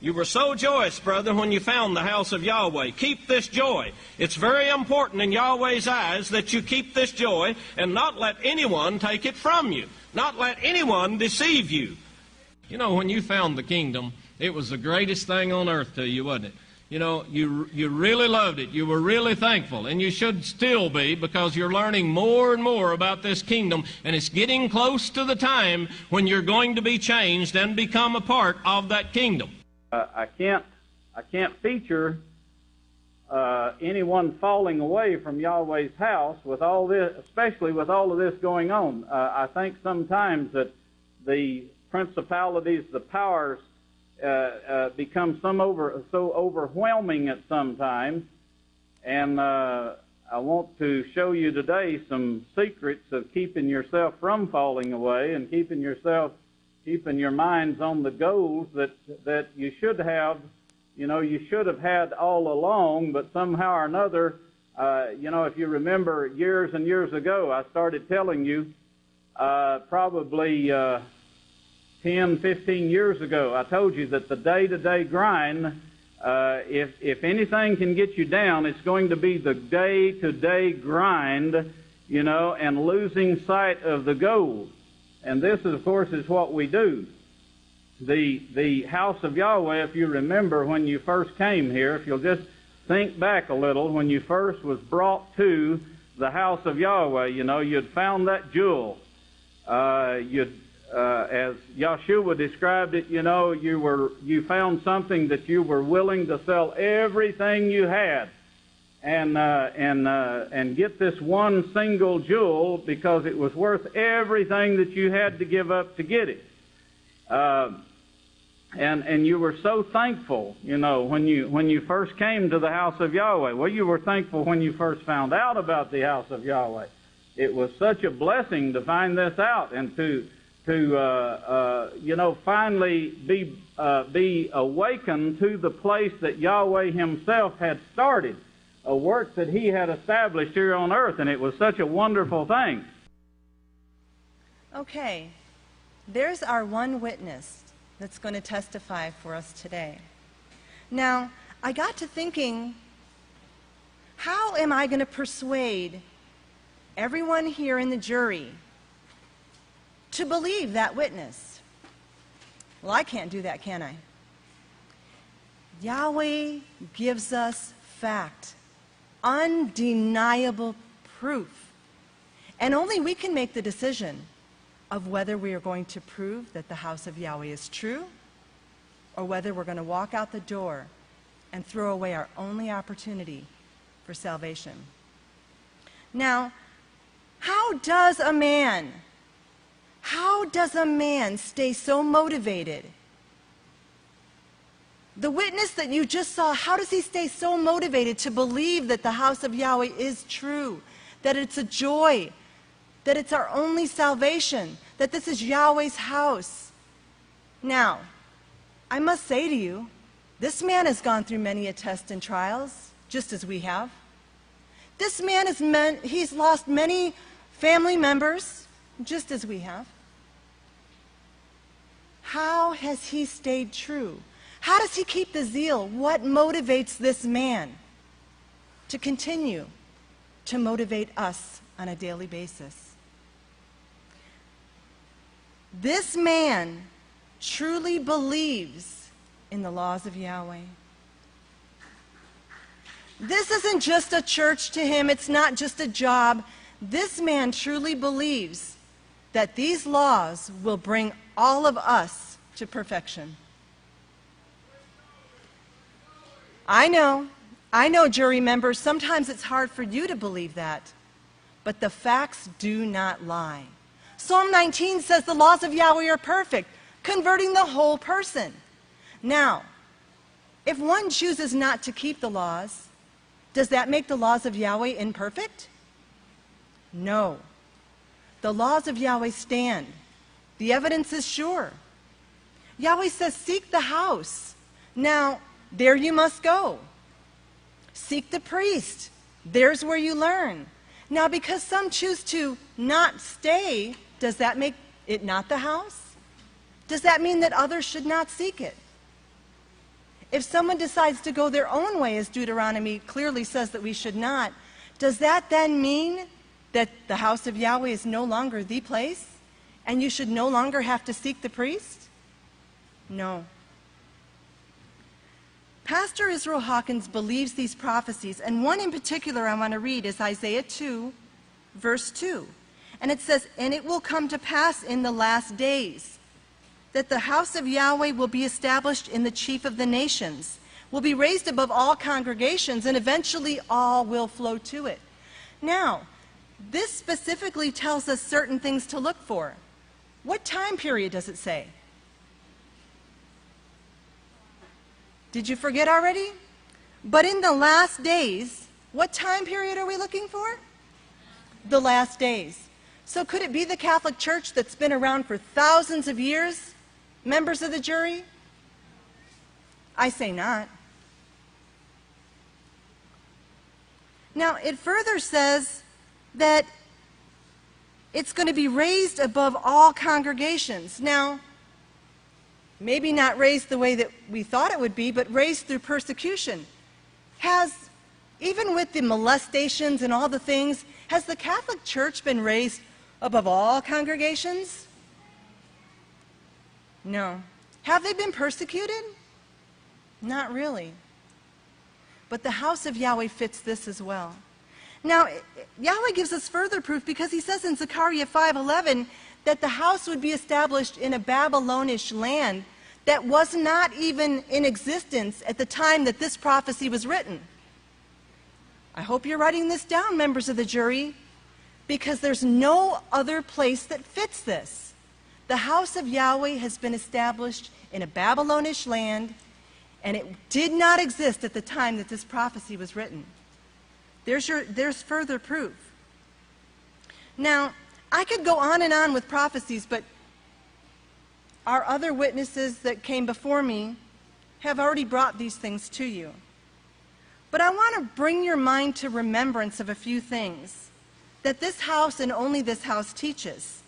You were so joyous, brother, when you found the house of Yahweh. Keep this joy. It's very important in Yahweh's eyes that you keep this joy and not let anyone take it from you. Not let anyone deceive you. You know, when you found the kingdom, it was the greatest thing on earth to you, wasn't it? You know, you really loved it. You were really thankful, and you should still be, because you're learning more and more about this kingdom, and it's getting close to the time when you're going to be changed and become a part of that kingdom. I can't feature anyone falling away from Yahweh's house with all this, especially with all of this going on. I think sometimes that the principalities, the powers, become so overwhelming at some times, and I want to show you today some secrets of keeping yourself from falling away and keeping your minds on the goals that you should have, you should have had all along, but somehow or another, if you remember years and years ago, I started telling you, probably 10, 15 years ago, I told you that the day-to-day grind, if anything can get you down, it's going to be the day-to-day grind, and losing sight of the goal. And this, of course, is what we do. The House of Yahweh, if you remember when you first came here, if you'll just think back a little, when you first was brought to the House of Yahweh, you'd found that jewel. As Yahshua described it, you found something that you were willing to sell everything you had and get this one single jewel because it was worth everything that you had to give up to get it. And you were so thankful, when you first came to the House of Yahweh. Well, you were thankful when you first found out about the House of Yahweh. It was such a blessing to find this out and to finally be awakened to the place that Yahweh Himself had started, a work that He had established here on earth, and it was such a wonderful thing. Okay, there's our one witness that's going to testify for us today. Now, I got to thinking, how am I going to persuade everyone here in the jury to believe that witness? Well, I can't do that, can I? Yahweh gives us fact, undeniable proof, and only we can make the decision of whether we are going to prove that the House of Yahweh is true or whether we're going to walk out the door and throw away our only opportunity for salvation. Now, how does a man stay so motivated? The witness that you just saw, how does he stay so motivated to believe that the House of Yahweh is true, that it's a joy, that it's our only salvation, that this is Yahweh's house? Now, I must say to you, this man has gone through many tests and trials, just as we have. This man he's lost many family members, just as we have. How has he stayed true? How does he keep the zeal? What motivates this man to continue to motivate us on a daily basis? This man truly believes in the laws of Yahweh. This isn't just a church to him. It's not just a job. This man truly believes that these laws will bring all of us to perfection. I know, jury members, sometimes it's hard for you to believe that, but the facts do not lie. Psalm 19 says the laws of Yahweh are perfect, converting the whole person. Now, if one chooses not to keep the laws, does that make the laws of Yahweh imperfect? No. The laws of Yahweh stand. The evidence is sure. Yahweh says, seek the house. Now, there you must go. Seek the priest. There's where you learn. Now, because some choose to not stay, does that make it not the house? Does that mean that others should not seek it? If someone decides to go their own way, as Deuteronomy clearly says that we should not, does that then mean that the house of Yahweh is no longer the place and you should no longer have to seek the priest? No. Pastor Israel Hawkins believes these prophecies, and one in particular I want to read is Isaiah 2, verse 2. And it says, "And it will come to pass in the last days that the house of Yahweh will be established in the chief of the nations, will be raised above all congregations, and eventually all will flow to it." Now, this specifically tells us certain things to look for. What time period does it say? Did you forget already? But in the last days, What time period are we looking for? The last days. So could it be the Catholic Church that's been around for thousands of years, members of the jury? I say not. Now, it further says that it's going to be raised above all congregations. Now, maybe not raised the way that we thought it would be, but raised through persecution. Even with the molestations and all the things, has the Catholic Church been raised above all congregations? No. Have they been persecuted? Not really. But the house of Yahweh fits this as well. Now, Yahweh gives us further proof because he says in Zechariah 5:11 that the house would be established in a Babylonish land that was not even in existence at the time that this prophecy was written. I hope you're writing this down, members of the jury, because there's no other place that fits this. The house of Yahweh has been established in a Babylonish land, and it did not exist at the time that this prophecy was written. There's further proof. Now, I could go on and on with prophecies, but our other witnesses that came before me have already brought these things to you. But I want to bring your mind to remembrance of a few things that this house and only this house teaches.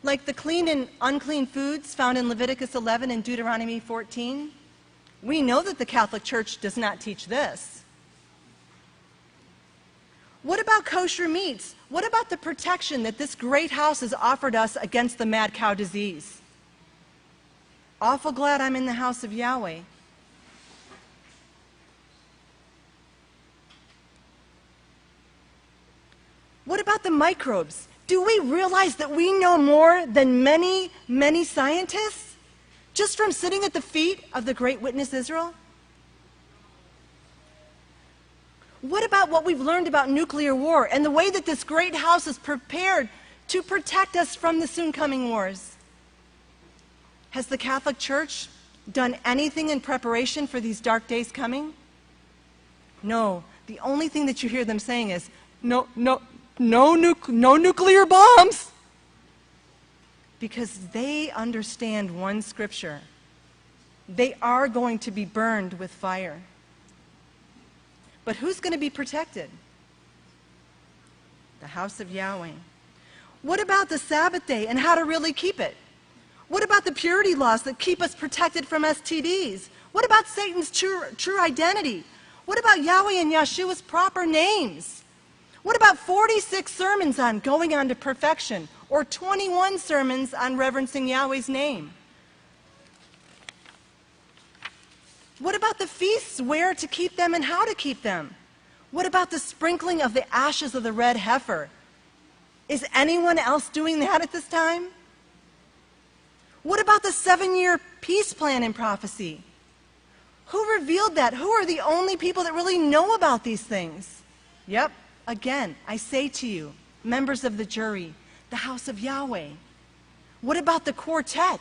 Like the clean and unclean foods found in Leviticus 11 and Deuteronomy 14. We know that the Catholic Church does not teach this. What about kosher meats? What about the protection that this great house has offered us against the mad cow disease? Awful glad I'm in the house of Yahweh. What about the microbes? Do we realize that we know more than many, many scientists just from sitting at the feet of the great witness Yisrayl? What about what we've learned about nuclear war and the way that this great house is prepared to protect us from the soon coming wars? Has the Catholic Church done anything in preparation for these dark days coming? No. The only thing that you hear them saying is, no nuclear bombs. Because they understand one scripture. They are going to be burned with fire. But who's going to be protected? The house of Yahweh. What about the Sabbath day and how to really keep it? What about the purity laws that keep us protected from STDs? What about Satan's true identity? What about Yahweh and Yeshua's proper names? What about 46 sermons on going on to perfection or 21 sermons on reverencing Yahweh's name? What about the feasts, where to keep them and how to keep them? What about the sprinkling of the ashes of the red heifer? Is anyone else doing that at this time? What about the 7-year peace plan in prophecy? Who revealed that? Who are the only people that really know about these things? Yep, again, I say to you, members of the jury, the house of Yahweh. What about the quartet?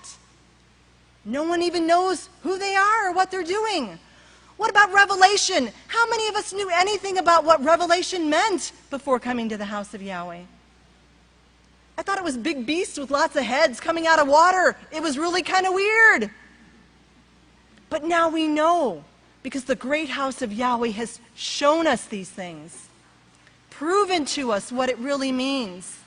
No one even knows who they are or what they're doing. What about Revelation? How many of us knew anything about what Revelation meant before coming to the house of Yahweh? I thought it was big beasts with lots of heads coming out of water. It was really kind of weird. But now we know, because the great house of Yahweh has shown us these things, proven to us what it really means,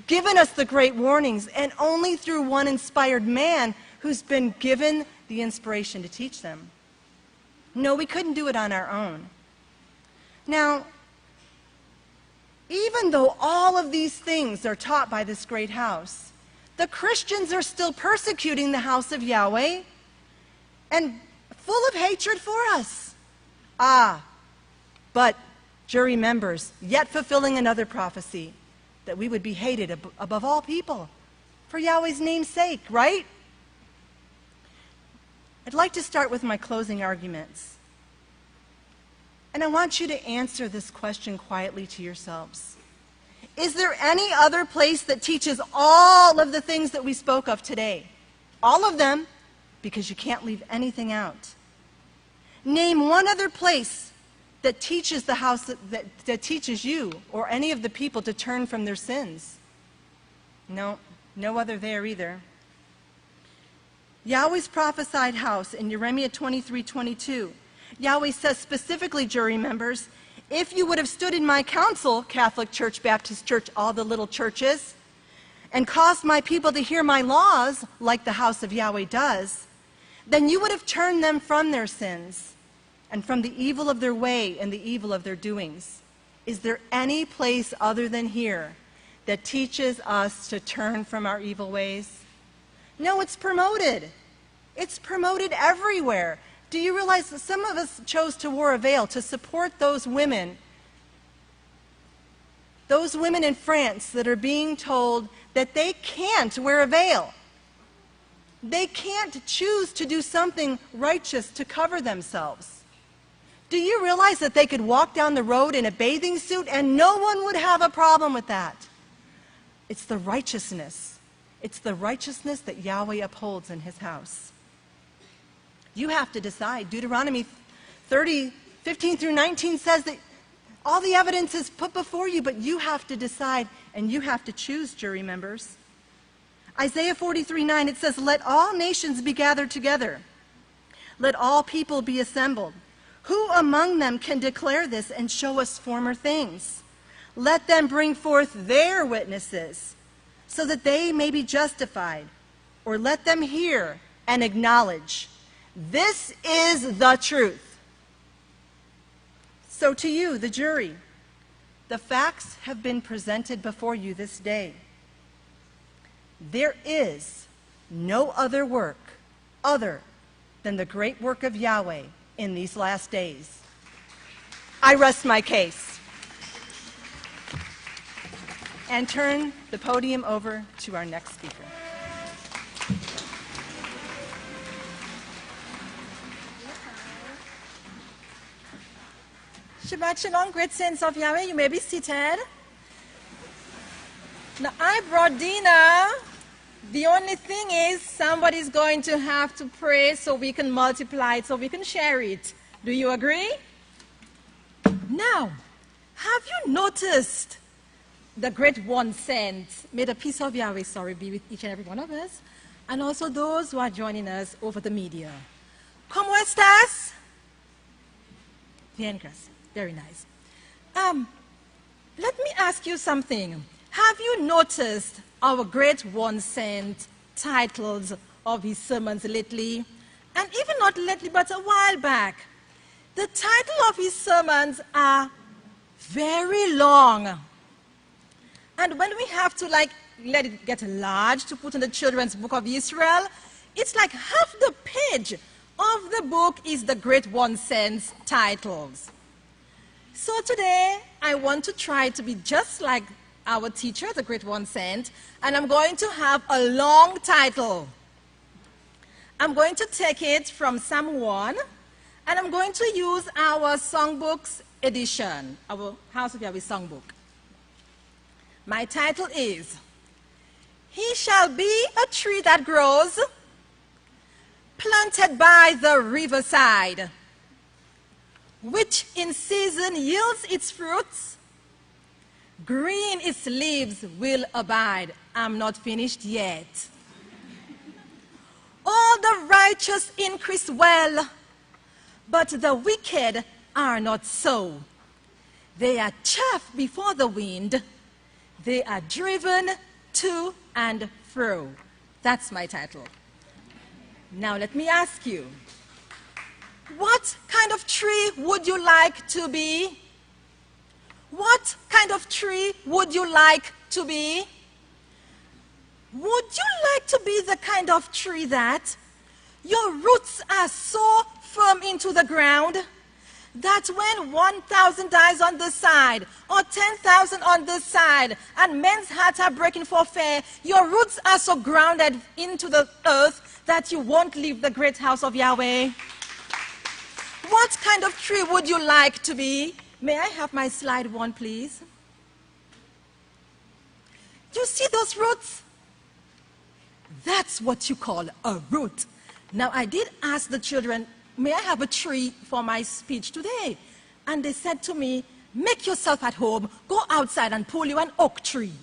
given us the great warnings, and only through one inspired man who's been given the inspiration to teach them. No, we couldn't do it on our own. Now, even though all of these things are taught by this great house, the Christians are still persecuting the house of Yahweh and full of hatred for us. But, jury members, yet fulfilling another prophecy, that we would be hated above all people for Yahweh's name's sake, right? I'd like to start with my closing arguments. And I want you to answer this question quietly to yourselves. Is there any other place that teaches all of the things that we spoke of today? All of them, because you can't leave anything out. Name one other place that teaches the house that teaches you or any of the people to turn from their sins. No other there either. Yahweh's prophesied house in Jeremiah 23:22. Yahweh says specifically, jury members, if you would have stood in my counsel, Catholic Church, Baptist Church, all the little churches, and caused my people to hear my laws, like the house of Yahweh does, then you would have turned them from their sins and from the evil of their way and the evil of their doings. Is there any place other than here that teaches us to turn from our evil ways? No, it's promoted. It's promoted everywhere. Do you realize that some of us chose to wear a veil to support those women in France that are being told that they can't wear a veil? They can't choose to do something righteous to cover themselves. Do you realize that they could walk down the road in a bathing suit and no one would have a problem with that? It's the righteousness. It's the righteousness that Yahweh upholds in his house. You have to decide. Deuteronomy 30:15 through 19 says that all the evidence is put before you, but you have to decide and you have to choose, jury members. Isaiah 43:9, it says, let all nations be gathered together. Let all people be assembled. Who among them can declare this and show us former things? Let them bring forth their witnesses so that they may be justified, or let them hear and acknowledge. This is the truth. So to you, the jury, the facts have been presented before you this day. There is no other work other than the great work of Yahweh in these last days. I rest my case and turn the podium over to our next speaker. Shabbat Shalom, great saints of Yahweh. You may be seated. Now, I brought dinner. The only thing is somebody's going to have to pray so we can multiply it, so we can share it. Do you agree? Now, have you noticed the great one sent? May the peace of Yahweh, be with each and every one of us, and also those who are joining us over the media. ¿Cómo estás? Bien, gracias. Very nice. Let me ask you something. Have you noticed our great one sent titles of his sermons lately? And even not lately, but a while back. The title of his sermons are very long. And when we have to let it get large to put in the children's book of Yisrayl, it's like half the page of the book is the great one sent's titles. So today, I want to try to be just like our teacher, the great one sent, and I'm going to have a long title. I'm going to take it from Psalm 1, and I'm going to use our songbooks edition, our House of Yahweh songbook. My title is, He Shall Be a Tree That Grows, Planted by the Riverside, which in season yields its fruits, green its leaves will abide. I'm not finished yet. All the righteous increase well, but the wicked are not so. They are chaff before the wind. They are driven to and fro. That's my title. Now let me ask you, what kind of tree would you like to be? What kind of tree would you like to be? Would you like to be the kind of tree that your roots are so firm into the ground that when 1,000 dies on this side or 10,000 on this side and men's hearts are breaking for fear, your roots are so grounded into the earth that you won't leave the great house of Yahweh? What kind of tree would you like to be? May I have my slide 1, please? You see those roots? That's what you call a root. Now, I did ask the children, may I have a tree for my speech today? and they said to me, make yourself at home, go outside and pull you an oak tree.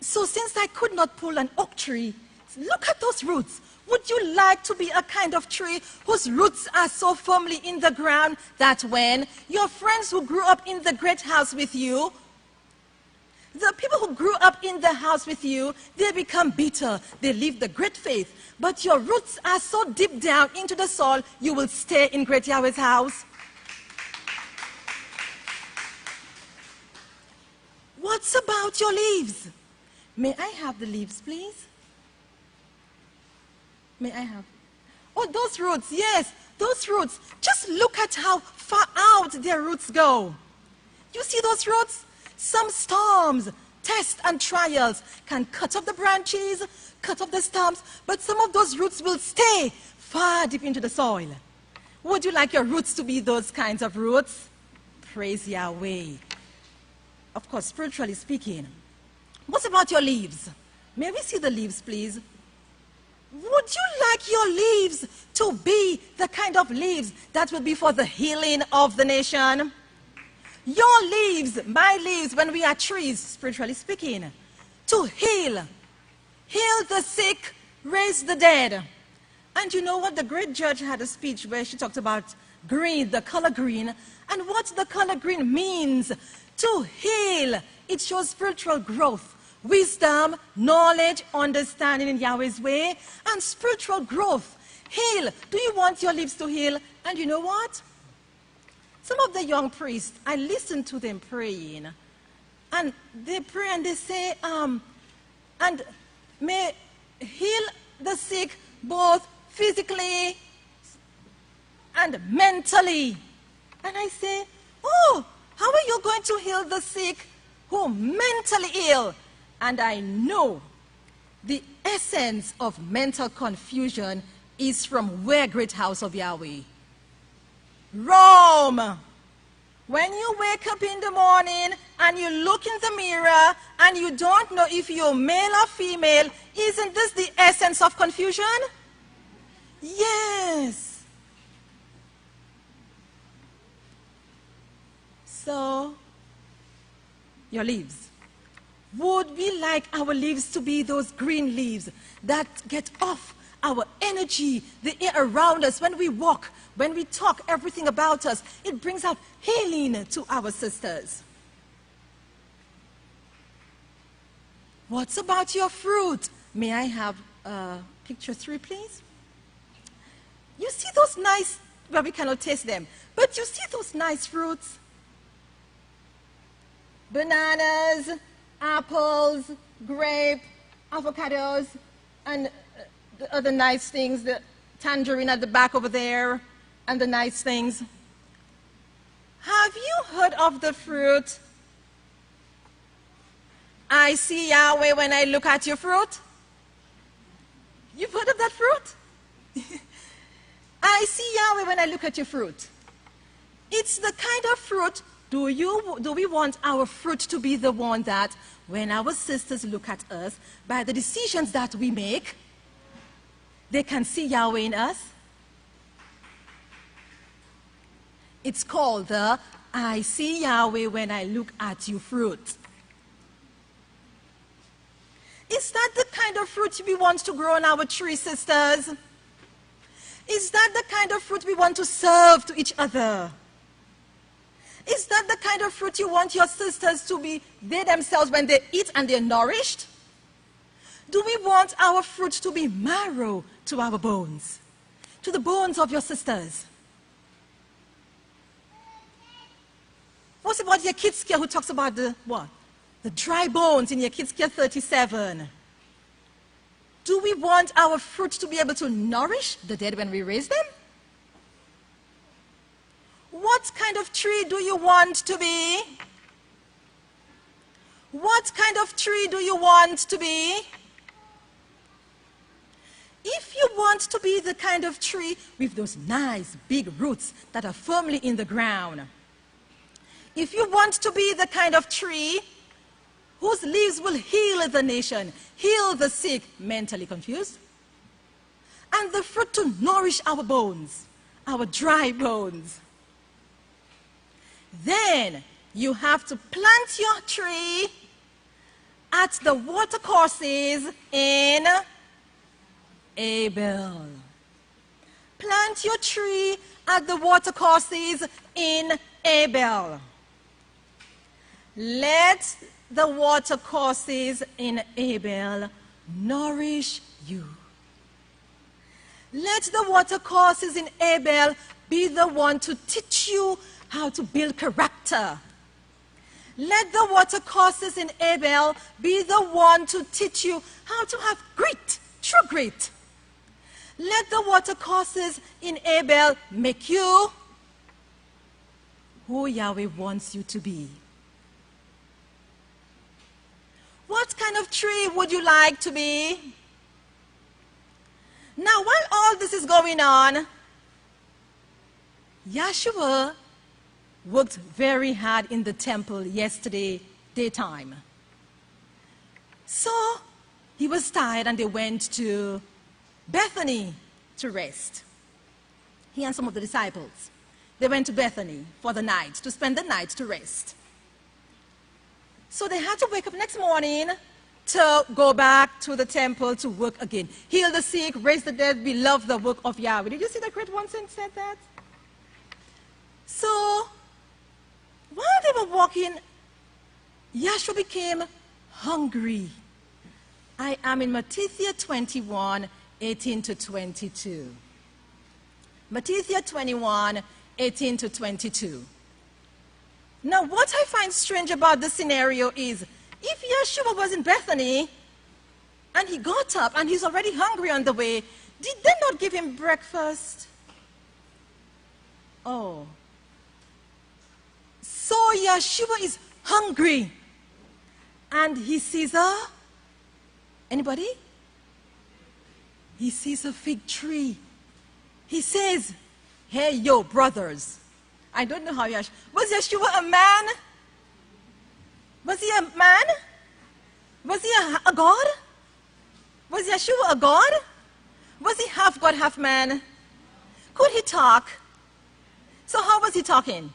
So since I could not pull an oak tree, look at those roots. Would you like to be a kind of tree whose roots are so firmly in the ground that when your friends who grew up in the great house with you, the people who grew up in the house with you, they become bitter. They leave the great faith. But your roots are so deep down into the soil, you will stay in great Yahweh's house. What's about your leaves? May I have the leaves, please? May I have? Oh, those roots, yes, those roots. Just look at how far out their roots go. You see those roots? Some storms, tests, and trials can cut off the branches, cut off the stumps, but some of those roots will stay far deep into the soil. Would you like your roots to be those kinds of roots? Praise Yahweh. Of course, spiritually speaking. What about your leaves? May we see the leaves, please? Would you like your leaves to be the kind of leaves that will be for the healing of the nation? Your leaves, my leaves, when we are trees, spiritually speaking, to heal the sick, raise the dead. And you know what? The great judge had a speech where she talked about green, the color green, and what the color green means. To heal, it shows spiritual growth, wisdom, knowledge, understanding in Yahweh's way, and spiritual growth. Heal. Do you want your leaves to heal? And you know what? Some of the young priests, I listen to them praying, and they pray and they say, and may heal the sick both physically and mentally. And I say, oh, how are you going to heal the sick who are mentally ill? And I know the essence of mental confusion is from where great house of Yahweh? Rome. When you wake up in the morning and you look in the mirror and you don't know if you're male or female, isn't this the essence of confusion? Yes. So, your leaves. Would we like our leaves to be those green leaves that get off our energy, the air around us when we walk, when we talk, everything about us? It brings out healing to our sisters. What's about your fruit? May I have picture 3, please? You see those nice, well, we cannot taste them, but you see those nice fruits? Bananas, apples, grape, avocados, and the other nice things, the tangerine at the back over there, and the nice things. Have you heard of the fruit? I see Yahweh when I look at your fruit. You've heard of that fruit? I see Yahweh when I look at your fruit. It's the kind of fruit. Do we want our fruit to be the one that when our sisters look at us, by the decisions that we make, they can see Yahweh in us? It's called the I see Yahweh when I look at you fruit. Is that the kind of fruit we want to grow on our tree, sisters? Is that the kind of fruit we want to serve to each other? Is that the kind of fruit you want your sisters to be, they themselves, when they eat and they're nourished? Do we want our fruit to be marrow to our bones, to the bones of your sisters? What about your kids' care who talks about the what? The dry bones in your kids' care 37. Do we want our fruit to be able to nourish the dead when we raise them? What kind of tree do you want to be? What kind of tree do you want to be? If you want to be the kind of tree with those nice big roots that are firmly in the ground, if you want to be the kind of tree whose leaves will heal the nation, heal the sick, mentally confused, and the fruit to nourish our bones, our dry bones, Then you have to plant your tree at the watercourses in Abel. Plant your tree at the watercourses in Abel. Let the watercourses in Abel nourish you. Let the watercourses in Abel be the one to teach you how to build character. Let the watercourses in Abel be the one to teach you how to have grit, true grit. Let the watercourses in Abel make you who Yahweh wants you to be. What kind of tree would you like to be? Now, while all this is going on, Yahshua worked very hard in the temple yesterday daytime. So he was tired and they went to Bethany to rest. He and some of the disciples. They went to Bethany for the night, to spend the night to rest. So they had to wake up next morning to go back to the temple to work again. Heal the sick, raise the dead, we love the work of Yahweh. Did you see that great one said that? So, while they were walking, Yahshua became hungry. I am in Matthew 21, 18 to 22. Matthew 21, 18 to 22. Now, what I find strange about this scenario is, if Yeshua was in Bethany, and he got up, and he's already hungry on the way, did they not give him breakfast? Oh. So Yeshua is hungry, and he sees anybody? He sees a fig tree. He says, hey, yo, brothers. I don't know how Yeshua... Was Yeshua a man? Was he a man? Was he a God? Was Yeshua a God? Was he half God, half man? Could he talk? So how was he talking?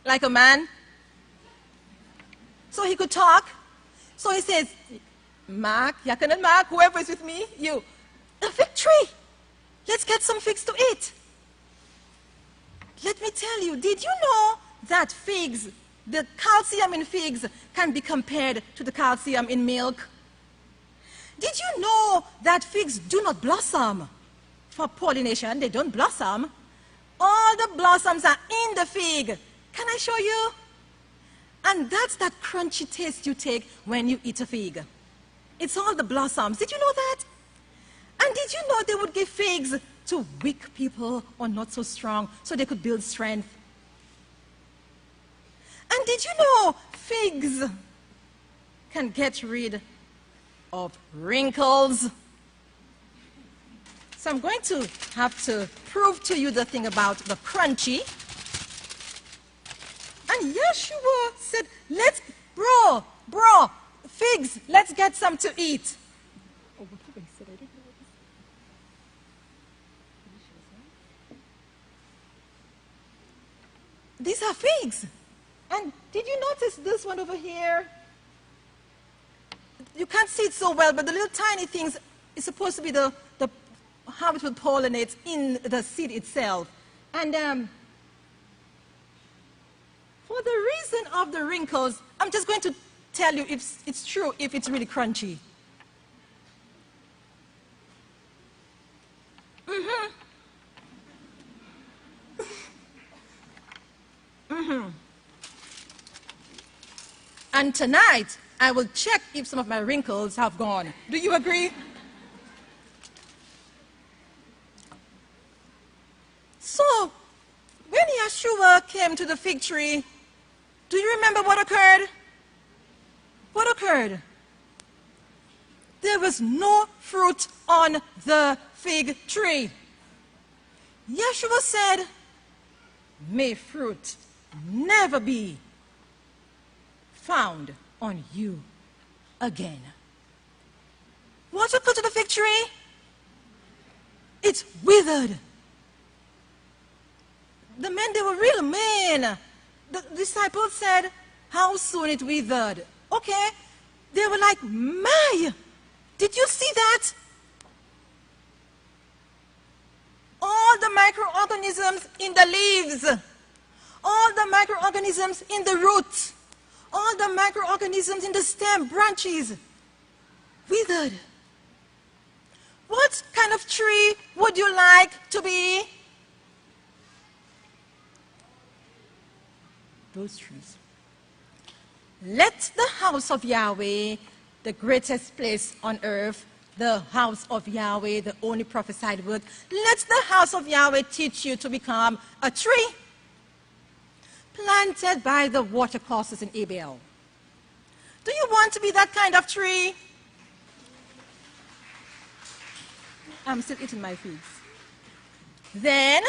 Like a man? So he could talk? So he says, Mark, Yakan and Mark, whoever is with me, you, a fig tree. Let's get some figs to eat. Let me tell you, did you know that figs, the calcium in figs can be compared to the calcium in milk? Did you know that figs do not blossom for pollination? They don't blossom. All the blossoms are in the fig. Can I show you? And that's that crunchy taste you take when you eat a fig. It's all the blossoms. Did you know that? And did you know they would give figs to weak people or not so strong so they could build strength? And did you know figs can get rid of wrinkles? So I'm going to have to prove to you the thing about the crunchy. And Yeshua said, let's, bro, figs, let's get some to eat. These are figs. And did you notice this one over here? You can't see it so well, but the little tiny things is supposed to be the how it will pollinate in the seed itself. And for the reason of the wrinkles, I'm just going to tell you if it's true, if it's really crunchy. And tonight, I will check if some of my wrinkles have gone. Do you agree? So, when Yeshua came to the fig tree, do you remember what occurred? What occurred? There was no fruit on the fig tree. Yeshua said, may fruit never be found on you again. What occurred to the fig tree? It's withered. the men, they were real men. The disciples said, how soon it withered. Okay, they were like, my, did you see that? All the microorganisms in the leaves, all the microorganisms in the roots, all the microorganisms in the stem, branches, withered. What kind of tree would you like to be? Those trees. Let the house of Yahweh, the greatest place on earth, the house of Yahweh, the only prophesied word, let the house of Yahweh teach you to become a tree planted by the watercourses in Abel. Do you want to be that kind of tree? I'm still eating my figs. Then,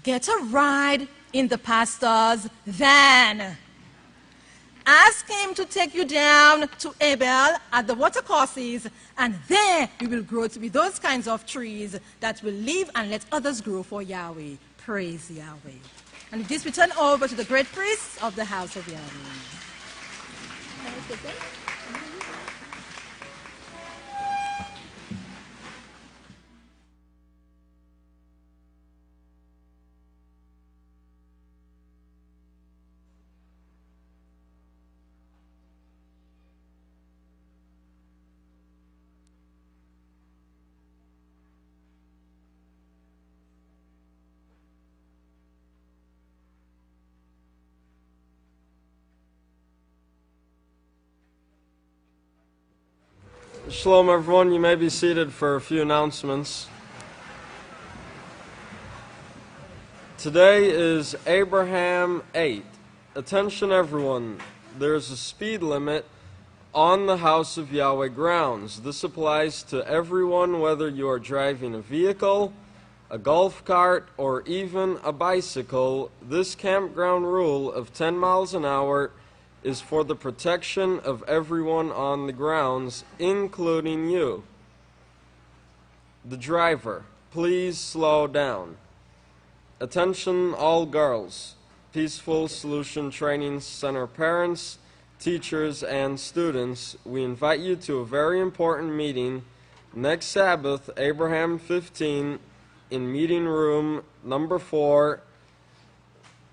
get a ride in the pastor's van. Ask him to take you down to Abel at the watercourses, and there we will grow to be those kinds of trees that will live and let others grow for Yahweh. Praise Yahweh. And with this, we turn over to the great priest of the house of Yahweh. Shalom, everyone. You may be seated for a few announcements. Today is Abraham 8. Attention, everyone. There is a speed limit on the House of Yahweh grounds. This applies to everyone, whether you are driving a vehicle, a golf cart, or even a bicycle. This campground rule of 10 miles an hour is for the protection of everyone on the grounds, including you. The driver, please slow down. Attention all girls, Peaceful Solution Training Center parents, teachers, and students. We invite you to a very important meeting next Sabbath, Abraham 15, in meeting room number 4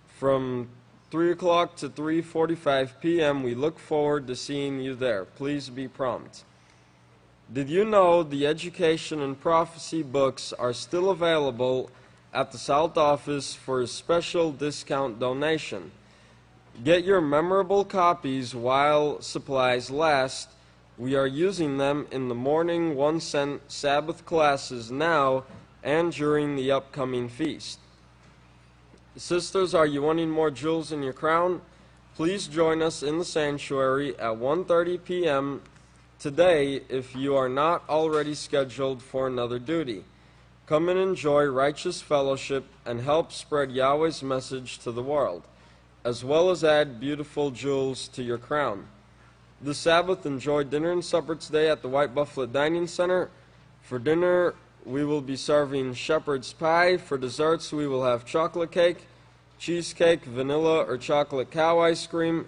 from 3 o'clock to 3:45 p.m. We look forward to seeing you there. Please be prompt. Did you know the education and prophecy books are still available at the South Office for a special discount donation? Get your memorable copies while supplies last. We are using them in the morning 1-cent Sabbath classes now and during the upcoming feast. Sisters, are you wanting more jewels in your crown? Please join us in the sanctuary at 1:30 p.m. today if you are not already scheduled for another duty. Come and enjoy righteous fellowship and help spread Yahweh's message to the world, as well as add beautiful jewels to your crown. This Sabbath, enjoy dinner and supper today at the White Buffalo Dining Center. For dinner, we will be serving shepherd's pie. For desserts, we will have chocolate cake, cheesecake, vanilla or chocolate cow ice cream,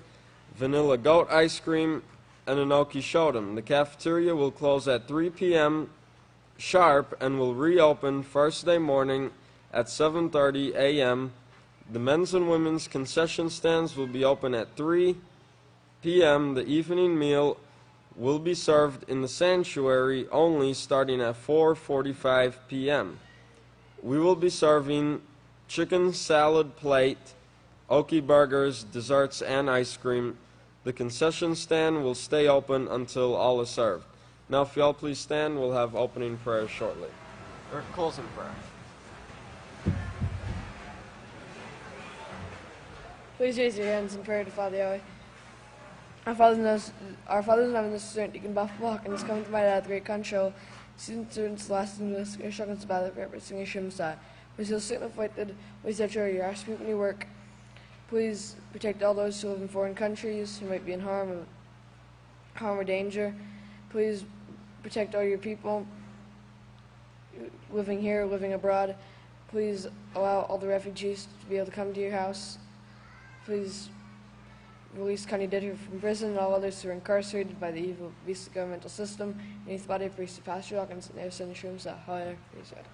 vanilla goat ice cream, and enoki shodim. The cafeteria will close at 3 p.m. sharp and will reopen first day morning at 7:30 a.m. The men's and women's concession stands will be open at 3 p.m. The evening meal will be served in the sanctuary only starting at 4:45 p.m. We will be serving chicken salad plate, oki burgers, desserts, and ice cream. The concession stand will stay open until all is served. Now, if y'all please stand, we'll have opening prayer shortly. Or closing prayer. Please raise your hands in prayer to Father Yahweh. Our Father in heaven, this is Deacon Buff Block, and is coming to my dad, the great control. Students, last in this, your struggles about the representing Yeshua Messiah. Please heal sick and afflicted. Please have your ask people when you work. Please protect all those who live in foreign countries who might be in harm or danger. Please protect all your people living here, living abroad. Please allow all the refugees to be able to come to your house. Please release Connie Ditter from prison and all others who are incarcerated by the evil, beastly governmental system. Beneath the body of Priest Pastor Hawkins and their son Shalom. Hallelujah. Praise God.